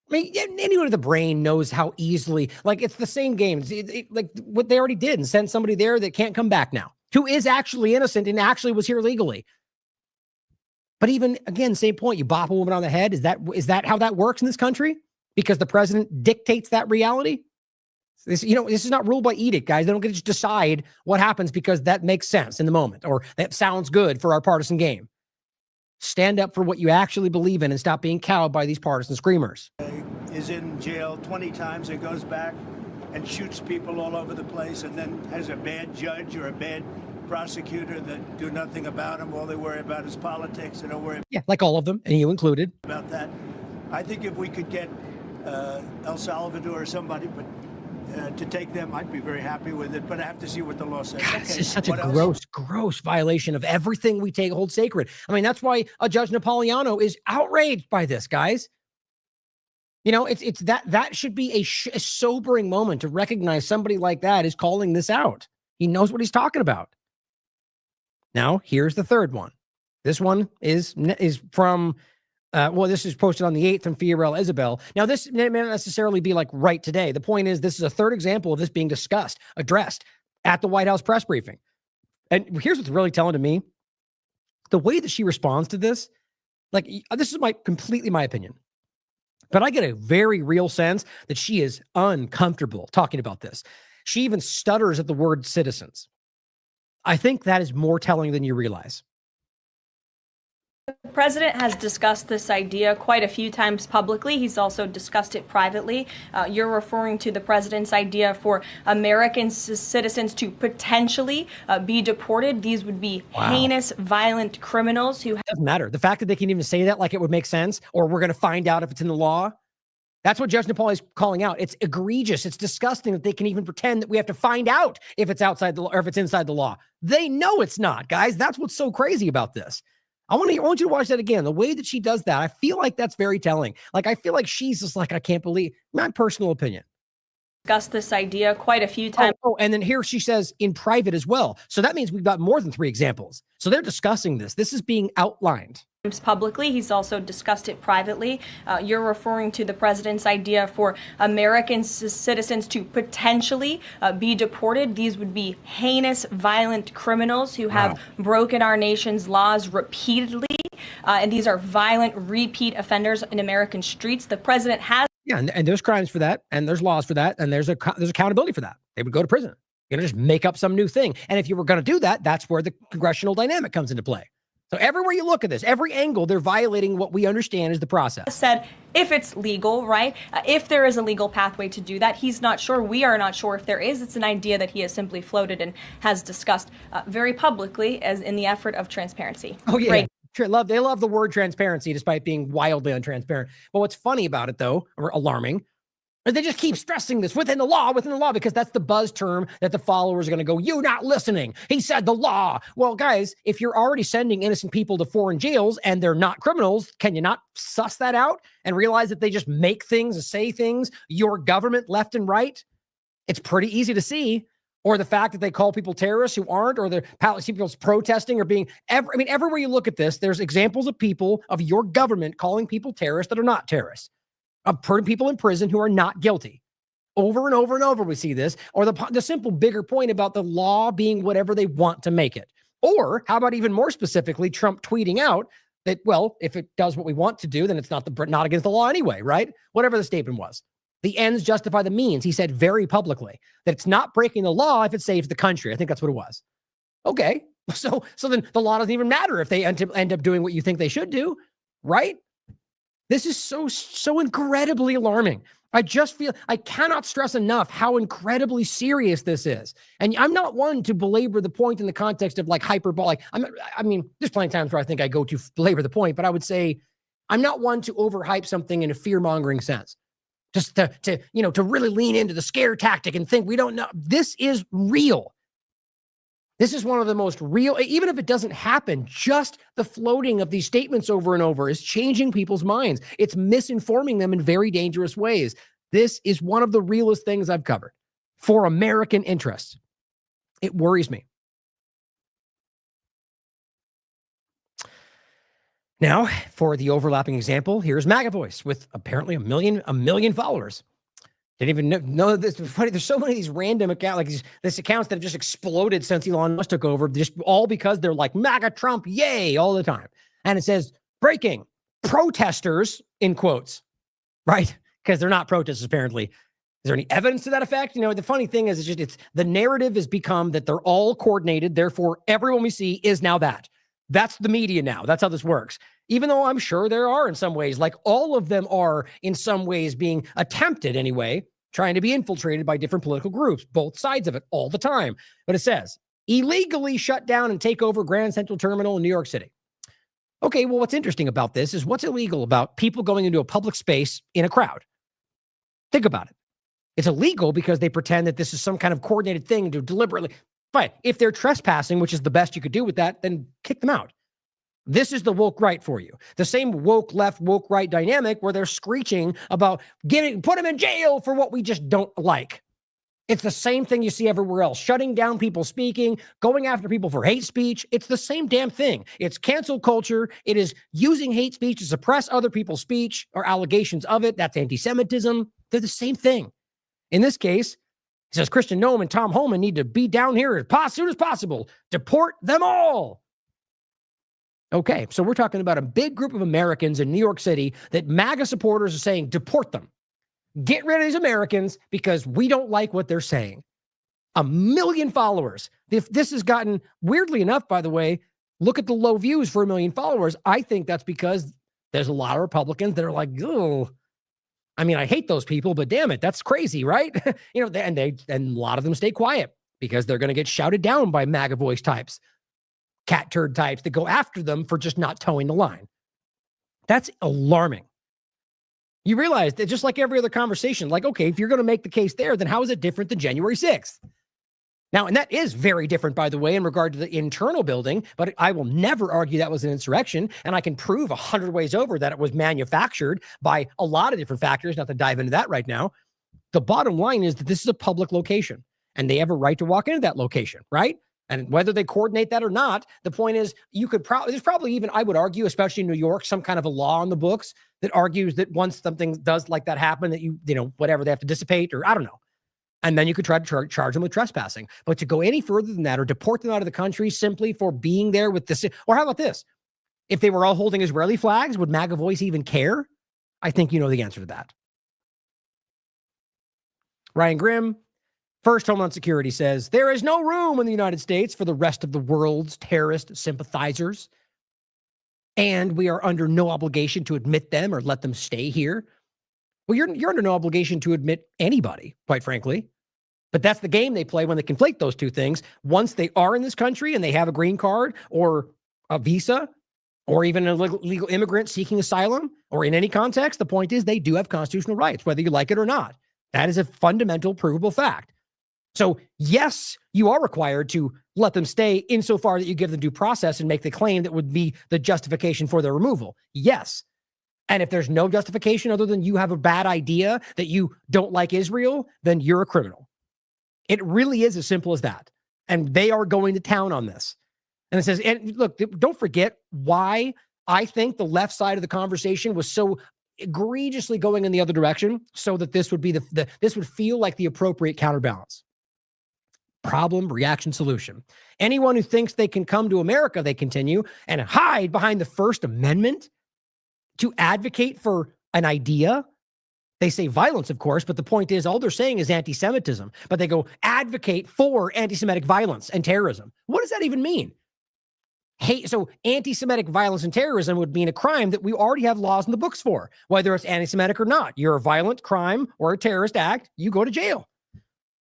I mean, anyone with the brain knows how easily, it's the same game. Like what they already did and sent somebody there that can't come back now, who is actually innocent and actually was here legally. But even, again, same point, you bop a woman on the head. Is that how that works in this country? Because the president dictates that reality? This is not ruled by edict, guys. They don't get to just decide what happens because that makes sense in the moment or that sounds good for our partisan game. Stand up for what you actually believe in and stop being cowed by these partisan screamers. Is in jail 20 times and goes back and shoots people all over the place and then has a bad judge or a bad prosecutor that do nothing about him. All they worry about is politics. They don't worry like all of them, and you included. About that. I think if we could get El Salvador or somebody to take them, I'd be very happy with it, but I have to see what the law says. This is such a gross violation of everything we hold sacred. I mean, that's why a Judge Napolitano is outraged by this, guys. It's that should be a sobering moment to recognize somebody like that is calling this out. He knows what he's talking about. Now, here's the third one. This one is from this is posted on the 8th from Fiorella Isabel. Now, this may not necessarily be right today. The point is, this is a third example of this being addressed at the White House press briefing. And here's what's really telling to me. The way that she responds to this, this is completely my opinion. But I get a very real sense that she is uncomfortable talking about this. She even stutters at the word citizens. I think that is more telling than you realize. The president has discussed this idea quite a few times publicly. He's also discussed it privately. You're referring to the president's idea for American citizens to potentially be deported. These would be heinous, violent criminals who... It doesn't matter. The fact that they can even say that like it would make sense, or we're going to find out if it's in the law. That's what Judge Napoli is calling out. It's egregious. It's disgusting that they can even pretend that we have to find out if it's outside the law or if it's inside the law. They know it's not, guys. That's what's so crazy about this. I want you to watch that again. The way that she does that, I feel like that's very telling. Like, I feel like she's just like, I can't believe, my personal opinion. Discussed this idea quite a few times. Oh, and then here she says in private as well. So that means we've got more than 3 examples. So they're discussing this. This is being outlined. Publicly. He's also discussed it privately. You're referring to the president's idea for American citizens to potentially be deported. These would be heinous, violent criminals who have broken our nation's laws repeatedly. And these are violent repeat offenders in American streets. The president has... Yeah, and there's crimes for that, and there's laws for that, and there's accountability for that. They would go to prison. You're going to just make up some new thing. And if you were going to do that, that's where the congressional dynamic comes into play. So everywhere you look at this, every angle, they're violating what we understand is the process. Said if it's legal, right? If there is a legal pathway to do that, he's not sure. We are not sure if there is. It's an idea that he has simply floated and has discussed very publicly as in the effort of transparency. Oh, yeah. Right. Sure, they love the word transparency despite being wildly untransparent. But what's funny about it, though, or alarming, is they just keep stressing this within the law, because that's the buzz term that the followers are going to go, you're not listening. He said the law. Well, guys, if you're already sending innocent people to foreign jails and they're not criminals, can you not suss that out and realize that they just make things and say things, your government left and right? It's pretty easy to see. Or the fact that they call people terrorists who aren't, or the people protesting or being, everywhere you look at this, there's examples of people of your government calling people terrorists that are not terrorists, of people in prison who are not guilty. Over and over and over, we see this, or the simple bigger point about the law being whatever they want to make it. Or how about even more specifically, Trump tweeting out that, well, if it does what we want to do, then it's not against the law anyway, right? Whatever the statement was. The ends justify the means. He said very publicly that it's not breaking the law if it saves the country. I think that's what it was. Okay. So then the law doesn't even matter if they end up doing what you think they should do, right? This is so incredibly alarming. I just feel I cannot stress enough how incredibly serious this is. And I'm not one to belabor the point in the context of like hyperbolic. There's plenty of times where I think I go to belabor the point, but I would say I'm not one to overhype something in a fear-mongering sense. Just to really lean into the scare tactic and think we don't know. This is real. This is one of the most real, even if it doesn't happen, just the floating of these statements over and over is changing people's minds. It's misinforming them in very dangerous ways. This is one of the realest things I've covered for American interests. It worries me. Now, for the overlapping example, here's MAGA Voice with apparently a million followers. Didn't even know this. Funny, there's so many of these random accounts, like these accounts that have just exploded since Elon Musk took over, just all because they're like MAGA Trump, yay, all the time. And it says breaking protesters in quotes, right? Because they're not protesters apparently. Is there any evidence to that effect? The funny thing is, it's the narrative has become that they're all coordinated. Therefore, everyone we see is now that. That's the media now. That's how this works. Even though I'm sure there are in some ways, like all of them are in some ways being attempted anyway, trying to be infiltrated by different political groups, both sides of it all the time. But it says, illegally shut down and take over Grand Central Terminal in New York City. Okay, well, what's interesting about this is what's illegal about people going into a public space in a crowd? Think about it. It's illegal because they pretend that this is some kind of coordinated thing to deliberately. But if they're trespassing, which is the best you could do with that, then kick them out. This is the woke right for you. The same woke left, woke right dynamic where they're screeching about put them in jail for what we just don't like. It's the same thing you see everywhere else. Shutting down people speaking, going after people for hate speech. It's the same damn thing. It's cancel culture. It is using hate speech to suppress other people's speech or allegations of it. That's anti-Semitism. They're the same thing. In this case, it says Cristian Noem and Tom Homan need to be down here as soon as possible. Deport them all. Okay, so we're talking about a big group of Americans in New York City that MAGA supporters are saying, deport them. Get rid of these Americans because we don't like what they're saying. 1 million followers. If this has gotten, weirdly enough, by the way, Look at the low views for 1 million followers. I think that's because there's a lot of Republicans that are like, oh, I mean, I hate those people, but damn it, that's crazy, right? And a lot of them stay quiet because they're going to get shouted down by MAGA voice types, cat turd types that go after them for just not towing the line. That's alarming. You realize that just like every other conversation, like, okay, if you're going to make the case there, then how is it different than January 6th? Now, and that is very different, by the way, in regard to the internal building, but I will never argue that was an insurrection. And I can prove 100 ways over that it was manufactured by a lot of different factors, not to dive into that right now. The bottom line is that this is a public location and they have a right to walk into that location, right? And whether they coordinate that or not, the point is you could probably, there's probably even, I would argue, especially in New York, some kind of a law on the books that argues that once something does like that happen, that whatever, they have to dissipate, or I don't know. And then you could try to charge them with trespassing. But to go any further than that or deport them out of the country simply for being there with this, or how about this? If they were all holding Israeli flags, would MAGA voice even care? I think you know the answer to that. Ryan Grimm, First Homeland Security, says, there is no room in the United States for the rest of the world's terrorist sympathizers. And we are under no obligation to admit them or let them stay here. Well, you're under no obligation to admit anybody, quite frankly. But that's the game they play when they conflate those two things. Once they are in this country and they have a green card or a visa or even a legal immigrant seeking asylum, or in any context, the point is they do have constitutional rights, whether you like it or not. That is a fundamental, provable fact. So yes, you are required to let them stay insofar that you give them due process and make the claim that would be the justification for their removal. Yes. And if there's no justification other than you have a bad idea that you don't like Israel, then you're a criminal. It really is as simple as that. And they are going to town on this. And it says, and look, don't forget why I think the left side of the conversation was so egregiously going in the other direction, so that this would be this would feel like the appropriate counterbalance. Problem, reaction, solution. Anyone who thinks they can come to America, they continue, and hide behind the First Amendment to advocate for an idea. They say violence, of course, but the point is all they're saying is anti-Semitism, but they go advocate for anti-Semitic violence and terrorism. What does that even mean? Hey, so anti-Semitic violence and terrorism would mean a crime that we already have laws in the books for, whether it's anti-Semitic or not. You're a violent crime or a terrorist act, you go to jail.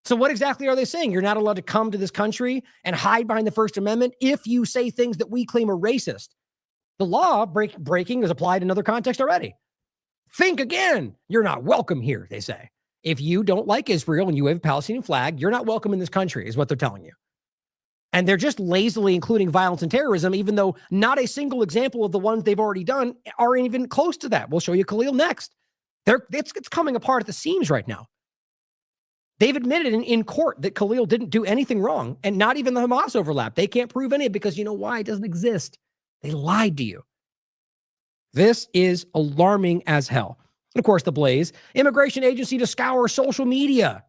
So what exactly are they saying? You're not allowed to come to this country and hide behind the First Amendment if you say things that we claim are racist. The law breaking is applied in other contexts already. Think again. You're not welcome here, they say. If you don't like Israel and you have a Palestinian flag, you're not welcome in this country, is what they're telling you. And they're just lazily including violence and terrorism, even though not a single example of the ones they've already done are even close to that. We'll show you Khalil next. It's coming apart at the seams right now. They've admitted in court that Khalil didn't do anything wrong, and not even the Hamas overlap. They can't prove any of it because you know why? It doesn't exist. They lied to you. This is alarming as hell. And of course, the Blaze, immigration agency to scour social media.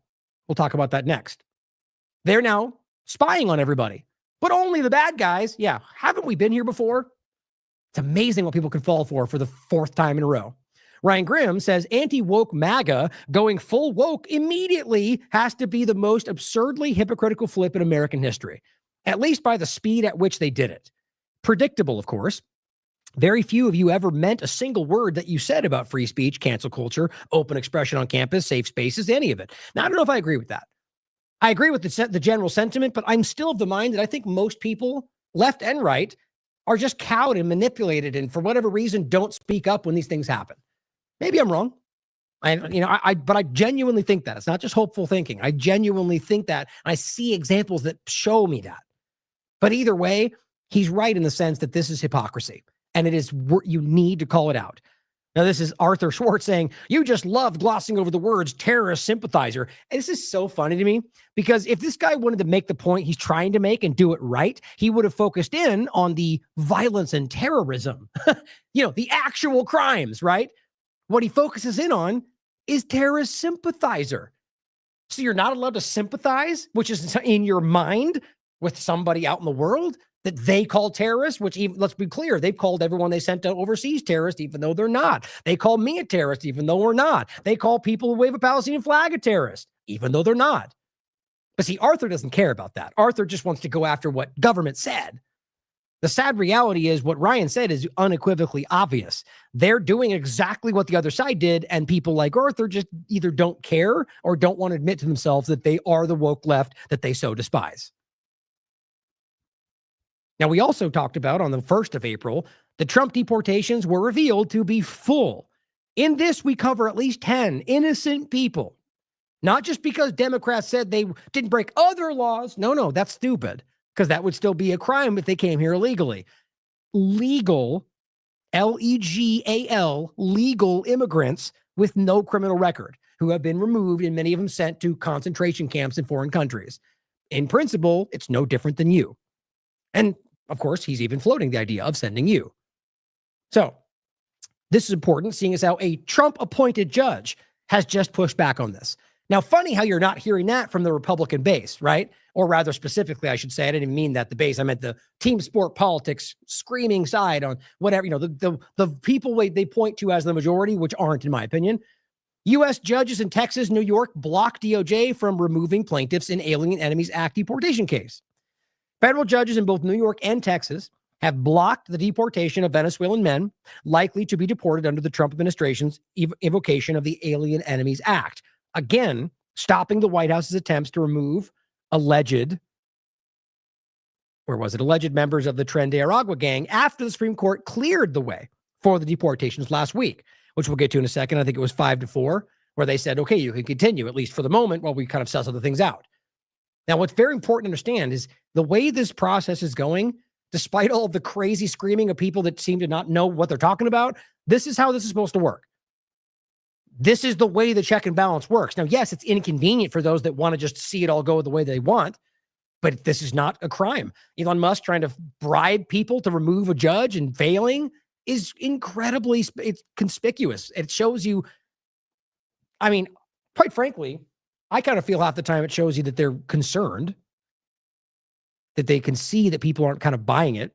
We'll talk about that next. They're now spying on everybody, but only the bad guys. Yeah, haven't we been here before? It's amazing what people can fall for the fourth time in a row. Ryan Grimm says anti-woke MAGA going full woke immediately has to be the most absurdly hypocritical flip in American history, at least by the speed at which they did it. Predictable, of course. Very few of you ever meant a single word that you said about free speech, cancel culture, open expression on campus, safe spaces, any of it. Now, I don't know if I agree with that. I agree with the general sentiment, but I'm still of the mind that I think most people, left and right, are just cowed and manipulated and for whatever reason don't speak up when these things happen. Maybe I'm wrong. But I genuinely think that. It's not just hopeful thinking. I genuinely think that. I see examples that show me that. But either way, he's right in the sense that this is hypocrisy. And it is, you need to call it out. Now, this is Arthur Schwartz saying, you just love glossing over the words terrorist sympathizer. And this is so funny to me because if this guy wanted to make the point he's trying to make and do it right, he would have focused in on the violence and terrorism, the actual crimes, right? What he focuses in on is terrorist sympathizer. So you're not allowed to sympathize, which is in your mind with somebody out in the world that they call terrorists, which even, let's be clear, they've called everyone they sent to overseas terrorists, even though they're not. They call me a terrorist, even though we're not. They call people who wave a Palestinian flag a terrorist, even though they're not. But see, Arthur doesn't care about that. Arthur just wants to go after what government said. The sad reality is what Ryan said is unequivocally obvious. They're doing exactly what the other side did, and people like Arthur just either don't care or don't want to admit to themselves that they are the woke left that they so despise. Now, we also talked about on the 1st of April, the Trump deportations were revealed to be full. In this, we cover at least 10 innocent people. Not just because Democrats said they didn't break other laws. No, that's stupid, because that would still be a crime if they came here illegally. Legal, L-E-G-A-L, legal immigrants with no criminal record who have been removed and many of them sent to concentration camps in foreign countries. In principle, it's no different than you. And of course, he's even floating the idea of sending you. So this is important, seeing as how a Trump-appointed judge has just pushed back on this. Now, funny how you're not hearing that from the Republican base, right? Or rather specifically, I should say, I didn't mean that the base. I meant the team sport politics screaming side on whatever, the people they point to as the majority, which aren't, in my opinion. U.S. judges in Texas, New York blocked DOJ from removing plaintiffs in Alien Enemies Act deportation case. Federal judges in both New York and Texas have blocked the deportation of Venezuelan men likely to be deported under the Trump administration's invocation of the Alien Enemies Act. Again, stopping the White House's attempts to remove alleged members of the Tren de Aragua gang after the Supreme Court cleared the way for the deportations last week, which we'll get to in a second. I think it was 5-4, where they said, okay, you can continue, at least for the moment, while we kind of suss other things out. Now, what's very important to understand is the way this process is going, despite all of the crazy screaming of people that seem to not know what they're talking about, this is how this is supposed to work. This is the way the check and balance works. Now, yes, it's inconvenient for those that want to just see it all go the way they want, but this is not a crime. Elon Musk trying to bribe people to remove a judge and failing is incredibly conspicuous. It shows you, I mean, quite frankly, I kind of feel half the time it shows you that they're concerned, that they can see that people aren't kind of buying it.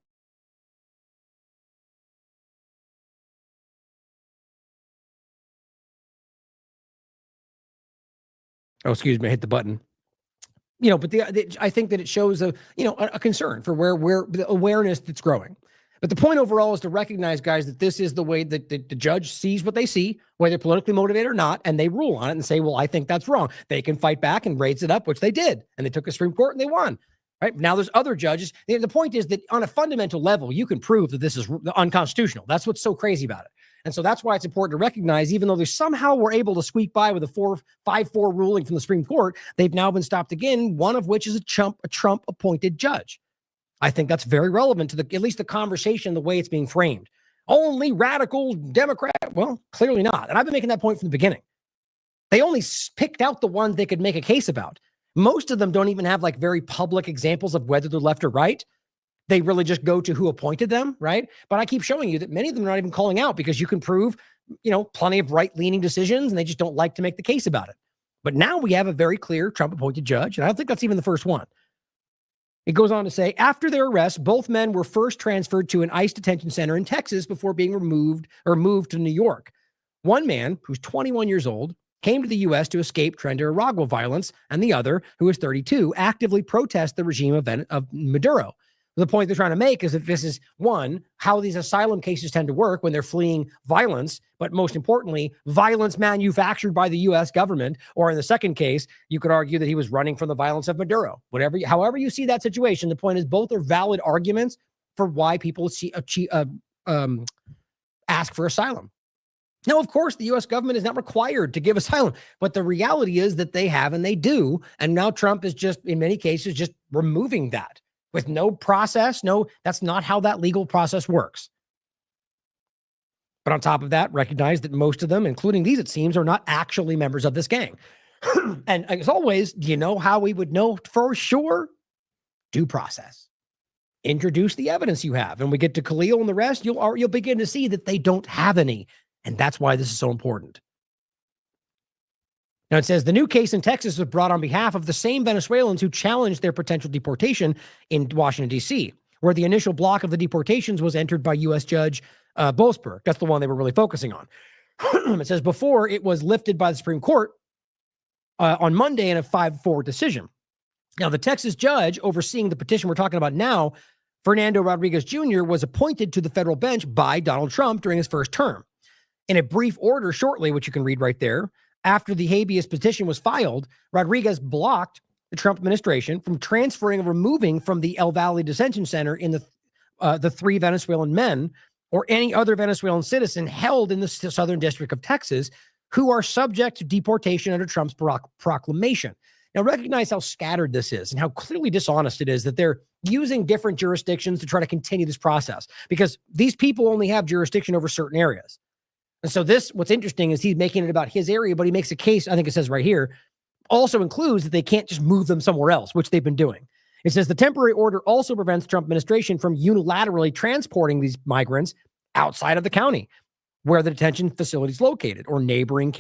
Oh, excuse me, I hit the button. But I think that it shows a concern for where the awareness that's growing. But the point overall is to recognize, guys, that this is the way that the judge sees what they see, whether politically motivated or not, and they rule on it and say, well, I think that's wrong. They can fight back and raise it up, which they did. And they took a Supreme Court and they won. Right now, there's other judges. The point is that on a fundamental level, you can prove that this is unconstitutional. That's what's so crazy about it. And so that's why it's important to recognize, even though they somehow were able to squeak by with a 5-4 ruling from the Supreme Court, they've now been stopped again, one of which is a Trump-appointed judge. I think that's very relevant to at least the conversation, the way it's being framed. Only radical Democrat? Well, clearly not. And I've been making that point from the beginning. They only picked out the ones they could make a case about. Most of them don't even have like very public examples of whether they're left or right. They really just go to who appointed them, right? But I keep showing you that many of them are not even calling out because you can prove, plenty of right-leaning decisions and they just don't like to make the case about it. But now we have a very clear Trump-appointed judge, and I don't think that's even the first one. It goes on to say, after their arrest, both men were first transferred to an ICE detention center in Texas before being moved to New York. One man, who's 21 years old, came to the U.S. to escape Tren de Aragua violence, and the other, who is 32, actively protest the regime of Maduro. The point they're trying to make is that this is, one, how these asylum cases tend to work when they're fleeing violence, but most importantly, violence manufactured by the U.S. government, or in the second case, you could argue that he was running from the violence of Maduro. However you see that situation, the point is both are valid arguments for why people ask for asylum. Now, of course, the U.S. government is not required to give asylum, but the reality is that they have and they do, and now Trump is just, in many cases, just removing that. With no process, that's not how that legal process works. But on top of that, recognize that most of them, including these, it seems, are not actually members of this gang. And as always, do you know how we would know for sure? Due process. Introduce the evidence you have. And we get to Khalil and the rest, you'll begin to see that they don't have any. And that's why this is so important. Now, it says the new case in Texas was brought on behalf of the same Venezuelans who challenged their potential deportation in Washington, D.C., where the initial block of the deportations was entered by U.S. Judge Boasberg. That's the one they were really focusing on. It says before it was lifted by the Supreme Court on Monday in a 5-4 decision. Now, the Texas judge overseeing the petition we're talking about now Fernando Rodriguez Jr. was appointed to the federal bench by Donald Trump during his first term. In a brief order shortly, which you can read right there, after the habeas petition was filed, Rodriguez blocked the Trump administration from transferring or removing from the El Valle Detention Center in the 3 Venezuelan men or any other Venezuelan citizen held in the Southern District of Texas who are subject to deportation under Trump's proclamation. Now, recognize how scattered this is and how clearly dishonest it is that they're using different jurisdictions to try to continue this process, because these people only have jurisdiction over certain areas. And so what's interesting is he's making it about his area, but he makes a case, I think it says right here, also includes that they can't just move them somewhere else, which they've been doing. It says the temporary order also prevents Trump administration from unilaterally transporting these migrants outside of the county where the detention facility is located or neighboring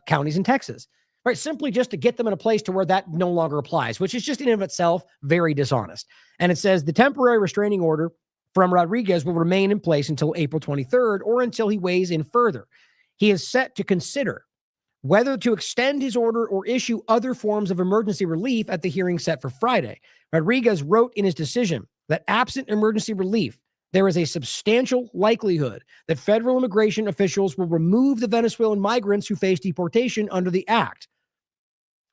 counties in Texas, right? Simply just to get them in a place to where that no longer applies, which is just in and of itself very dishonest. And it says the temporary restraining order from Rodriguez will remain in place until April 23rd or until he weighs in further. He is set to consider whether to extend his order or issue other forms of emergency relief at the hearing set for Friday. Rodriguez wrote in his decision that absent emergency relief, there is a substantial likelihood that federal immigration officials will remove the Venezuelan migrants who face deportation under the act.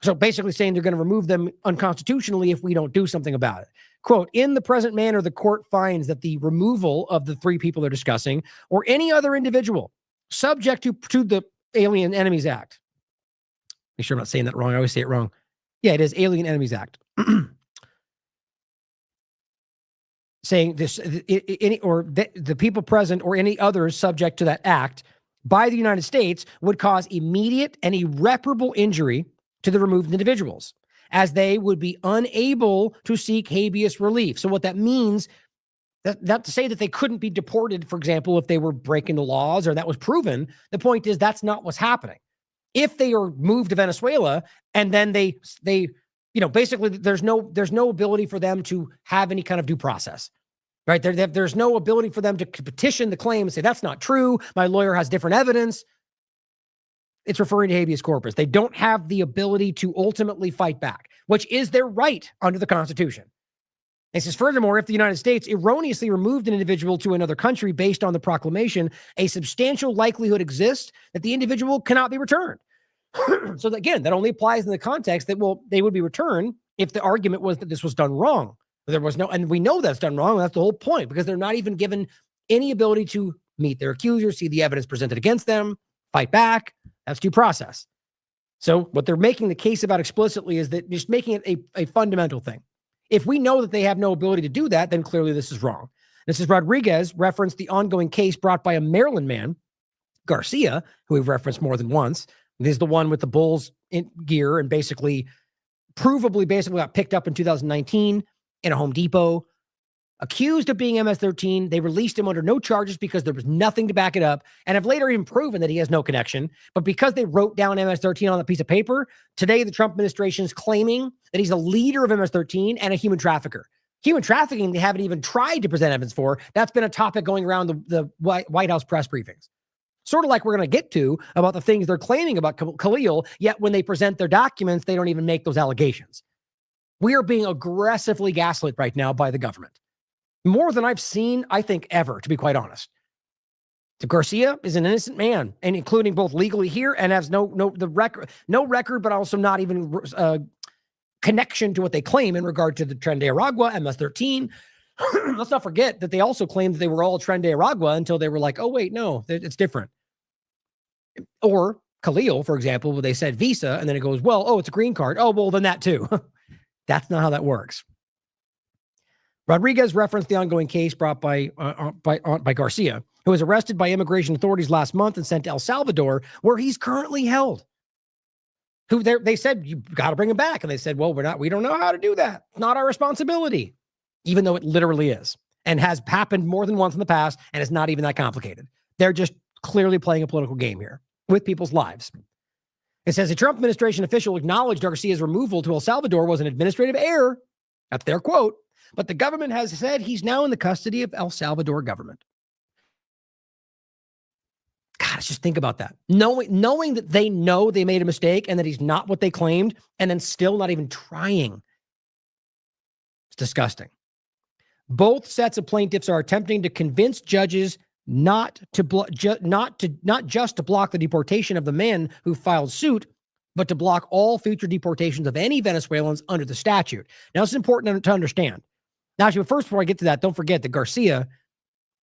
So basically saying they're going to remove them unconstitutionally if we don't do something about it. Quote, in the present manner, the court finds that the removal of the 3 people they're discussing or any other individual subject to the Alien Enemies Act. Make sure I'm not saying that wrong. I always say it wrong. Yeah, it is Alien Enemies Act. Saying this, the people present or any others subject to that act by the United States would cause immediate and irreparable injury to the removed individuals, as they would be unable to seek habeas relief. So what that means, not to say that they couldn't be deported, for example, if they were breaking the laws or that was proven. The point is that's not what's happening. If they are moved to Venezuela and then they basically there's no ability for them to have any kind of due process, right? There's no ability for them to petition the claim and say, that's not true. My lawyer has different evidence. It's referring to habeas corpus. They don't have the ability to ultimately fight back, which is their right under the Constitution. It says, furthermore, if the United States erroneously removed an individual to another country based on the proclamation, a substantial likelihood exists that the individual cannot be returned. So again, that only applies in the context that, well, they would be returned if the argument was that this was done wrong. There was no, and we know that's done wrong. That's the whole point, because they're not even given any ability to meet their accusers, see the evidence presented against them, fight back. That's due process. So what they're making the case about explicitly is that just making it a fundamental thing. If we know that they have no ability to do that, then clearly this is wrong. This is Rodriguez referenced the ongoing case brought by a Maryland man, Garcia, who we've referenced more than once. This is the one with the Bulls in gear and provably got picked up in 2019 in a Home Depot, accused of being MS-13. They released him under no charges because there was nothing to back it up, and have later even proven that he has no connection. But because they wrote down MS-13 on a piece of paper, today the Trump administration is claiming that he's a leader of MS-13 and a human trafficker. Human trafficking, they haven't even tried to present evidence for. That's been a topic going around the White House press briefings. Sort of like we're going to get to about the things they're claiming about Khalil, yet when they present their documents, they don't even make those allegations. We are being aggressively gaslit right now by the government. More than I've seen, I think, ever, to be quite honest. So Garcia is an innocent man, and including both legally here and has no record, but also not even connection to what they claim in regard to the Tren de Aragua, MS-13. Let's not forget that they also claimed that they were all Tren de Aragua until they were like, oh, wait, no, it's different. Or Khalil, for example, where they said visa, and then it goes, well, oh, it's a green card. Oh, well, then that too. That's not how that works. Rodriguez referenced the ongoing case brought by Garcia, who was arrested by immigration authorities last month and sent to El Salvador, where he's currently held. They said, you got to bring him back. And they said, well, we don't know how to do that. It's not our responsibility, even though it literally is and has happened more than once in the past. And it's not even that complicated. They're just clearly playing a political game here with people's lives. It says a Trump administration official acknowledged Garcia's removal to El Salvador was an administrative error. That's their quote. But the government has said he's now in the custody of El Salvador government. God, let's just think about that. Knowing that they know they made a mistake and that he's not what they claimed, and then still not even trying. It's disgusting. Both sets of plaintiffs are attempting to convince judges not just to block the deportation of the men who filed suit, but to block all future deportations of any Venezuelans under the statute. Now, it's important to understand. Now, actually, first, before I get to that, don't forget that Garcia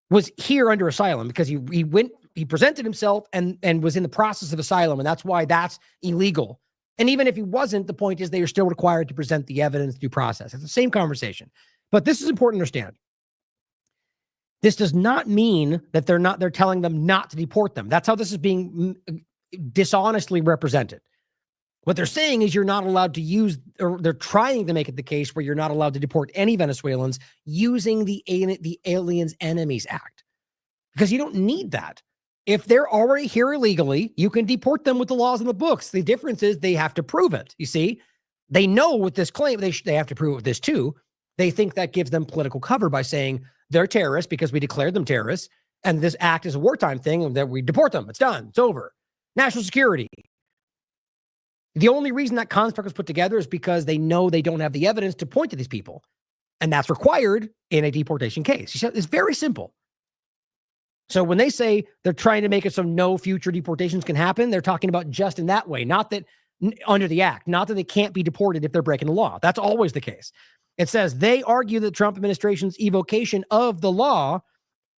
was here under asylum because he presented himself and was in the process of asylum, and that's why that's illegal. And even if he wasn't, the point is they are still required to present the evidence due process. It's the same conversation. But this is important to understand. This does not mean that they're telling them not to deport them. That's how this is being dishonestly represented. What they're saying is you're not allowed to use, or they're trying to make it the case where you're not allowed to deport any Venezuelans using the Aliens Enemies Act, because you don't need that. If they're already here illegally, you can deport them with the laws in the books. The difference is they have to prove it. You see, they know with this claim, they have to prove it with this too. They think that gives them political cover by saying they're terrorists because we declared them terrorists, and this act is a wartime thing, and that we deport them. It's done. It's over. National security. The only reason that construct was put together is because they know they don't have the evidence to point to these people. And that's required in a deportation case. It's very simple. So when they say they're trying to make it so no future deportations can happen, they're talking about just in that way, not that under the act, not that they can't be deported if they're breaking the law. That's always the case. It says they argue that the Trump administration's evocation of the law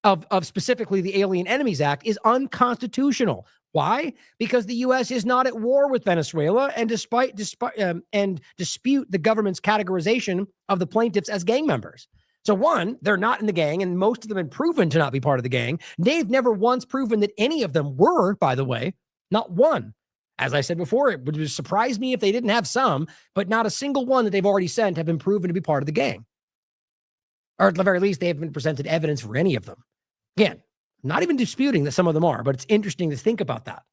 of specifically the Alien Enemies Act is unconstitutional. Why? Because the U.S. is not at war with Venezuela and dispute the government's categorization of the plaintiffs as gang members. So one, they're not in the gang, and most of them have been proven to not be part of the gang. They've never once proven that any of them were, by the way, not one. As I said before, it would surprise me if they didn't have some, but not a single one that they've already sent have been proven to be part of the gang. Or at the very least, they haven't been presented evidence for any of them. Again, not even disputing that some of them are, but it's interesting to think about that.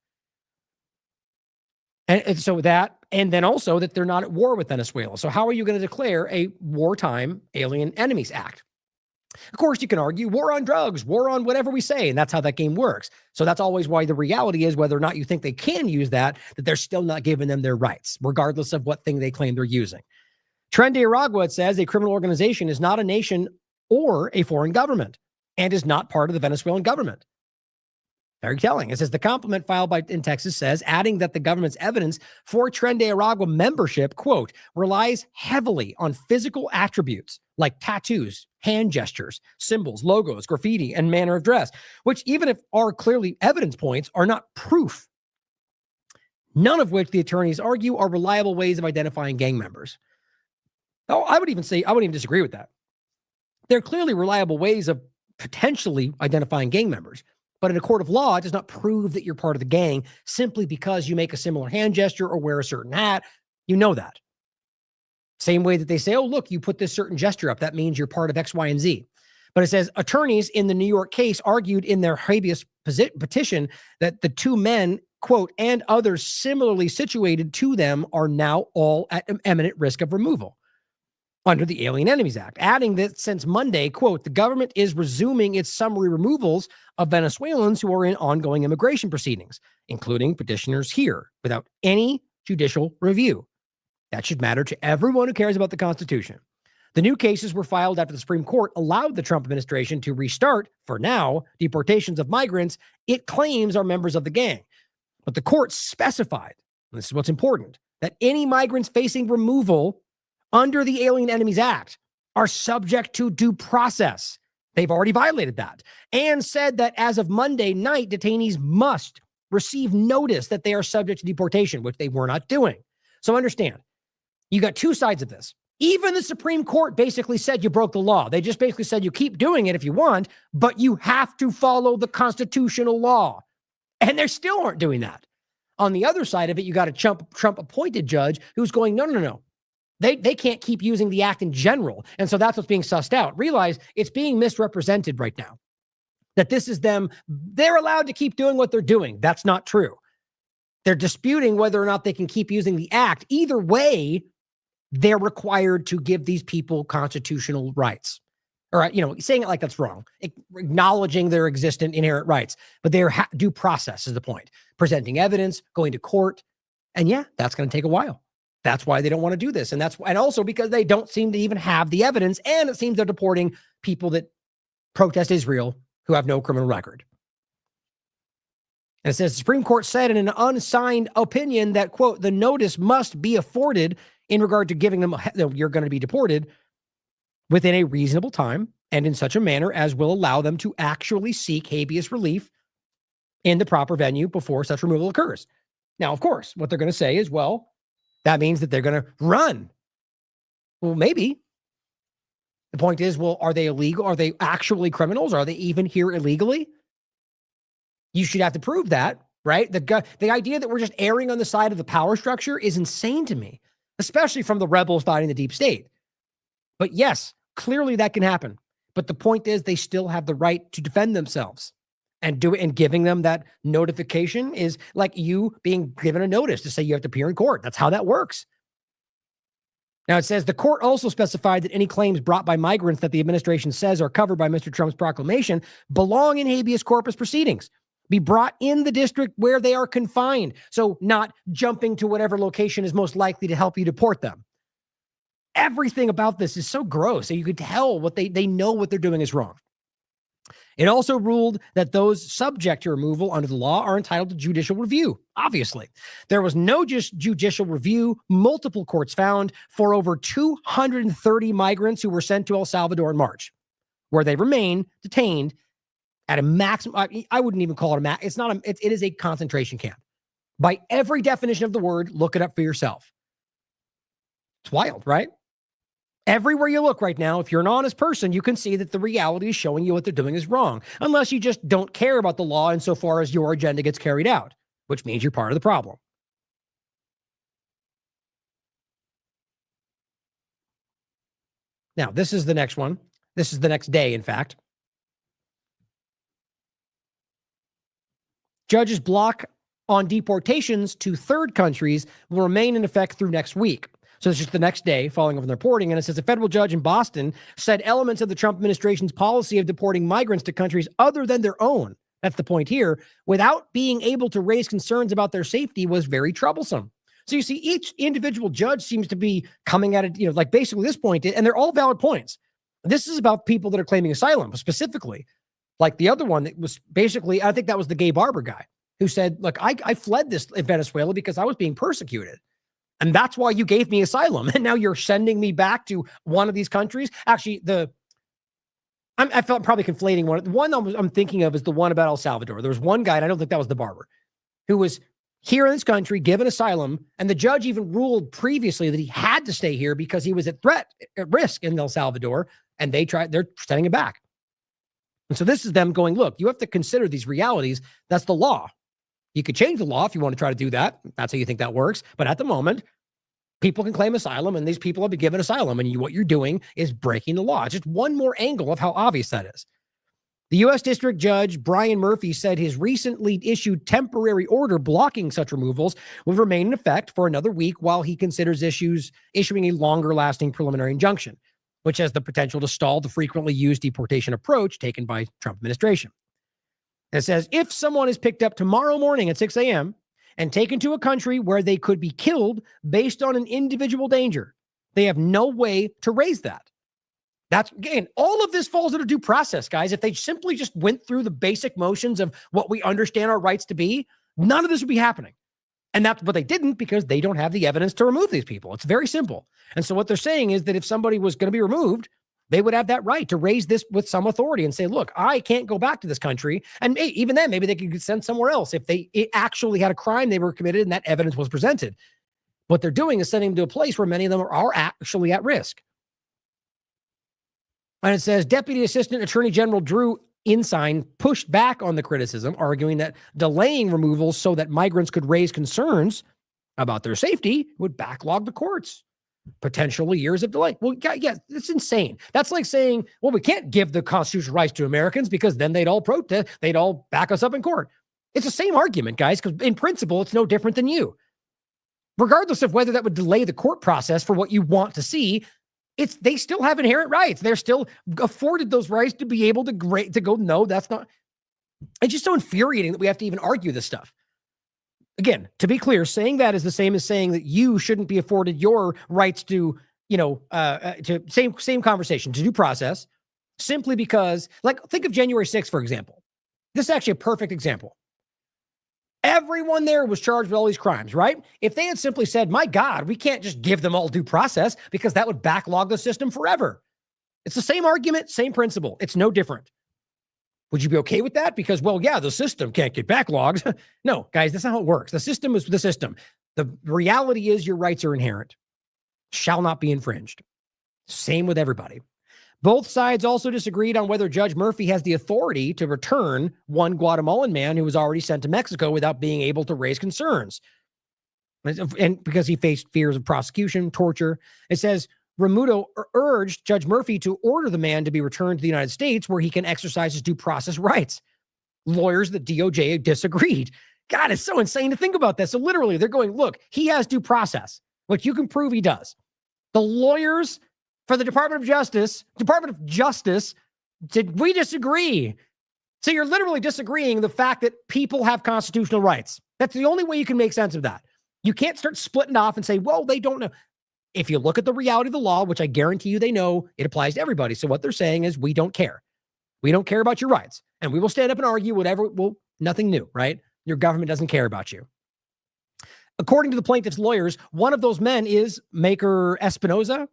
And so that, and then also that they're not at war with Venezuela. So how are you going to declare a wartime Alien Enemies Act? Of course, you can argue war on drugs, war on whatever we say, and that's how that game works. So that's always why the reality is whether or not you think they can use that they're still not giving them their rights, regardless of what thing they claim they're using. Tren de Aragua, it says, a criminal organization is not a nation or a foreign government and is not part of the Venezuelan government. Very telling. It says the compliment filed in Texas says, adding that the government's evidence for Tren de Aragua membership, quote, relies heavily on physical attributes like tattoos, hand gestures, symbols, logos, graffiti, and manner of dress, which even if are clearly evidence points, are not proof. None of which the attorneys argue are reliable ways of identifying gang members. Oh, I would even disagree with that. They're clearly reliable ways of potentially identifying gang members. But in a court of law, it does not prove that you're part of the gang simply because you make a similar hand gesture or wear a certain hat. You know that. Same way that they say, oh, look, you put this certain gesture up. That means you're part of X, Y, and Z. But it says attorneys in the New York case argued in their habeas petition that the two men, quote, and others similarly situated to them are now all at imminent risk of removal under the Alien Enemies Act, adding that since Monday, quote, the government is resuming its summary removals of Venezuelans who are in ongoing immigration proceedings, including petitioners here, without any judicial review. That should matter to everyone who cares about the Constitution. The new cases were filed after the Supreme Court allowed the Trump administration to restart, for now, deportations of migrants it claims are members of the gang. But the court specified, and this is what's important, that any migrants facing removal under the Alien Enemies Act are subject to due process. They've already violated that and said that as of Monday night, detainees must receive notice that they are subject to deportation, which they were not doing. So understand, you got two sides of this. Even the Supreme Court basically said you broke the law. They just basically said you keep doing it if you want, but you have to follow the constitutional law. And they still aren't doing that. On the other side of it, you got a Trump-appointed judge who's going, no. They can't keep using the act in general. And so that's what's being sussed out. Realize it's being misrepresented right now. That this is them. They're allowed to keep doing what they're doing. That's not true. They're disputing whether or not they can keep using the act. Either way, they're required to give these people constitutional rights. Or, saying it like that's wrong. Acknowledging their existent inherent rights. But their due process is the point. Presenting evidence, going to court. And yeah, that's going to take a while. That's why they don't want to do this. And also because they don't seem to even have the evidence. And it seems they're deporting people that protest Israel who have no criminal record. And it says the Supreme Court said in an unsigned opinion that, quote, the notice must be afforded in regard to giving them, you're going to be deported within a reasonable time and in such a manner as will allow them to actually seek habeas relief in the proper venue before such removal occurs. Now, of course, what they're going to say is, well, that means that they're going to run. Well, maybe. The point is, well, are they illegal? Are they actually criminals? Are they even here illegally? You should have to prove that, right? The idea that we're just erring on the side of the power structure is insane to me, especially from the rebels fighting the deep state. But yes, clearly that can happen. But the point is they still have the right to defend themselves. And giving them that notification is like you being given a notice to say you have to appear in court. That's how that works. Now it says the court also specified that any claims brought by migrants that the administration says are covered by Mr. Trump's proclamation belong in habeas corpus proceedings, be brought in the district where they are confined. So not jumping to whatever location is most likely to help you deport them. Everything about this is so gross. So you could tell what they know what they're doing is wrong. It also ruled that those subject to removal under the law are entitled to judicial review. Obviously, there was no just judicial review. Multiple courts found for over 230 migrants who were sent to El Salvador in March, where they remain detained at a maximum. I wouldn't even call it a it's not it is a concentration camp. By every definition of the word, look it up for yourself. It's wild, right? Everywhere you look right now, if you're an honest person, you can see that the reality is showing you what they're doing is wrong, unless you just don't care about the law insofar as your agenda gets carried out, which means you're part of the problem. Now, this is the next one. This is the next day, in fact. Judges' block on deportations to third countries will remain in effect through next week. So it's just the next day following up on the reporting. And it says a federal judge in Boston said elements of the Trump administration's policy of deporting migrants to countries other than their own, that's the point here, without being able to raise concerns about their safety was very troublesome. So you see, each individual judge seems to be coming at it, like basically this point, and they're all valid points. This is about people that are claiming asylum specifically. Like the other one that was basically, I think that was the gay barber guy who said, look, I fled this in Venezuela because I was being persecuted. And that's why you gave me asylum. And now you're sending me back to one of these countries. Actually, I felt probably conflating one. The one I'm thinking of is the one about El Salvador. There was one guy, and I don't think that was the barber, who was here in this country, given asylum. And the judge even ruled previously that he had to stay here because he was at risk in El Salvador. And they're sending him back. And so this is them going, look, you have to consider these realities. That's the law. You could change the law if you want to try to do that. That's how you think that works. But at the moment, people can claim asylum, and these people have been given asylum. And what you're doing is breaking the law. It's just one more angle of how obvious that is. The U.S. District Judge Brian Murphy said his recently issued temporary order blocking such removals will remain in effect for another week while he considers issuing a longer-lasting preliminary injunction, which has the potential to stall the frequently used deportation approach taken by Trump administration. It says, if someone is picked up tomorrow morning at 6 a.m. and taken to a country where they could be killed based on an individual danger, they have no way to raise that. That's, again, all of this falls under due process, guys. If they simply just went through the basic motions of what we understand our rights to be, none of this would be happening. And that's what they didn't, because they don't have the evidence to remove these people. It's very simple. And so what they're saying is that if somebody was going to be removed, they would have that right to raise this with some authority and say, look, I can't go back to this country. And even then, maybe they could send somewhere else if it actually had a crime they were committed and that evidence was presented. What they're doing is sending them to a place where many of them are actually at risk. And it says, Deputy Assistant Attorney General Drew Ensign pushed back on the criticism, arguing that delaying removals so that migrants could raise concerns about their safety would backlog the courts. Potentially years of delay. Well, yeah, it's insane. That's like saying, well, we can't give the constitutional rights to Americans because then they'd all protest, they'd all back us up in court. It's the same argument, guys, because in principle, it's no different than you. Regardless of whether that would delay the court process for what you want to see, they still have inherent rights. They're still afforded those rights to be able to go, no, that's not. It's just so infuriating that we have to even argue this stuff. Again, to be clear, saying that is the same as saying that you shouldn't be afforded your rights to, to same conversation, to due process, simply because, like, think of January 6th, for example. This is actually a perfect example. Everyone there was charged with all these crimes, right? If they had simply said, my God, we can't just give them all due process because that would backlog the system forever. It's the same argument, same principle. It's no different. Would you be okay with that? Because, well, yeah, the system can't get backlogged. No, guys, that's not how it works. The system is the system. The reality is your rights are inherent, shall not be infringed. Same with everybody. Both sides also disagreed on whether Judge Murphy has the authority to return one Guatemalan man who was already sent to Mexico without being able to raise concerns. And because he faced fears of prosecution, torture. It says, Ramuto urged Judge Murphy to order the man to be returned to the United States where he can exercise his due process rights. Lawyers, the DOJ, disagreed. God, it's so insane to think about this. So literally, they're going, look, he has due process, which you can prove he does. The lawyers for the Department of Justice, did we disagree? So you're literally disagreeing the fact that people have constitutional rights. That's the only way you can make sense of that. You can't start splitting off and say, well, they don't know. If you look at the reality of the law, which I guarantee you they know, it applies to everybody. So what they're saying is we don't care. We don't care about your rights. And we will stand up and argue whatever. Well, nothing new, right? Your government doesn't care about you. According to the plaintiff's lawyers, one of those men is Maker Espinoza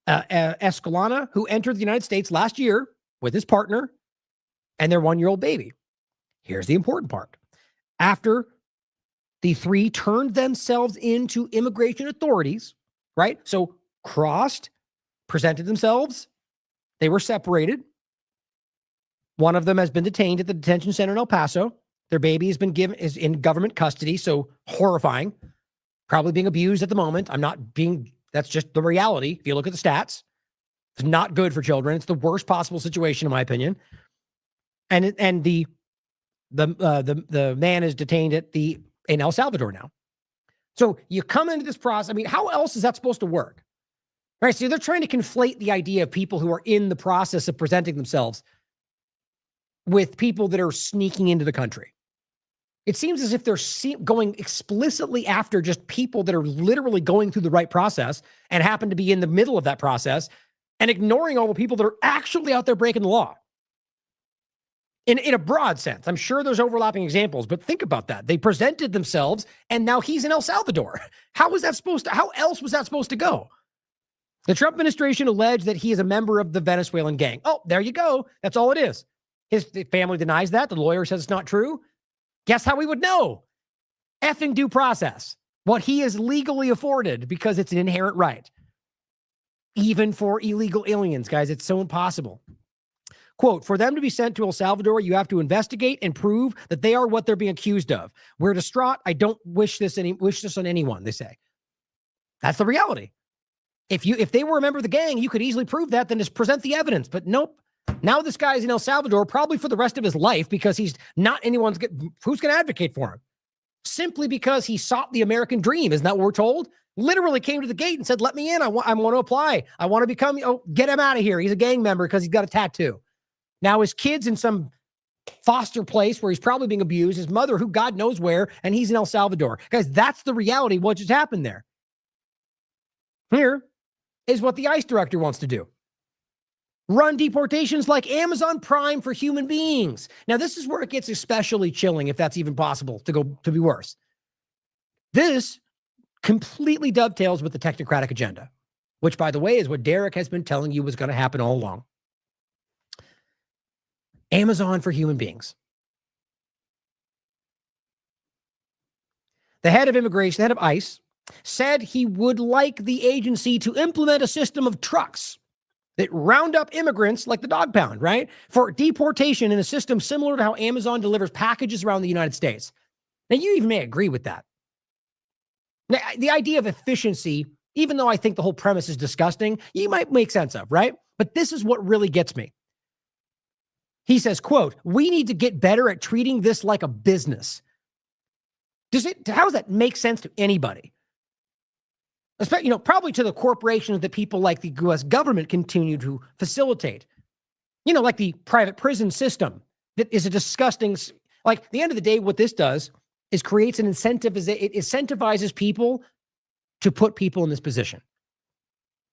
Escalona, who entered the United States last year with his partner and their 1-year-old baby. Here's the important part. After the three turned themselves into immigration authorities, right? So crossed, presented themselves. They were separated. One of them has been detained at the detention center in El Paso. Their baby is in government custody. So horrifying, probably being abused at the moment. That's just the reality. If you look at the stats, it's not good for children. It's the worst possible situation, in my opinion. And the man is detained in El Salvador now. So you come into this process. I mean, how else is that supposed to work? Right? So they're trying to conflate the idea of people who are in the process of presenting themselves with people that are sneaking into the country. It seems as if they're going explicitly after just people that are literally going through the right process and happen to be in the middle of that process and ignoring all the people that are actually out there breaking the law. In a broad sense, I'm sure there's overlapping examples, but think about that. They presented themselves and now he's in El Salvador. How else was that supposed to go? The Trump administration alleged that he is a member of the Venezuelan gang. Oh, there you go. That's all it is. His family denies that. The lawyer says it's not true. Guess how we would know? Effing due process. What he is legally afforded because it's an inherent right. Even for illegal aliens, guys, it's so impossible. Quote, for them to be sent to El Salvador, you have to investigate and prove that they are what they're being accused of. We're distraught. I don't wish this on anyone, they say. That's the reality. If they were a member of the gang, you could easily prove that, then just present the evidence. But nope. Now this guy's in El Salvador probably for the rest of his life because he's not who's going to advocate for him? Simply because he sought the American dream. Isn't that what we're told? Literally came to the gate and said, let me in. I want to apply. I want to become, get him out of here. He's a gang member because he's got a tattoo. Now his kid's in some foster place where he's probably being abused. His mother, who God knows where, and he's in El Salvador. Guys, that's the reality of what just happened there. Here is what the ICE director wants to do. Run deportations like Amazon Prime for human beings. Now, this is where it gets especially chilling, if that's even possible to be worse. This completely dovetails with the technocratic agenda, which, by the way, is what Derek has been telling you was going to happen all along. Amazon for human beings. The head of immigration, the head of ICE, said he would like the agency to implement a system of trucks that round up immigrants like the dog pound, right? For deportation in a system similar to how Amazon delivers packages around the United States. Now, you even may agree with that. Now, the idea of efficiency, even though I think the whole premise is disgusting, you might make sense of, right? But this is what really gets me. He says, quote, we need to get better at treating this like a business. How does that make sense to anybody? Probably to the corporations that people like the U.S. government continue to facilitate. Like the private prison system that is a disgusting, like, at the end of the day, what this does is creates an incentive. It incentivizes people to put people in this position.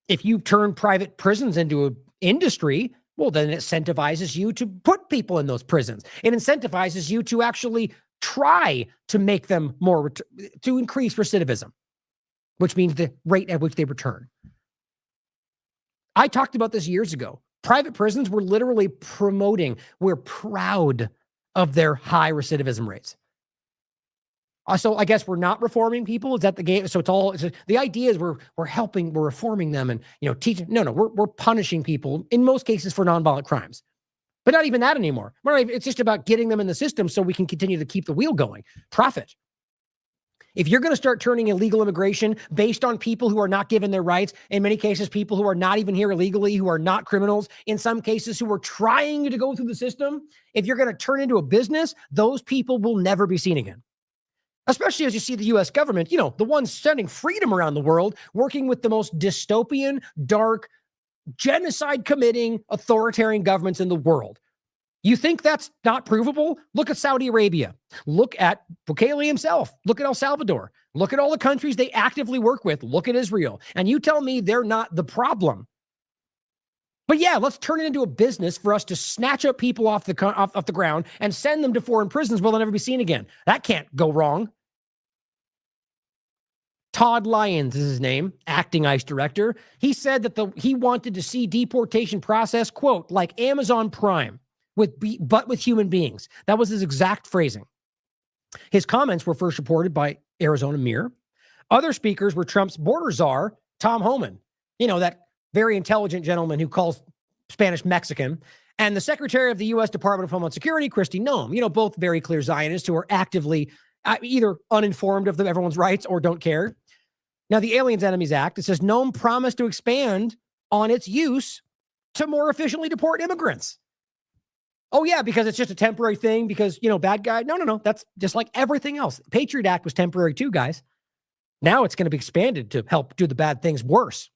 If you turn private prisons into an industry, well, then it incentivizes you to put people in those prisons. It incentivizes you to actually try to make them more, to increase recidivism, which means the rate at which they return. I talked about this years ago. Private prisons were literally promoting, we're proud of their high recidivism rates. So I guess we're not reforming people. Is that the game? So the idea is we're helping, we're reforming them and, teaching. No, we're punishing people in most cases for nonviolent crimes, but not even that anymore. It's just about getting them in the system so we can continue to keep the wheel going. Profit. If you're going to start turning illegal immigration based on people who are not given their rights, in many cases, people who are not even here illegally, who are not criminals, in some cases, who are trying to go through the system, if you're going to turn into a business, those people will never be seen again. Especially as you see the U.S. government, the ones sending freedom around the world, working with the most dystopian, dark, genocide-committing, authoritarian governments in the world. You think that's not provable? Look at Saudi Arabia. Look at Bukele himself. Look at El Salvador. Look at all the countries they actively work with. Look at Israel. And you tell me they're not the problem. But yeah, let's turn it into a business for us to snatch up people off the ground and send them to foreign prisons where they'll never be seen again. That can't go wrong. Todd Lyons is his name, acting ICE director. He said that he wanted to see deportation process, quote, like Amazon Prime, but with human beings. That was his exact phrasing. His comments were first reported by Arizona Mirror. Other speakers were Trump's border czar, Tom Homan, that very intelligent gentleman who calls Spanish Mexican, and the Secretary of the U.S. Department of Homeland Security, Kristi Noem, both very clear Zionists who are actively either uninformed of everyone's rights or don't care. Now, the Aliens Enemies Act, it says Noem promised to expand on its use to more efficiently deport immigrants. Oh, yeah, because it's just a temporary thing because, bad guy. No. That's just like everything else. The Patriot Act was temporary too, guys. Now it's going to be expanded to help do the bad things worse.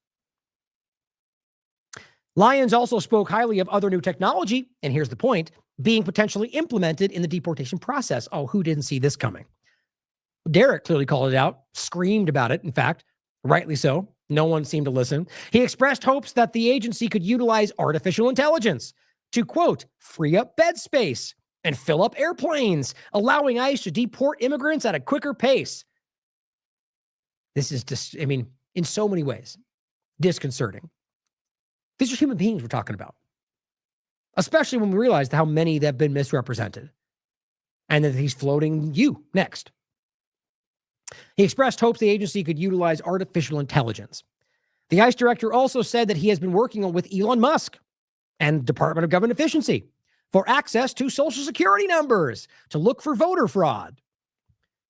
Lyons also spoke highly of other new technology, and here's the point, being potentially implemented in the deportation process. Oh, who didn't see this coming? Derek clearly called it out, screamed about it, in fact, rightly so. No one seemed to listen. He expressed hopes that the agency could utilize artificial intelligence to, quote, free up bed space and fill up airplanes, allowing ICE to deport immigrants at a quicker pace. This is just, in so many ways, disconcerting. These are human beings we're talking about, especially when we realize how many that have been misrepresented and that he's floating you next. He expressed hopes the agency could utilize artificial intelligence. The ICE director also said that he has been working with Elon Musk and Department of Government Efficiency for access to Social Security numbers to look for voter fraud.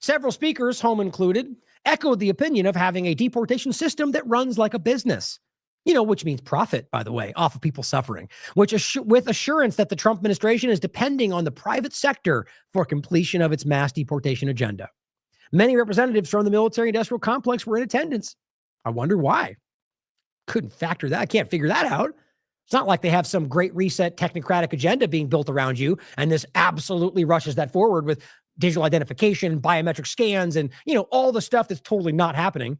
Several speakers, home included, echoed the opinion of having a deportation system that runs like a business. Which means profit, by the way, off of people suffering, with assurance that the Trump administration is depending on the private sector for completion of its mass deportation agenda. Many representatives from the military-industrial complex were in attendance. I wonder why. Couldn't factor that. I can't figure that out. It's not like they have some great reset technocratic agenda being built around you, and this absolutely rushes that forward with digital identification and biometric scans and, all the stuff that's totally not happening.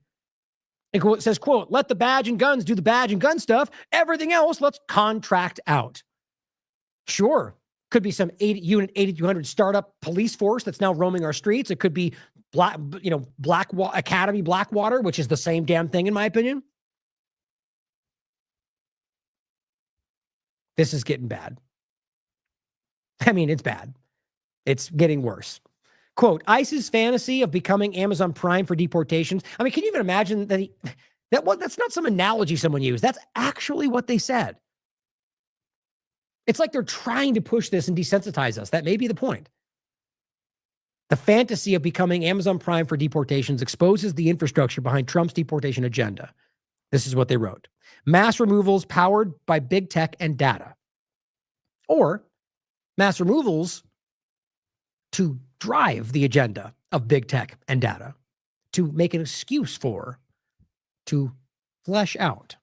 It says, quote, let the badge and guns do the badge and gun stuff. Everything else, let's contract out. Sure. Could be some Unit 8200 startup police force that's now roaming our streets. It could be Academy Blackwater, which is the same damn thing, in my opinion. This is getting bad. It's bad. It's getting worse. Quote, ICE's fantasy of becoming Amazon Prime for deportations. Can you even imagine that's not some analogy someone used. That's actually what they said. It's like they're trying to push this and desensitize us. That may be the point. The fantasy of becoming Amazon Prime for deportations exposes the infrastructure behind Trump's deportation agenda. This is what they wrote. Mass removals powered by big tech and data. Or mass removals to drive the agenda of big tech and data, to make an excuse for, to flesh out.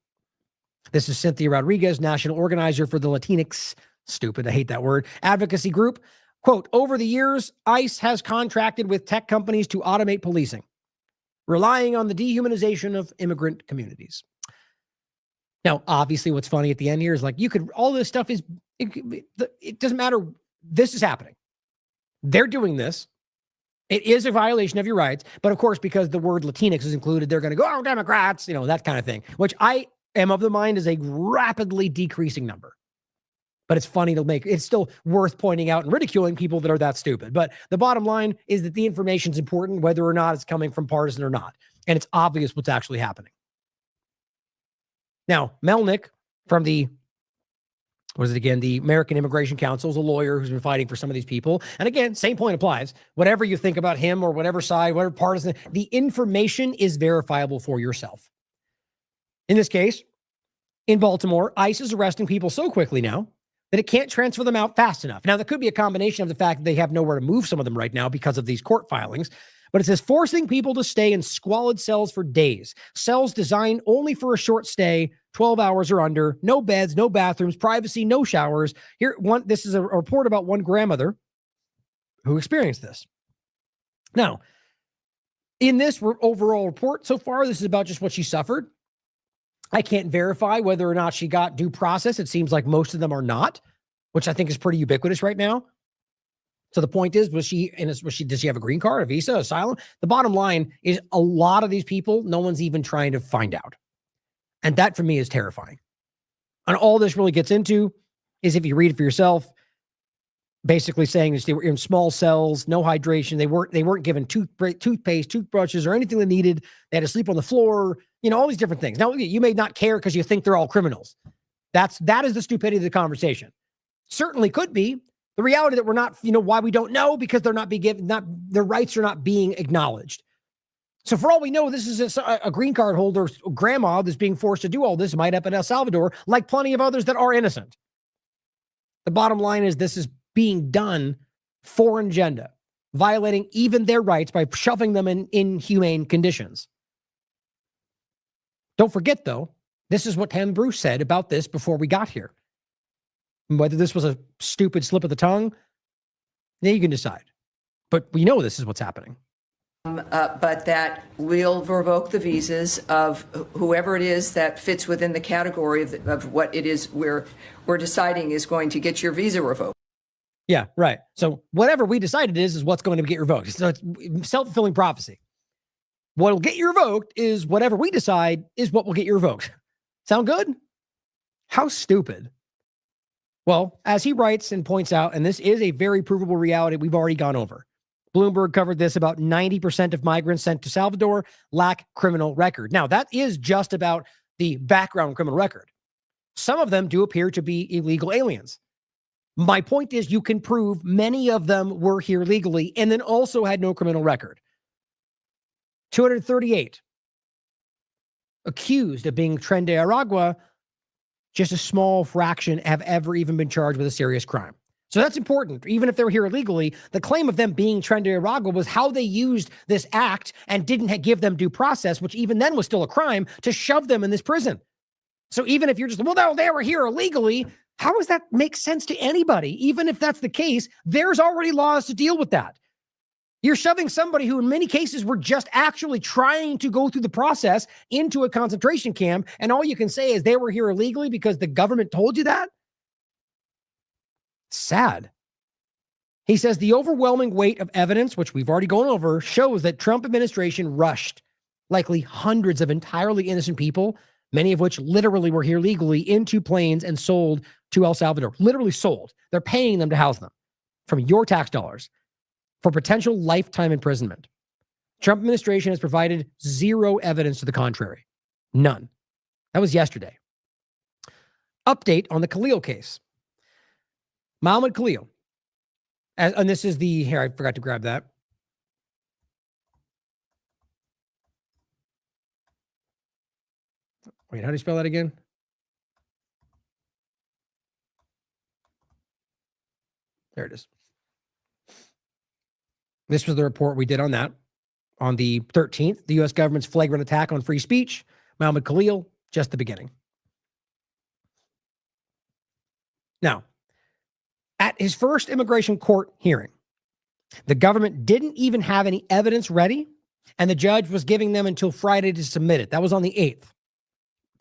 This is Cynthia Rodriguez, national organizer for the Latinx, stupid, I hate that word, advocacy group, Quote, over the years, ICE has contracted with tech companies to automate policing, relying on the dehumanization of immigrant communities. Now, obviously, what's funny at the end here is like, all this stuff is, it doesn't matter. This is happening. They're doing this. It is a violation of your rights. But of course, because the word Latinx is included, they're going to go, oh, Democrats, that kind of thing, which I am of the mind is a rapidly decreasing number. But it's funny it's still worth pointing out and ridiculing people that are that stupid. But the bottom line is that the information is important, whether or not it's coming from partisan or not. And it's obvious what's actually happening. Now, Melnick from the American Immigration Council is a lawyer who's been fighting for some of these people. And again, same point applies. Whatever you think about him or whatever side, whatever partisan, the information is verifiable for yourself. In this case, in Baltimore, ICE is arresting people so quickly now that it can't transfer them out fast enough. Now, that could be a combination of the fact that they have nowhere to move some of them right now because of these court filings. But it says forcing people to stay in squalid cells for days. Cells designed only for a short stay, 12 hours or under, no beds, no bathrooms, privacy, no showers. This is a report about one grandmother who experienced this. Now, in this overall report so far, this is about just what she suffered. I can't verify whether or not she got due process. It seems like most of them are not, which I think is pretty ubiquitous right now. So the point is, does she have a green card, a visa, asylum? The bottom line is a lot of these people, no one's even trying to find out. And that for me is terrifying. And all this really gets into is, if you read it for yourself, basically saying that they were in small cells, no hydration. They weren't given toothpaste, toothbrushes, or anything they needed. They had to sleep on the floor, all these different things. Now, you may not care because you think they're all criminals. That is the stupidity of the conversation. Certainly could be. The reality that we're not, why we don't know, because they're not being given, their rights are not being acknowledged. So for all we know, this is a green card holder grandma that's being forced to do all this, might up in El Salvador, like plenty of others that are innocent. The bottom line is this is being done for an agenda, violating even their rights by shoving them in inhumane conditions. Don't forget, though, this is what Tim Bruce said about this before we got here. Whether this was a stupid slip of the tongue, then you can decide. But we know this is what's happening. But that we'll revoke the visas of whoever it is that fits within the category of what it is we're deciding is going to get your visa revoked. Yeah, right. So whatever we decided is what's going to get revoked. So it's self-fulfilling prophecy. What will get you revoked is whatever we decide is what will get you revoked. Sound good? How stupid. Well, as he writes and points out, and this is a very provable reality we've already gone over. Bloomberg covered this. About 90% of migrants sent to Salvador lack criminal record. Now, that is just about the background criminal record. Some of them do appear to be illegal aliens. My point is, you can prove many of them were here legally and then also had no criminal record. 238 accused of being Tren de Aragua, just a small fraction have ever even been charged with a serious crime. So that's important. Even if they were here illegally, the claim of them being Tren de Aragua was how they used this act and didn't give them due process, which even then was still a crime, to shove them in this prison. So even if you're just, well, no, they were here illegally, how does that make sense to anybody? Even if that's the case, there's already laws to deal with that. You're shoving somebody who in many cases were just actually trying to go through the process into a concentration camp, and all you can say is they were here illegally because the government told you that? Sad. He says the overwhelming weight of evidence, which we've already gone over, shows that Trump administration rushed likely hundreds of entirely innocent people, many of which literally were here legally, into planes and sold to El Salvador. Literally sold. They're paying them to house them from your tax dollars for potential lifetime imprisonment. Trump administration has provided zero evidence to the contrary. None. That was yesterday. Update on the Khalil case. Mohammed Khalil. And this is here, I forgot to grab that. Wait, how do you spell that again? There it is. This was the report we did on that. On the 13th, the U.S. government's flagrant attack on free speech. Mohammed Khalil, just the beginning. Now, At his first immigration court hearing, the government didn't even have any evidence ready, and the judge was giving them until Friday to submit it. That was on the 8th.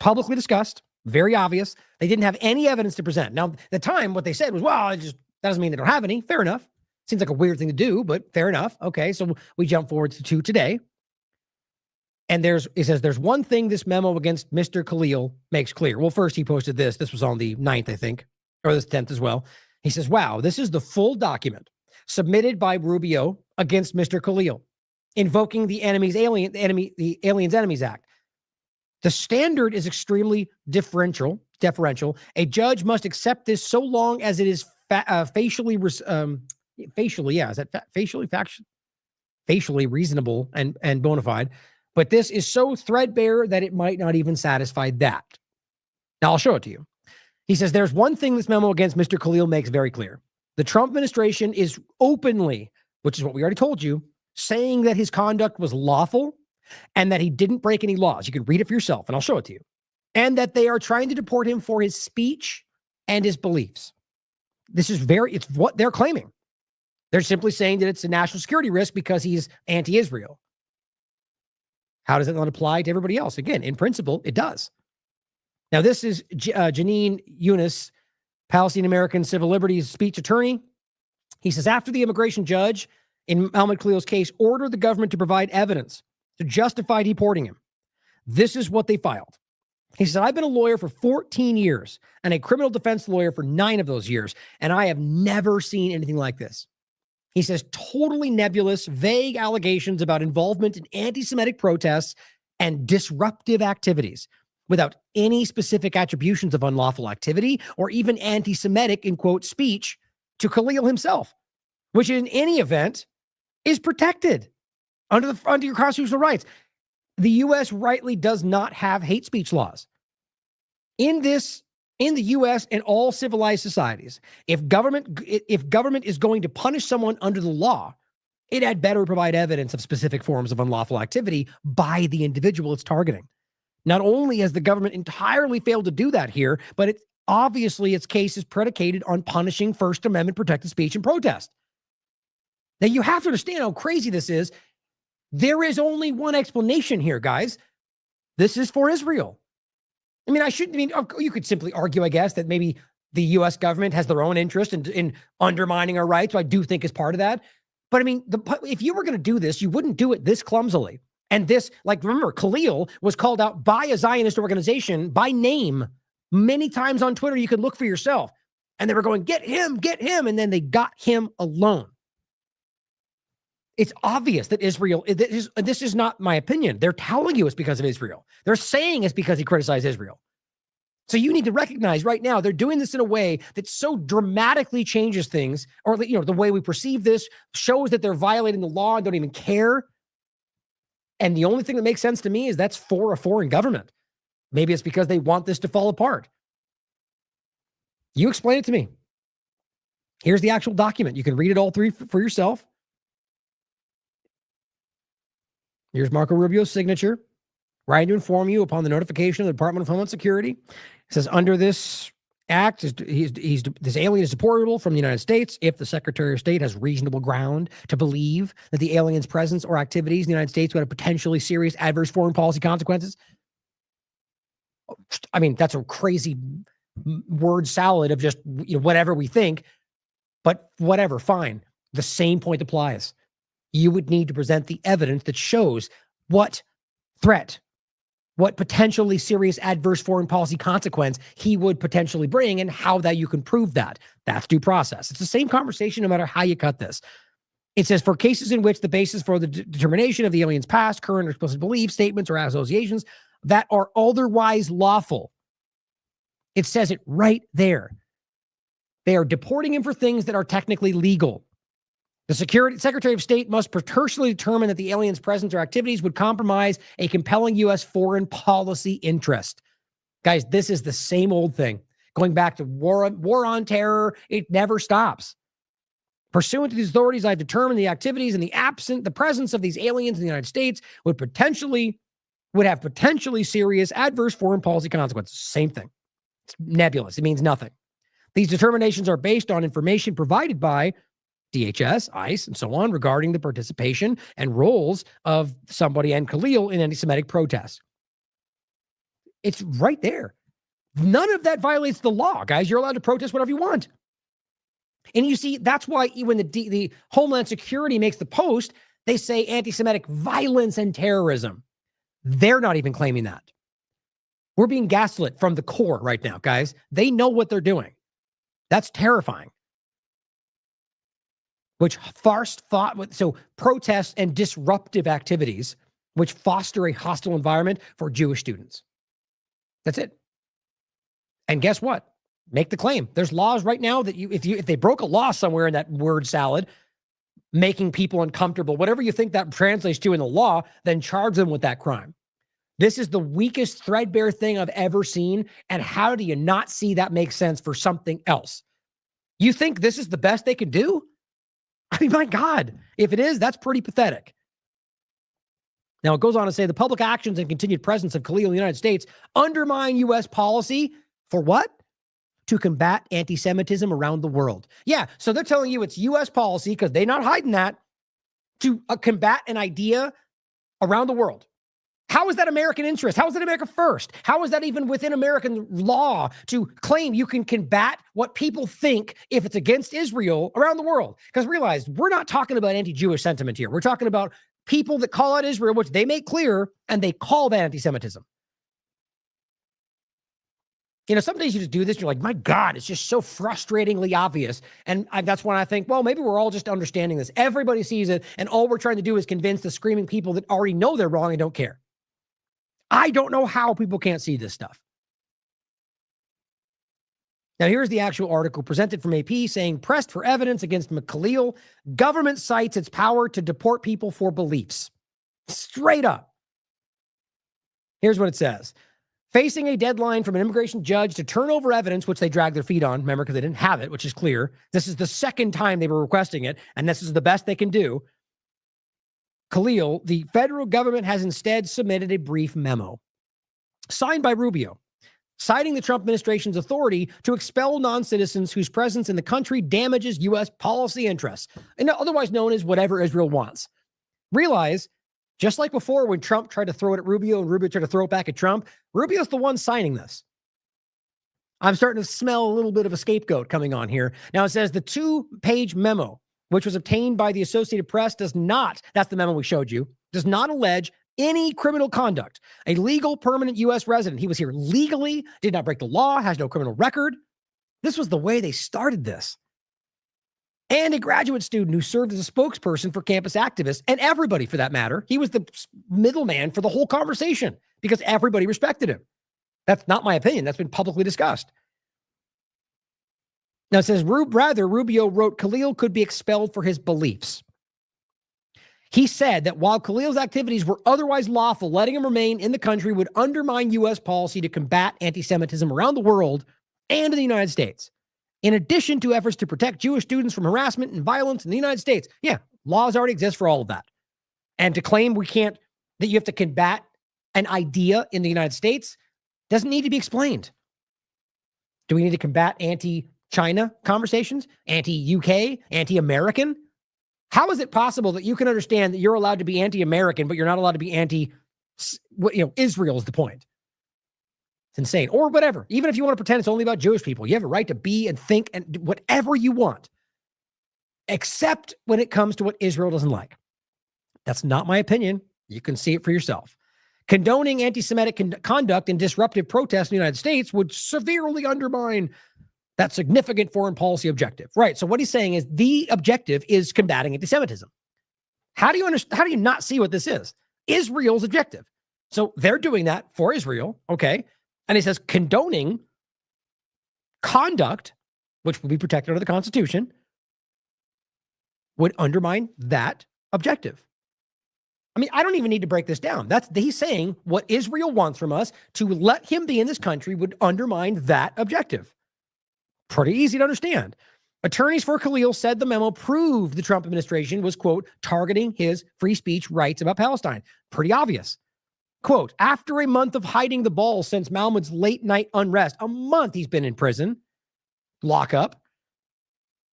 Publicly discussed, very obvious. They didn't have any evidence to present. Now, at the time, what they said was, well, that doesn't mean they don't have any. Fair enough. Seems like a weird thing to do, but fair enough. Okay, so we jump forward to today. And it says there's one thing this memo against Mr. Khalil makes clear. Well, first he posted this. This was on the 9th, I think, or the 10th as well. He says, wow, this is the full document submitted by Rubio against Mr. Khalil, invoking the Aliens Enemies Act. The standard is extremely deferential. A judge must accept this so long as it is facially reasonable and bona fide. But this is so threadbare that it might not even satisfy that. Now, I'll show it to you. He says, there's one thing this memo against Mr. Khalil makes very clear. The Trump administration is openly, which is what we already told you, saying that his conduct was lawful and that he didn't break any laws. You can read it for yourself, and I'll show it to you. And that they are trying to deport him for his speech and his beliefs. It's what they're claiming. They're simply saying that it's a national security risk because he's anti-Israel. How does that not apply to everybody else? Again, in principle, it does. Now, this is Janine Yunus, Palestinian-American civil liberties speech attorney. He says, after the immigration judge in Mohammed Khalil's case ordered the government to provide evidence to justify deporting him, this is what they filed. He said, I've been a lawyer for 14 years and a criminal defense lawyer for 9 of those years, and I have never seen anything like this. He says, totally nebulous, vague allegations about involvement in anti-Semitic protests and disruptive activities without any specific attributions of unlawful activity or even anti-Semitic, in quote, speech to Khalil himself, which in any event is protected under your constitutional rights. The U.S. rightly does not have hate speech laws. In the U.S. and all civilized societies, if government is going to punish someone under the law, it had better provide evidence of specific forms of unlawful activity by the individual it's targeting. Not only has the government entirely failed to do that here, but obviously its case is predicated on punishing First Amendment protected speech and protest. Now, you have to understand how crazy this is. There is only one explanation here, guys. This is for Israel. You could simply argue, I guess, that maybe the U.S. government has their own interest in undermining our rights. So I do think is part of that. But if you were going to do this, you wouldn't do it this clumsily. And this, remember, Khalil was called out by a Zionist organization by name many times on Twitter. You could look for yourself. And they were going, get him. And then they got him alone. It's obvious that Israel, this is not my opinion. They're telling you it's because of Israel. They're saying it's because he criticized Israel. So you need to recognize right now, they're doing this in a way that so dramatically changes things, or the way we perceive this shows that they're violating the law and don't even care. And the only thing that makes sense to me is that's for a foreign government. Maybe it's because they want this to fall apart. You explain it to me. Here's the actual document. You can read it all through for yourself. Here's Marco Rubio's signature. Writing to inform you upon the notification of the Department of Homeland Security. It says under this act, this alien is deportable from the United States if the Secretary of State has reasonable ground to believe that the alien's presence or activities in the United States would have potentially serious adverse foreign policy consequences. That's a crazy word salad of just whatever we think, but whatever, fine. The same point applies. You would need to present the evidence that shows what threat, what potentially serious adverse foreign policy consequence he would potentially bring, and how that you can prove that. That's due process. It's the same conversation no matter how you cut this. It says, for cases in which the basis for the determination of the alien's past, current, or explicit beliefs, statements, or associations that are otherwise lawful. It says it right there. They are deporting him for things that are technically legal. The Secretary of State must personally determine that the alien's presence or activities would compromise a compelling U.S. foreign policy interest. Guys, this is the same old thing. Going back to war on terror, it never stops. Pursuant to these authorities, I've determined the activities and the presence of these aliens in the United States would have potentially serious adverse foreign policy consequences. Same thing. It's nebulous. It means nothing. These determinations are based on information provided by DHS, ICE, and so on regarding the participation and roles of somebody and Khalil in anti-Semitic protests. It's right there. None of that violates the law, guys. You're allowed to protest whatever you want. And you see, that's why when the Homeland Security makes the post, they say anti-Semitic violence and terrorism. They're not even claiming that. We're being gaslit from the core right now, guys. They know what they're doing. That's terrifying. Which so protests and disruptive activities, which foster a hostile environment for Jewish students. That's it. And guess what? Make the claim. There's laws right now that if they broke a law somewhere in that word salad, making people uncomfortable, whatever you think that translates to in the law, then charge them with that crime. This is the weakest threadbare thing I've ever seen. And how do you not see that make sense for something else? You think this is the best they could do? I mean, my God, if it is, that's pretty pathetic. Now, it goes on to say the public actions and continued presence of Khalil in the United States undermine U.S. policy for what? To combat anti-Semitism around the world. Yeah, so they're telling you it's U.S. policy, because they're not hiding that, to combat an idea around the world. How is that American interest? How is that America first? How is that even within American law to claim you can combat what people think if it's against Israel around the world? Because realize, we're not talking about anti-Jewish sentiment here. We're talking about people that call out Israel, which they make clear, and they call that anti-Semitism. You know, some days you just do this, you're like, my God, it's just so frustratingly obvious. And that's when I think, well, maybe we're all just understanding this. Everybody sees it, and all we're trying to do is convince the screaming people that already know they're wrong and don't care. I don't know how people can't see this stuff. Now, here's the actual article presented from AP saying, pressed for evidence against Khalil, government cites its power to deport people for beliefs. Straight up. Here's what it says. Facing a deadline from an immigration judge to turn over evidence, which they dragged their feet on, remember, because they didn't have it, which is clear. This is the second time they were requesting it, and this is the best they can do. Khalil, the federal government has instead submitted a brief memo signed by Rubio, citing the Trump administration's authority to expel non-citizens whose presence in the country damages U.S. policy interests, and otherwise known as whatever Israel wants. Realize, just like before when Trump tried to throw it at Rubio and Rubio tried to throw it back at Trump, Rubio's the one signing this. I'm starting to smell a little bit of a scapegoat coming on here. Now it says the 2-page memo, which was obtained by the Associated Press, does not, that's the memo we showed you, does not allege any criminal conduct. A legal permanent U.S. resident, he was here legally, did not break the law, has no criminal record. This was the way they started this. And a graduate student who served as a spokesperson for campus activists, and everybody for that matter. He was the middleman for the whole conversation because everybody respected him. That's not my opinion. That's been publicly discussed. Now it says, rather, Rubio wrote Khalil could be expelled for his beliefs. He said that while Khalil's activities were otherwise lawful, letting him remain in the country would undermine U.S. policy to combat anti-Semitism around the world and in the United States. In addition to efforts to protect Jewish students from harassment and violence in the United States. Yeah, laws already exist for all of that. And to claim that you have to combat an idea in the United States doesn't need to be explained. Do we need to combat anti-China conversations, anti-UK, anti-American? How is it possible that you can understand that you're allowed to be anti-American, but you're not allowed to be Israel is the point. It's insane. Or whatever. Even if you want to pretend it's only about Jewish people, you have a right to be and think and do whatever you want, except when it comes to what Israel doesn't like. That's not my opinion. You can see it for yourself. Condoning anti-Semitic conduct and disruptive protests in the United States would severely undermine that significant foreign policy objective. Right. So what he's saying is the objective is combating anti-Semitism. How do you not see what this is? Israel's objective. So they're doing that for Israel. Okay. And he says condoning conduct, which would be protected under the Constitution, would undermine that objective. I mean, I don't even need to break this down. He's saying what Israel wants from us to let him be in this country would undermine that objective. Pretty easy to understand. Attorneys for Khalil said the memo proved the Trump administration was, quote, targeting his free speech rights about Palestine. Pretty obvious. Quote, after a month of hiding the ball since Mahmoud's late night unrest, a month he's been in prison, lockup.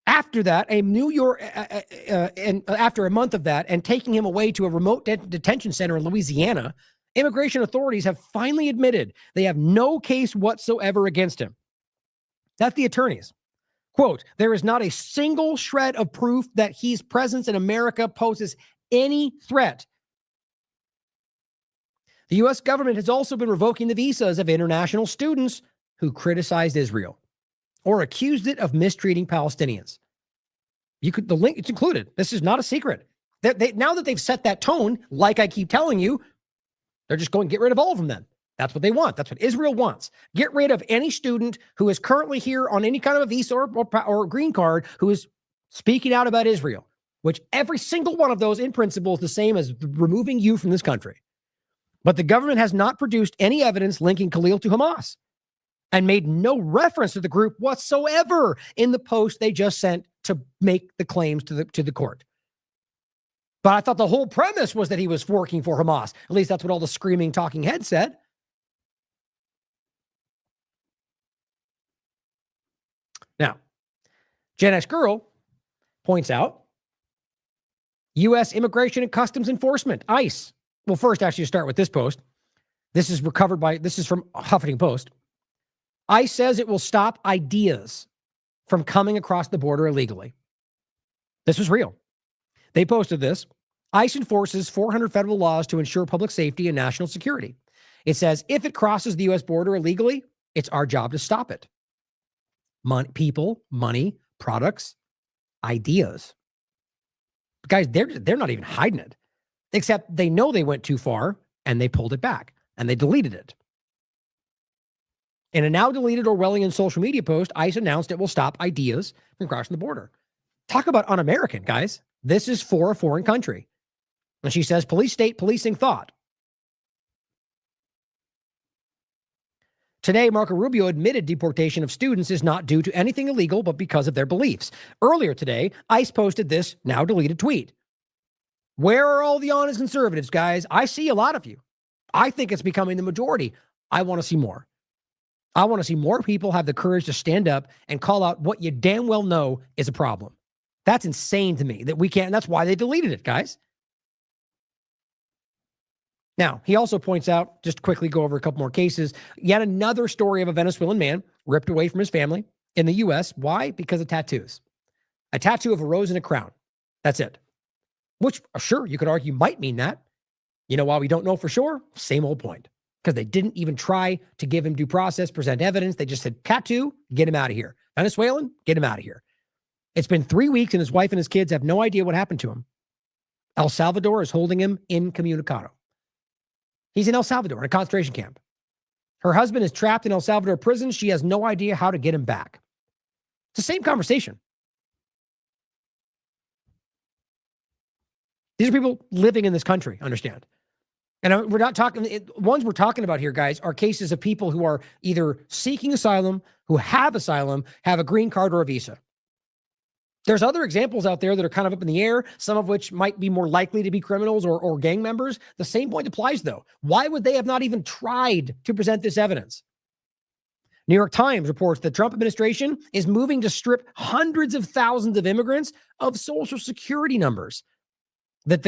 After that, and after a month of that, and taking him away to a remote detention center in Louisiana, immigration authorities have finally admitted they have no case whatsoever against him. That's the attorneys. Quote, there is not a single shred of proof that his presence in America poses any threat. The U.S. government has also been revoking the visas of international students who criticized Israel or accused it of mistreating Palestinians. The link, it's included. This is not a secret. Now that they've set that tone, like I keep telling you, they're just going to get rid of all of them then. That's what they want. That's what Israel wants. Get rid of any student who is currently here on any kind of a visa or green card who is speaking out about Israel, which every single one of those in principle is the same as removing you from this country. But the government has not produced any evidence linking Khalil to Hamas and made no reference to the group whatsoever in the post they just sent to make the claims to the court. But I thought the whole premise was that he was working for Hamas. At least that's what all the screaming talking heads said. Now, Gen X Girl points out U.S. Immigration and Customs Enforcement, ICE. Well, first, actually, start with this post. This is from Huffington Post. ICE says it will stop ideas from coming across the border illegally. This was real. They posted this. ICE enforces 400 federal laws to ensure public safety and national security. It says if it crosses the U.S. border illegally, it's our job to stop it. People, money, products, ideas. Guys, they're not even hiding it, except they know they went too far and they pulled it back and they deleted it. In a now deleted Orwellian social media post, ICE announced it will stop ideas from crossing the border. Talk about un-American, guys. This is for a foreign country. And she says, police state policing thought. Today, Marco Rubio admitted deportation of students is not due to anything illegal, but because of their beliefs. Earlier today, ICE posted this now deleted tweet. Where are all the honest conservatives, guys? I see a lot of you. I think it's becoming the majority. I want to see more. I want to see more people have the courage to stand up and call out what you damn well know is a problem. That's insane to me that we can't. That's why they deleted it, guys. Now, he also points out, just to quickly go over a couple more cases, yet another story of a Venezuelan man ripped away from his family in the U.S. Why? Because of tattoos. A tattoo of a rose and a crown. That's it. Which, sure, you could argue might mean that. You know why we don't know for sure? Same old point. Because they didn't even try to give him due process, present evidence. They just said, tattoo, get him out of here. Venezuelan, get him out of here. It's been 3 weeks and his wife and his kids have no idea what happened to him. El Salvador is holding him incommunicado. He's in El Salvador in a concentration camp. Her husband is trapped in El Salvador prison. She has no idea how to get him back. It's the same conversation. These are people living in this country, understand? And we're not talking, ones we're talking about here, guys, are cases of people who are either seeking asylum, who have asylum, have a green card or a visa. There's other examples out there that are kind of up in the air, some of which might be more likely to be criminals or gang members. The same point applies, though. Why would they have not even tried to present this evidence? New York Times reports the Trump administration is moving to strip hundreds of thousands of immigrants of Social Security numbers that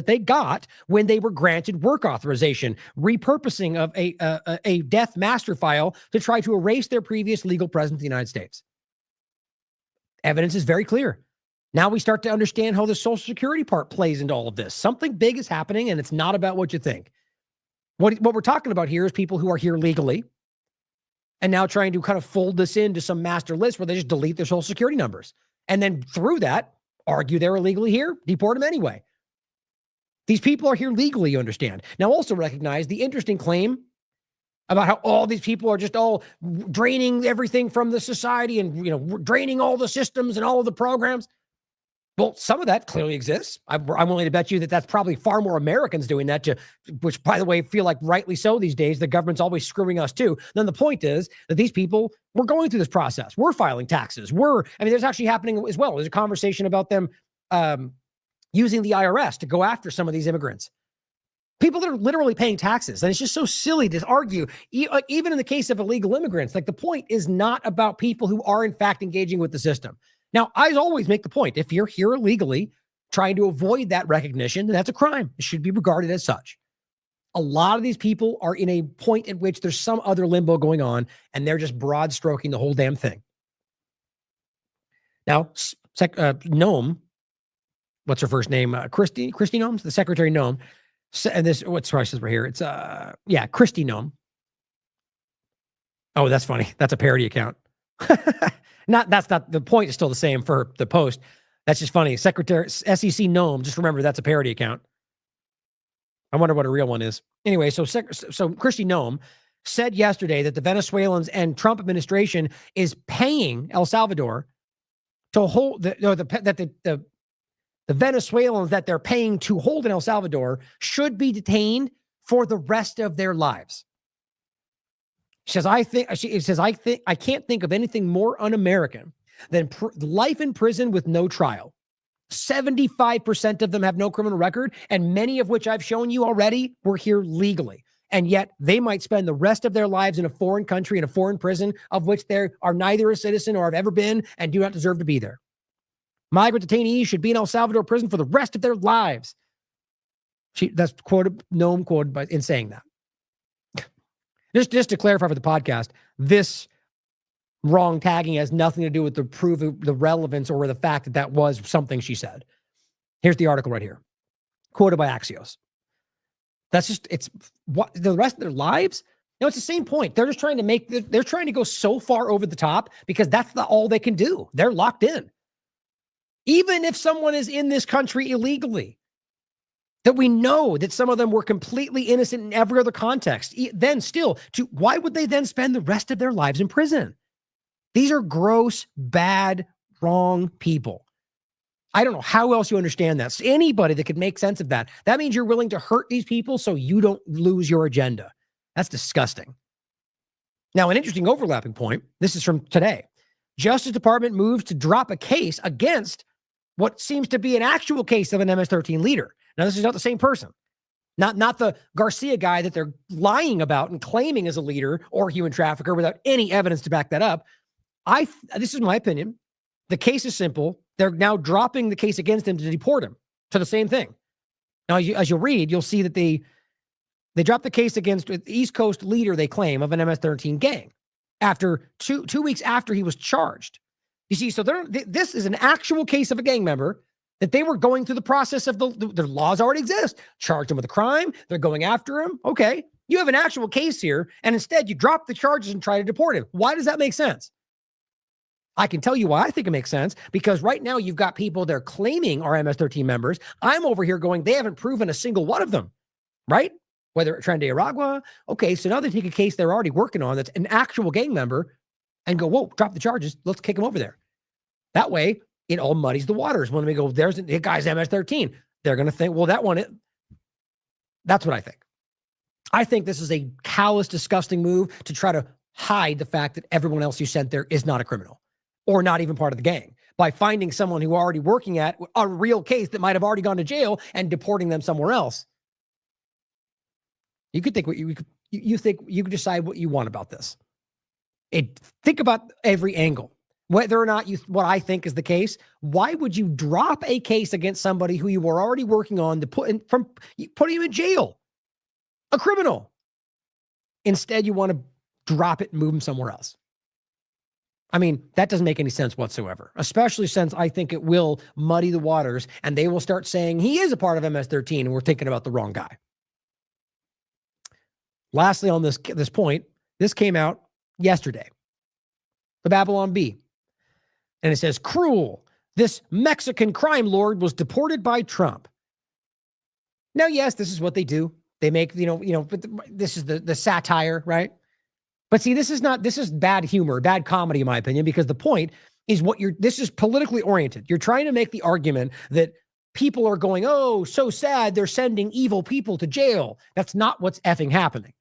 they got when they were granted work authorization, repurposing of a death master file to try to erase their previous legal presence in the United States. Evidence is very clear. Now we start to understand how the Social Security part plays into all of this. Something big is happening, and it's not about what you think. What we're talking about here is people who are here legally and now trying to kind of fold this into some master list where they just delete their Social Security numbers. And then through that, argue they're illegally here, deport them anyway. These people are here legally, you understand. Now also recognize the interesting claim about how all these people are just all draining everything from the society and, draining all the systems and all of the programs. Well, some of that clearly exists. I'm willing to bet you that that's probably far more Americans doing that, which, by the way, feel like rightly so these days. The government's always screwing us too. Then the point is that these people, we're going through this process. We're filing taxes. There's actually happening as well. There's a conversation about them using the IRS to go after some of these immigrants. People that are literally paying taxes. And it's just so silly to argue, even in the case of illegal immigrants. Like, the point is not about people who are in fact engaging with the system. Now, I always make the point, if you're here illegally trying to avoid that recognition, then that's a crime. It should be regarded as such. A lot of these people are in a point at which there's some other limbo going on, and they're just broad stroking the whole damn thing. Now, Noem, what's her first name? Kristi Noem, the Secretary Noem. And this, what's says right here? It's Kristi Noem. Oh, that's funny. That's a parody account. That's not the point. Is still the same for the Post. That's just funny. Secretary SEC Noem. Just remember that's a parody account. I wonder what a real one is. Anyway, so Kristi Noem said yesterday that the Venezuelans and Trump administration is paying El Salvador to hold the Venezuelans that they're paying to hold in El Salvador should be detained for the rest of their lives. She says, I can't think of anything more un-American than life in prison with no trial. 75% of them have no criminal record, and many of which I've shown you already were here legally. And yet they might spend the rest of their lives in a foreign country, in a foreign prison, of which they are neither a citizen or have ever been and do not deserve to be there. Migrant detainees should be in El Salvador prison for the rest of their lives. That's Noem quoted in saying that. Just to clarify for the podcast, this wrong tagging has nothing to do with the relevance or the fact that that was something she said. Here's the article right here, quoted by Axios. It's what the rest of their lives. It's the same point. They're just trying to they're trying to go so far over the top because that's all they can do. They're locked in. Even if someone is in this country illegally, that we know that some of them were completely innocent in every other context, then still, why would they then spend the rest of their lives in prison? These are gross, bad, wrong people. I don't know how else you understand that. So anybody that could make sense of that, that means you're willing to hurt these people so you don't lose your agenda. That's disgusting. Now, an interesting overlapping point, this is from today. Justice Department moves to drop a case against what seems to be an actual case of an MS-13 leader. Now, this is not the same person. Not the Garcia guy that they're lying about and claiming as a leader or human trafficker without any evidence to back that up. This is my opinion. The case is simple. They're now dropping the case against him to deport him to the same thing. Now, as you'll read, you'll see that they dropped the case against the East Coast leader, they claim, of an MS-13 gang after two weeks after he was charged. You see, so this is an actual case of a gang member that they were going through the process of their laws already exist. Charged him with a crime. They're going after him. Okay. You have an actual case here, and instead you drop the charges and try to deport him. Why does that make sense? I can tell you why I think it makes sense, because right now you've got people they're claiming are MS-13 members. I'm over here going, they haven't proven a single one of them, right? Whether Tren de Aragua. Okay, so now they take a case they're already working on that's an actual gang member and go, whoa, drop the charges. Let's kick him over there. That way, it all muddies the waters. When we go, there's a guy's MS-13. They're going to think, well, that's what I think. I think this is a callous, disgusting move to try to hide the fact that everyone else you sent there is not a criminal or not even part of the gang by finding someone who are already working at a real case that might have already gone to jail and deporting them somewhere else. You could think what you think you could decide what you want about this. Think about every angle. Whether or not what I think is the case, why would you drop a case against somebody who you were already working on to putting him in jail? A criminal. Instead, you want to drop it and move him somewhere else. I mean, that doesn't make any sense whatsoever, especially since I think it will muddy the waters and they will start saying he is a part of MS-13 and we're thinking about the wrong guy. Lastly, on this point, this came out yesterday. The Babylon Bee. And it says, cruel. This Mexican crime lord was deported by Trump. Now, yes, this is what they do. They make, but this is the satire, right? But see, this is bad humor, bad comedy, in my opinion, because the point is this is politically oriented. You're trying to make the argument that people are going, oh, so sad, they're sending evil people to jail. That's not what's effing happening.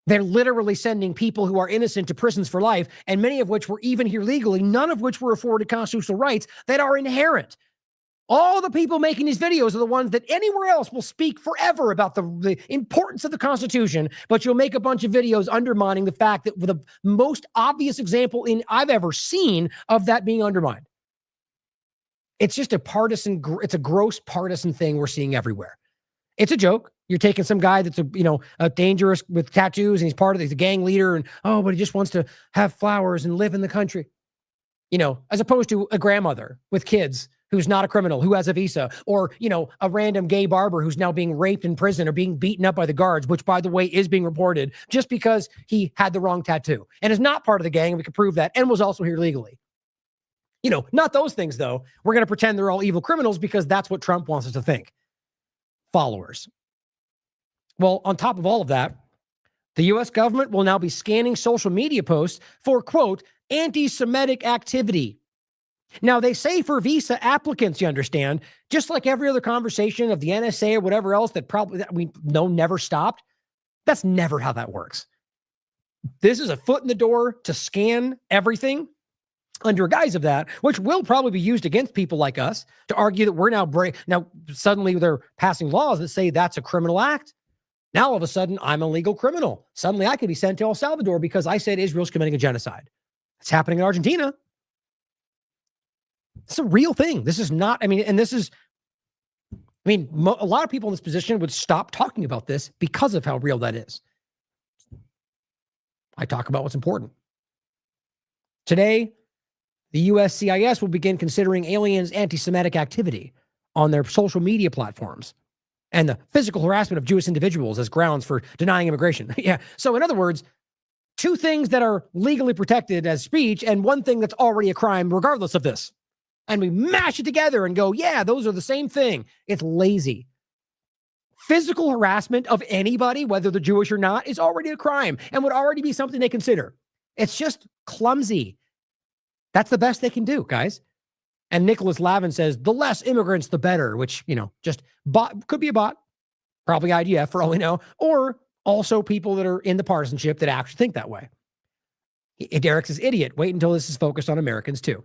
They're literally sending people who are innocent to prisons for life, and many of which were even here legally, none of which were afforded constitutional rights that are inherent All the people making these videos are the ones that anywhere else will speak forever about the importance of the Constitution, but you'll make a bunch of videos undermining the fact that the most obvious example I've ever seen of that being undermined. It's just it's a gross partisan thing we're seeing everywhere. It's a joke. You're taking some guy that's a dangerous with tattoos and he's a gang leader and but he just wants to have flowers and live in the country. As opposed to a grandmother with kids who's not a criminal, who has a visa, or, a random gay barber who's now being raped in prison or being beaten up by the guards, which, by the way, is being reported just because he had the wrong tattoo and is not part of the gang. And we can prove that and was also here legally. Not those things, though. We're going to pretend they're all evil criminals because that's what Trump wants us to think. Followers. Well, on top of all of that, the U.S. government will now be scanning social media posts for, quote, anti-Semitic activity. Now, they say for visa applicants, you understand, just like every other conversation of the NSA or whatever else that we know never stopped. That's never how that works. This is a foot in the door to scan everything under a guise of that, which will probably be used against people like us to argue that we're now suddenly they're passing laws that say that's a criminal act. Now, all of a sudden, I'm a legal criminal. Suddenly, I could be sent to El Salvador because I said Israel's committing a genocide. It's happening in Argentina. It's a real thing. This is not, a lot of people in this position would stop talking about this because of how real that is. I talk about what's important. Today, the USCIS will begin considering aliens' anti-Semitic activity on their social media platforms and the physical harassment of Jewish individuals as grounds for denying immigration. Yeah. So in other words, two things that are legally protected as speech and one thing that's already a crime regardless of this. And we mash it together and go, yeah, those are the same thing. It's lazy. Physical harassment of anybody, whether they're Jewish or not, is already a crime and would already be something they consider. It's just clumsy. That's the best they can do, guys. And Nicholas Lavin says, the less immigrants, the better, which, just could be a bot, probably IDF for all we know, or also people that are in the partisanship that actually think that way. Derek says, idiot. Wait until this is focused on Americans too.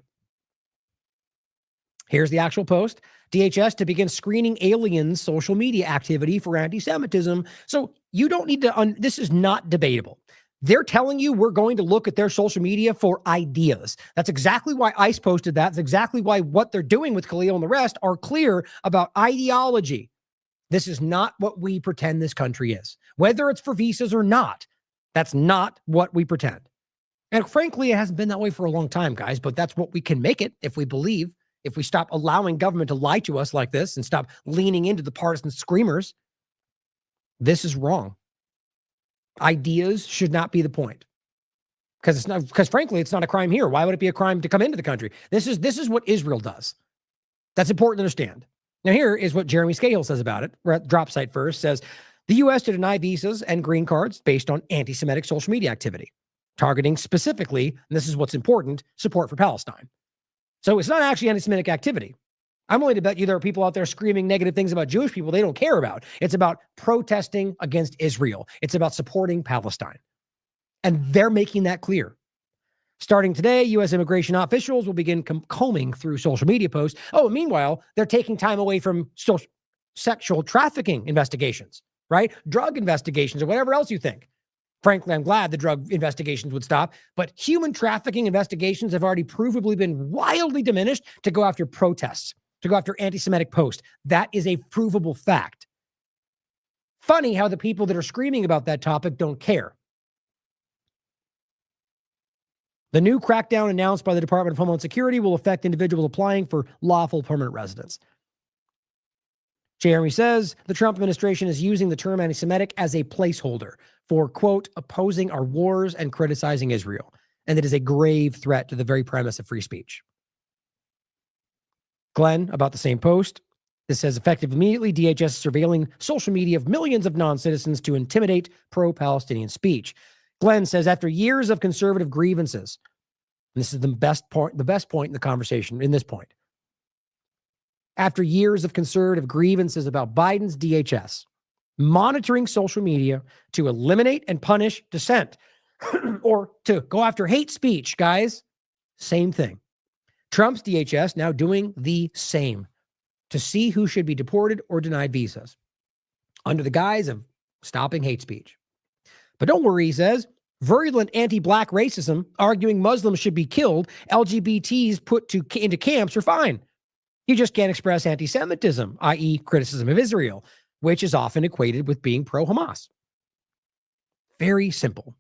Here's the actual post. DHS to begin screening aliens' social media activity for anti-Semitism. So you don't need to, this is not debatable. They're telling you we're going to look at their social media for ideas. That's exactly why ICE posted that. That's exactly why what they're doing with Khalil and the rest are clear about ideology. This is not what we pretend this country is. Whether it's for visas or not, that's not what we pretend. And frankly, it hasn't been that way for a long time, guys, but that's what we can make it if we believe. If we stop allowing government to lie to us like this and stop leaning into the partisan screamers, this is wrong. Ideas should not be the point. Because frankly, it's not a crime here. Why would it be a crime to come into the country? This is what Israel does. That's important to understand. Now, here is what Jeremy Scahill says about it. We're at Drop Site First. Says, the U.S. to deny visas and green cards based on anti-Semitic social media activity, targeting specifically, and this is what's important, support for Palestine. So it's not actually anti-Semitic activity. I'm willing to bet you there are people out there screaming negative things about Jewish people they don't care about. It's about protesting against Israel. It's about supporting Palestine. And they're making that clear. Starting today, U.S. immigration officials will begin combing through social media posts. Oh, meanwhile, they're taking time away from sexual trafficking investigations, right? Drug investigations or whatever else you think. Frankly, I'm glad the drug investigations would stop, but human trafficking investigations have already provably been wildly diminished to go after protests, to go after anti-Semitic posts. That is a provable fact. Funny how the people that are screaming about that topic don't care. The new crackdown announced by the Department of Homeland Security will affect individuals applying for lawful permanent residence. Jeremy says the Trump administration is using the term anti-Semitic as a placeholder for, quote, opposing our wars and criticizing Israel. And it is a grave threat to the very premise of free speech. Glenn, about the same post, this says effective immediately, DHS is surveilling social media of millions of non-citizens to intimidate pro-Palestinian speech. Glenn says after years of conservative grievances, and this is the best point in the conversation in this point. After years of conservative grievances about Biden's DHS monitoring social media to eliminate and punish dissent or to go after hate speech, guys, same thing. Trump's DHS now doing the same. to see who should be deported or denied visas under the guise of stopping hate speech. But don't worry, he says, virulent anti-black racism, arguing Muslims should be killed, LGBTs put into camps are fine. You just can't express anti-Semitism, i.e. criticism of Israel, which is often equated with being pro-Hamas. Very simple.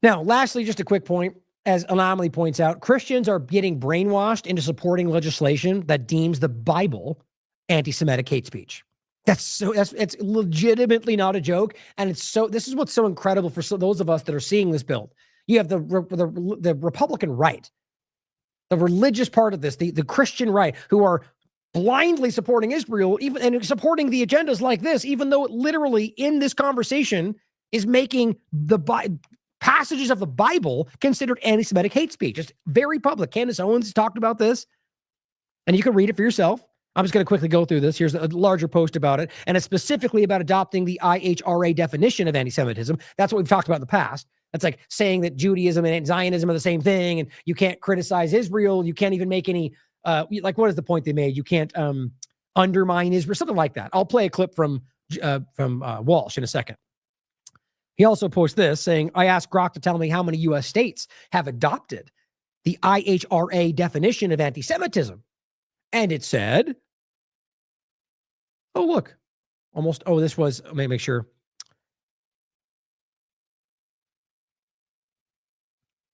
Now, lastly, just a quick point. As Anomaly points out, Christians are getting brainwashed into supporting legislation that deems the Bible anti-Semitic hate speech. It's legitimately not a joke. And this is what's so incredible for those of us that are seeing this bill. You have the Republican right, the religious part of this, the Christian right, who are blindly supporting Israel, and supporting the agendas like this, even though it literally in this conversation is making the passages of the Bible considered anti-Semitic hate speech. It's very public. Candace Owens talked about this, and you can read it for yourself. I'm just going to quickly go through this. Here's a larger post about it, and it's specifically about adopting the IHRA definition of anti-Semitism. That's what we've talked about in the past. That's like saying that Judaism and Zionism are the same thing, and you can't criticize Israel. You can't even make any, what is the point they made? You can't undermine Israel, something like that. I'll play a clip from Walsh in a second. He also posts this saying, I asked Grok to tell me how many U.S. states have adopted the IHRA definition of anti-Semitism. And it said, oh, look, this was, let me make sure.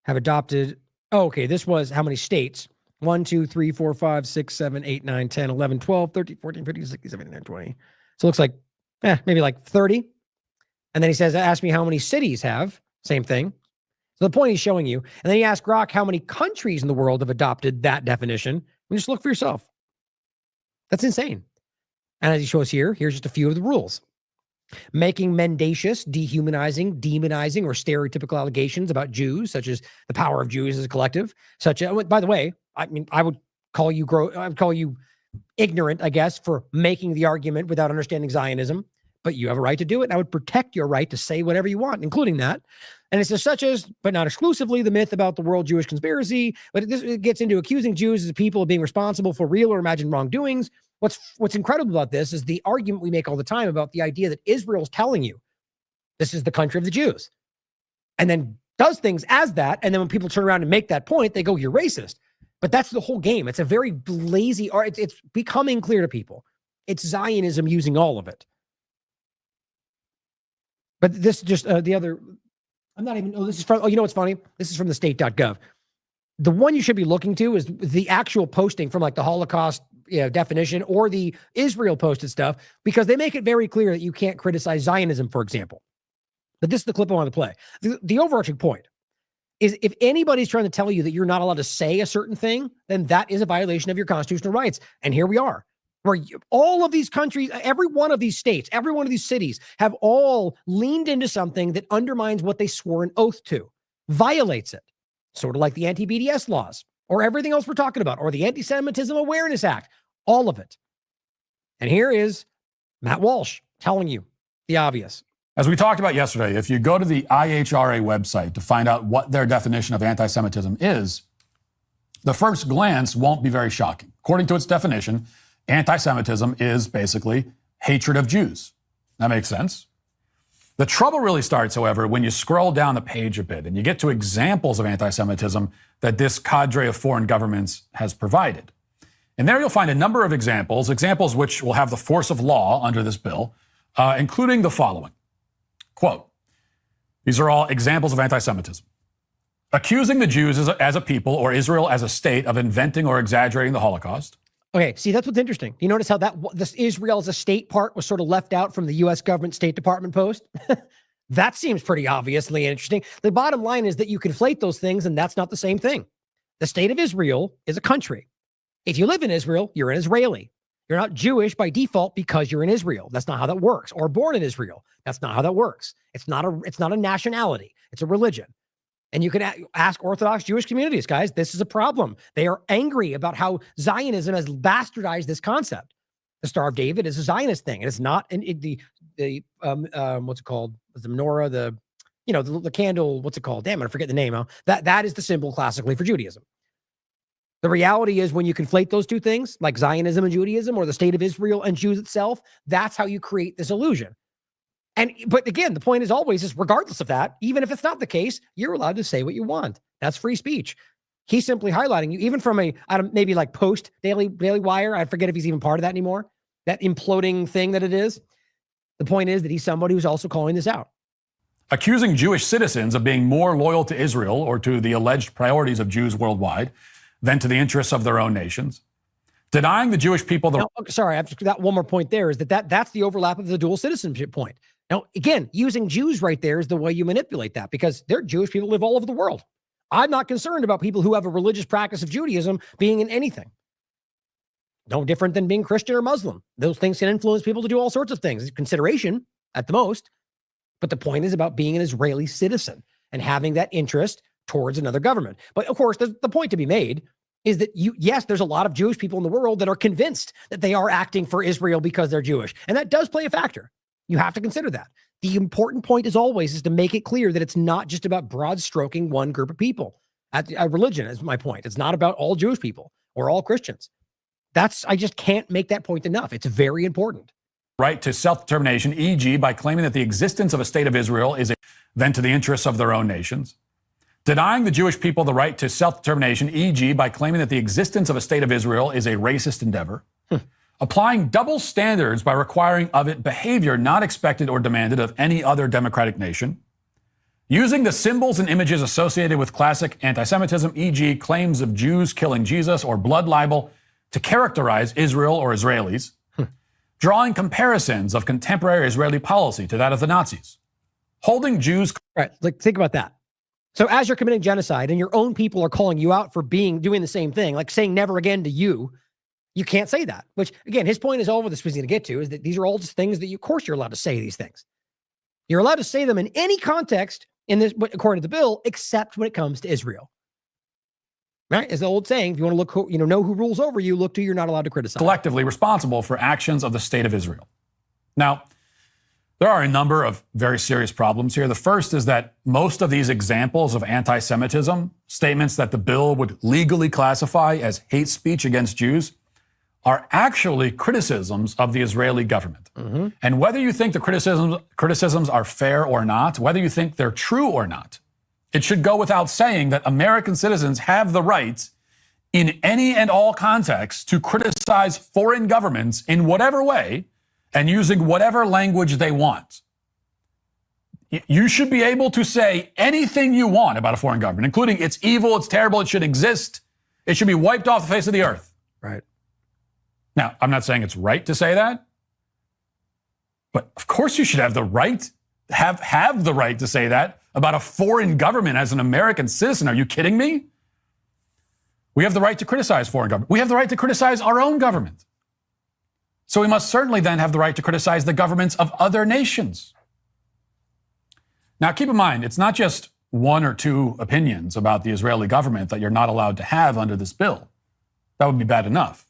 Have adopted, this was how many states? 1, 2, 3, 4, 5, 6, 7, 8, 9, 10, 11, 12, 13, 14, 15, 16, 17, 19, 20. So it looks like, maybe like 30. And then he says, ask me how many cities have, same thing. So the point he's showing you. And then he asked Grok how many countries in the world have adopted that definition. And just look for yourself. That's insane. And as he shows here, here's just a few of the rules. Making mendacious, dehumanizing, demonizing, or stereotypical allegations about Jews, such as the power of Jews as a collective, by the way, I would call you ignorant, I guess, for making the argument without understanding Zionism, but you have a right to do it. And I would protect your right to say whatever you want, including that. And it's such as, but not exclusively, the myth about the world Jewish conspiracy, but it gets into accusing Jews as people of being responsible for real or imagined wrongdoings. What's incredible about this is the argument we make all the time about the idea that Israel's telling you this is the country of the Jews, and then does things as that. And then when people turn around and make that point, they go, you're racist. But that's the whole game. It's a very lazy art. It's becoming clear to people. It's Zionism using all of it. But this just the other, I'm not even, this is from, you know what's funny? This is from the state.gov. The one you should be looking to is the actual posting from like the Holocaust definition or the Israel posted stuff, because they make it very clear that you can't criticize Zionism, for example. But this is the clip I want to play. The overarching point is if anybody's trying to tell you that you're not allowed to say a certain thing, then that is a violation of your constitutional rights. And here we are. Where all of these countries, every one of these states, every one of these cities have all leaned into something that undermines what they swore an oath to, violates it, sort of like the anti-BDS laws or everything else we're talking about, or the Anti-Semitism Awareness Act, all of it. And here is Matt Walsh telling you the obvious. As we talked about yesterday, if you go to the IHRA website to find out what their definition of anti-Semitism is, the first glance won't be very shocking. According to its definition, anti-Semitism is basically hatred of Jews. That makes sense. The trouble really starts, however, when you scroll down the page a bit and you get to examples of anti-Semitism that this cadre of foreign governments has provided. And there you'll find a number of examples which will have the force of law under this bill, including the following. Quote, these are all examples of anti-Semitism. Accusing the Jews as a people or Israel as a state of inventing or exaggerating the Holocaust. Okay, see, that's what's interesting. You notice how this Israel as a state part was sort of left out from the U.S. government State Department post? That seems pretty obviously interesting. The bottom line is that you conflate those things, and that's not the same thing. The state of Israel is a country. If you live in Israel, you're an Israeli. You're not Jewish by default because you're in Israel. That's not how that works. Or born in Israel. That's not how that works. It's not a nationality. It's a religion. And you can ask Orthodox Jewish communities, guys, this is a problem. They are angry about how Zionism has bastardized this concept. The Star of David is a Zionist thing. It is not what's it called? The menorah, the candle, what's it called? Damn, I forget the name. That is the symbol classically for Judaism. The reality is when you conflate those two things, like Zionism and Judaism or the state of Israel and Jews itself, that's how you create this illusion. But again, the point is always is regardless of that, even if it's not the case, you're allowed to say what you want. That's free speech. He's simply highlighting you, even from maybe like post Daily Wire. I forget if he's even part of that anymore. That imploding thing that it is. The point is that he's somebody who's also calling this out. Accusing Jewish citizens of being more loyal to Israel or to the alleged priorities of Jews worldwide than to the interests of their own nations. Denying the Jewish people the... Now, sorry, I've got one more point there, is that's the overlap of the dual citizenship point. Now, again, using Jews right there is the way you manipulate that, because they're Jewish people live all over the world. I'm not concerned about people who have a religious practice of Judaism being in anything. No different than being Christian or Muslim. Those things can influence people to do all sorts of things. Consideration at the most. But the point is about being an Israeli citizen and having that interest towards another government. But of course, the point to be made is that yes, there's a lot of Jewish people in the world that are convinced that they are acting for Israel because they're Jewish. And that does play a factor. You have to consider that. The important point is always to make it clear that it's not just about broad stroking one group of people. A religion is my point. It's not about all Jewish people or all Christians. I just can't make that point enough. It's very important. Right to self-determination, e.g. by claiming that the existence of a state of Israel is then to the interests of their own nations. Denying the Jewish people the right to self-determination, e.g. by claiming that the existence of a state of Israel is a racist endeavor. Applying double standards by requiring of it behavior not expected or demanded of any other democratic nation. Using the symbols and images associated with classic anti-Semitism, e.g. claims of Jews killing Jesus or blood libel, to characterize Israel or Israelis. Drawing comparisons of contemporary Israeli policy to that of the Nazis. Holding Jews... Right, like think about that. So as you're committing genocide and your own people are calling you out for doing the same thing, like saying never again to you, you can't say that. Which, again, his point is all over this was going to get to, is that these are all just things that of course you're allowed to say these things. You're allowed to say them in any context in this, according to the bill, except when it comes to Israel. Right? As the old saying, if you want to look, know who rules over you, look to you're not allowed to criticize. Collectively responsible for actions of the state of Israel. Now, there are a number of very serious problems here. The first is that most of these examples of anti-Semitism, statements that the bill would legally classify as hate speech against Jews, are actually criticisms of the Israeli government. Mm-hmm. And whether you think the criticisms are fair or not, whether you think they're true or not, it should go without saying that American citizens have the right in any and all contexts to criticize foreign governments in whatever way and using whatever language they want. You should be able to say anything you want about a foreign government, including it's evil, it's terrible, it should exist, it should be wiped off the face of the earth. Right. Now, I'm not saying it's right to say that, but of course you should have the right, have the right to say that about a foreign government as an American citizen. Are you kidding me? We have the right to criticize foreign government. We have the right to criticize our own government. So we must certainly then have the right to criticize the governments of other nations. Now, keep in mind, it's not just one or two opinions about the Israeli government that you're not allowed to have under this bill. That would be bad enough.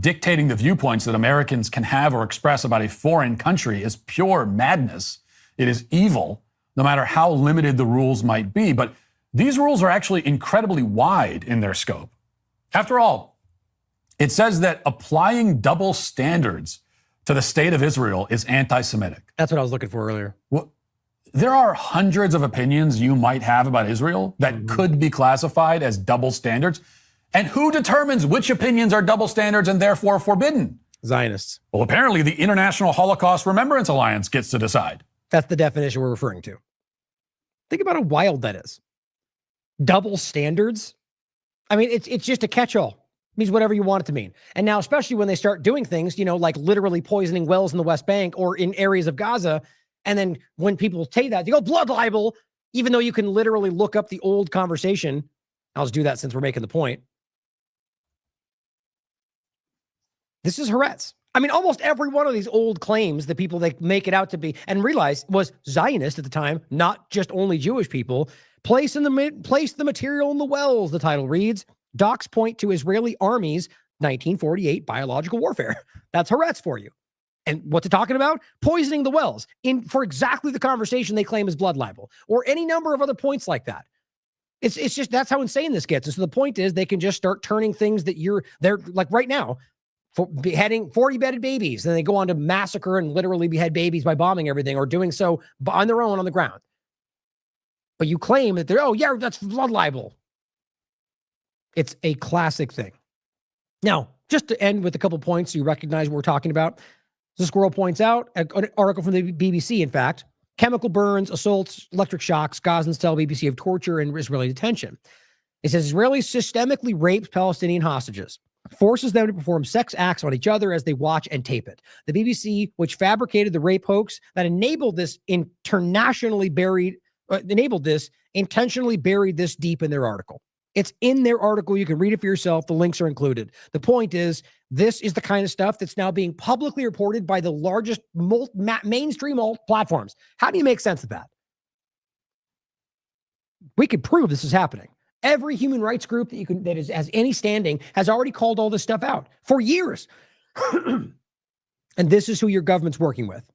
Dictating the viewpoints that Americans can have or express about a foreign country is pure madness. It is evil, no matter how limited the rules might be. But these rules are actually incredibly wide in their scope. After all, it says that applying double standards to the state of Israel is anti-Semitic. That's what I was looking for earlier. Well, there are hundreds of opinions you might have about Israel that could be classified as double standards. And who determines which opinions are double standards and therefore forbidden? Zionists. Well, apparently the International Holocaust Remembrance Alliance gets to decide. That's the definition we're referring to. Think about how wild that is. Double standards. I mean, it's just a catch-all. It means whatever you want it to mean. And now, especially when they start doing things, like literally poisoning wells in the West Bank or in areas of Gaza. And then when people say that, they go blood libel, even though you can literally look up the old conversation. I'll just do that since we're making the point. This is Haaretz. I mean, almost every one of these old claims that people they make it out to be and realize was Zionist at the time, not just only Jewish people. Place the material in the wells, the title reads. Docs point to Israeli army's 1948 biological warfare. That's Haaretz for you. And what's it talking about? Poisoning the wells for exactly the conversation they claim is blood libel, or any number of other points like that. It's just, that's how insane this gets. And so the point is they can just start turning things that they're like right now, for beheading 40 bedded babies. Then they go on to massacre and literally behead babies by bombing everything or doing so on their own on the ground. But you claim that that's blood libel. It's a classic thing. Now, just to end with a couple points so you recognize what we're talking about. The Squirrel points out, an article from the BBC, in fact, chemical burns, assaults, electric shocks, Gazans tell BBC of torture and Israeli detention. It says Israelis systemically rapes Palestinian hostages, forces them to perform sex acts on each other as they watch and tape it. The BBC, which fabricated the rape hoax that intentionally buried this deep in their article. It's in their article. You can read it for yourself. The links are included. The point is, this is the kind of stuff that's now being publicly reported by the largest mainstream platforms. How do you make sense of that? We could prove this is happening. Every human rights group that has any standing has already called all this stuff out for years. And this is who your government's working with.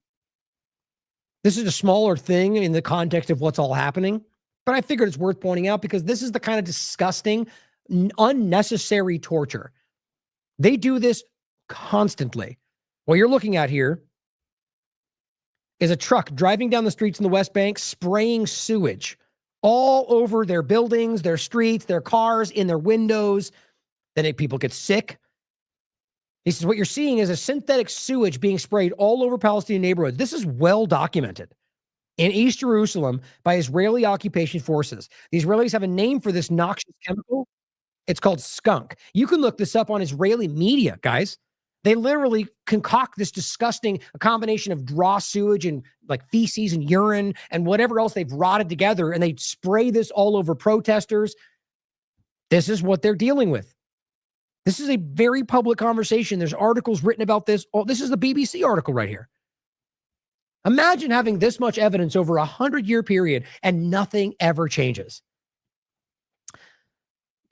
This is a smaller thing in the context of what's all happening. But I figured it's worth pointing out because this is the kind of disgusting, unnecessary torture. They do this constantly. What you're looking at here is a truck driving down the streets in the West Bank, spraying sewage all over their buildings, their streets, their cars, in their windows. Then people get sick. He says what you're seeing is a synthetic sewage being sprayed all over Palestinian neighborhoods. This is well documented in East Jerusalem by Israeli occupation forces. The Israelis have a name for this noxious chemical. It's called skunk. You can look this up on Israeli media, guys. They literally concoct this disgusting combination of raw sewage and like feces and urine and whatever else they've rotted together, and they spray this all over protesters. This is what they're dealing with. This is a very public conversation. There's articles written about this. Oh, this is the BBC article right here. Imagine having this much evidence over a 100-year period and nothing ever changes.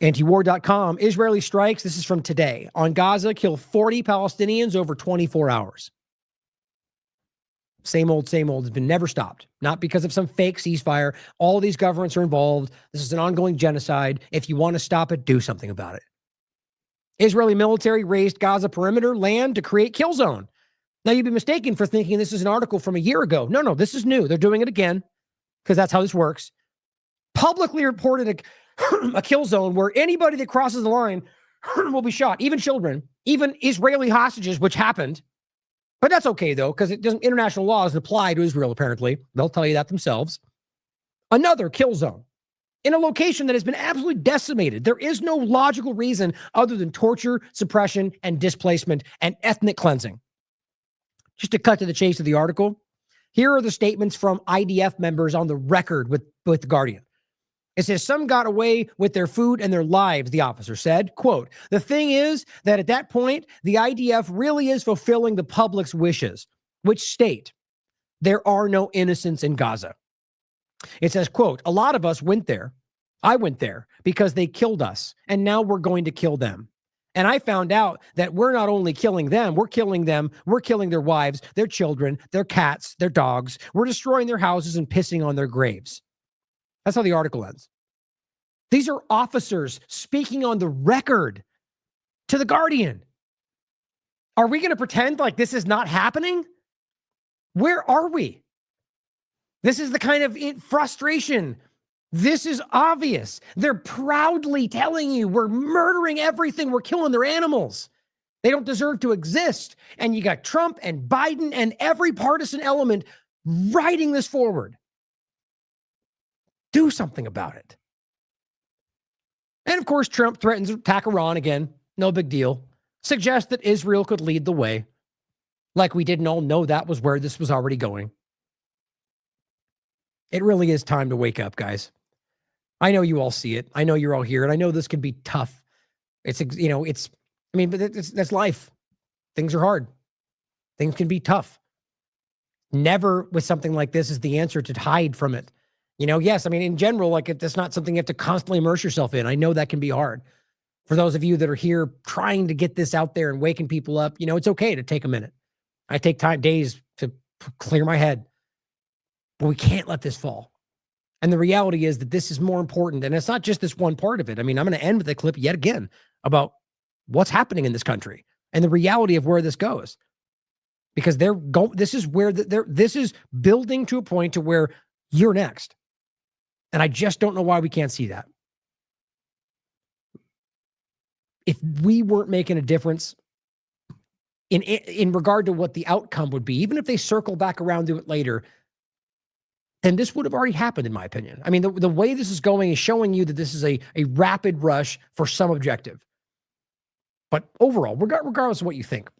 Antiwar.com, Israeli strikes, this is from today, on Gaza kill 40 Palestinians over 24 hours. Same old, has been never stopped. Not because of some fake ceasefire. All of these governments are involved. This is an ongoing genocide. If you want to stop it, do something about it. Israeli military raised Gaza perimeter land to create kill zone. Now, you'd be mistaken for thinking this is an article from a year ago. No, this is new. They're doing it again because that's how this works. Publicly reported a kill zone where anybody that crosses the line will be shot, even children, even Israeli hostages, which happened. But that's okay, though, because international law doesn't apply to Israel, apparently. They'll tell you that themselves. Another kill zone in a location that has been absolutely decimated. There is no logical reason other than torture, suppression, and displacement and ethnic cleansing. Just to cut to the chase of the article, here are the statements from IDF members on the record with The Guardian. It says, some got away with their food and their lives, the officer said. Quote, the thing is that at that point, the IDF really is fulfilling the public's wishes, which state there are no innocents in Gaza. It says, quote, a lot of us went there. I went there because they killed us, and now we're going to kill them. And I found out that we're not only killing them, we're killing their wives, their children, their cats, their dogs. We're destroying their houses and pissing on their graves. That's how the article ends. These are officers speaking on the record to The Guardian. Are we going to pretend like this is not happening? Where are we? This is the kind of frustration. This is obvious. They're proudly telling you we're murdering everything. We're killing their animals. They don't deserve to exist. And you got Trump and Biden and every partisan element writing this forward. Do something about it. And of course, Trump threatens to attack Iran again. No big deal. Suggests that Israel could lead the way. Like we didn't all know that was where this was already going. It really is time to wake up, guys. I know you all see it. I know you're all here, and I know this can be tough. But that's life. Things are hard. Things can be tough. Never with something like this is the answer to hide from it. Yes, in general, like it's not something you have to constantly immerse yourself in. I know that can be hard. For those of you that are here trying to get this out there and waking people up, it's okay to take a minute. I take days to clear my head. But we can't let this fall. And the reality is that this is more important. And it's not just this one part of it. I mean, I'm going to end with a clip yet again about what's happening in this country and the reality of where this goes. Because this is where this is building to a point to where you're next. And I just don't know why we can't see that. If we weren't making a difference in regard to what the outcome would be, even if they circle back around to it later, then this would have already happened, in my opinion. I mean, the way this is going is showing you that this is a rapid rush for some objective. But overall, regardless of what you think,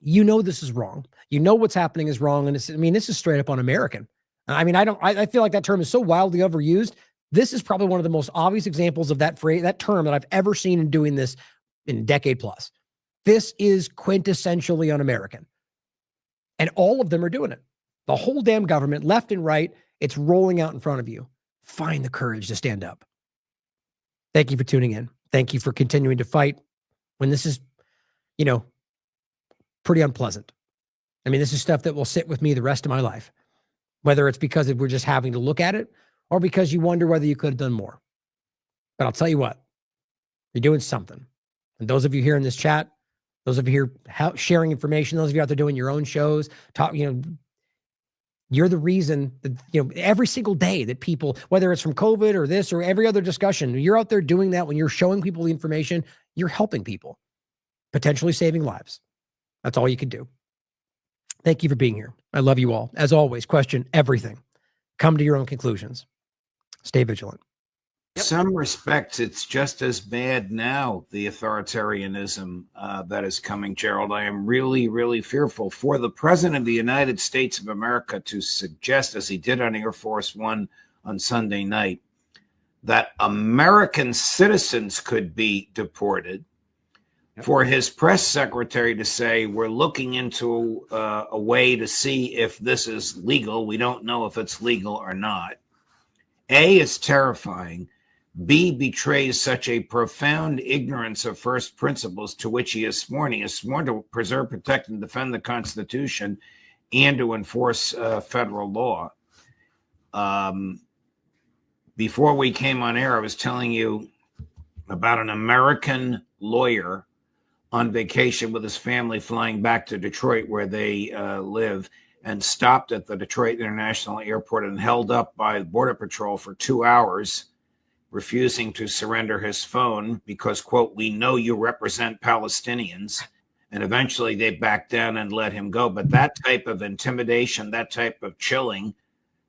you know this is wrong. You know what's happening is wrong. And this is straight up un-American. I mean, I feel like that term is so wildly overused. This is probably one of the most obvious examples of that phrase, that term that I've ever seen in doing this in a decade plus. This is quintessentially un-American. And all of them are doing it. The whole damn government, left and right, it's rolling out in front of you. Find the courage to stand up. Thank you for tuning in. Thank you for continuing to fight when this is, pretty unpleasant. I mean, this is stuff that will sit with me the rest of my life, whether it's because we're just having to look at it or because you wonder whether you could have done more. But I'll tell you what, you're doing something. And those of you here in this chat, those of you here sharing information, those of you out there doing your own shows, you're the reason that, every single day that people, whether it's from COVID or this or every other discussion, you're out there doing that. When you're showing people the information, you're helping people, potentially saving lives. That's all you can do. Thank you for being here. I love you all. As always, question everything. Come to your own conclusions. Stay vigilant. In some respects, it's just as bad now, the authoritarianism that is coming, Gerald. I am really, really fearful for the President of the United States of America to suggest, as he did on Air Force One on Sunday night, that American citizens could be deported. For his press secretary to say, we're looking into a way to see if this is legal. We don't know if it's legal or not. A, is terrifying. B, betrays such a profound ignorance of first principles to which he is sworn. He is sworn to preserve, protect, and defend the Constitution and to enforce federal law. Before we came on air, I was telling you about an American lawyer on vacation with his family flying back to Detroit, where they live, and stopped at the Detroit International Airport and held up by Border Patrol for 2 hours, refusing to surrender his phone because, quote, we know you represent Palestinians. And eventually they backed down and let him go. But that type of intimidation, that type of chilling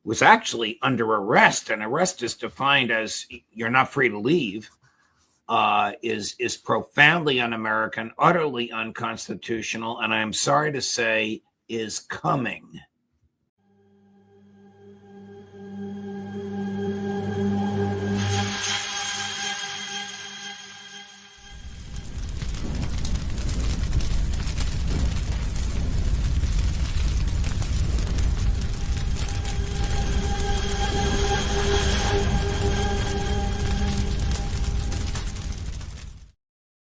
was actually under arrest. And arrest is defined as you're not free to leave. Is profoundly un-American, utterly unconstitutional, and I'm sorry to say is coming.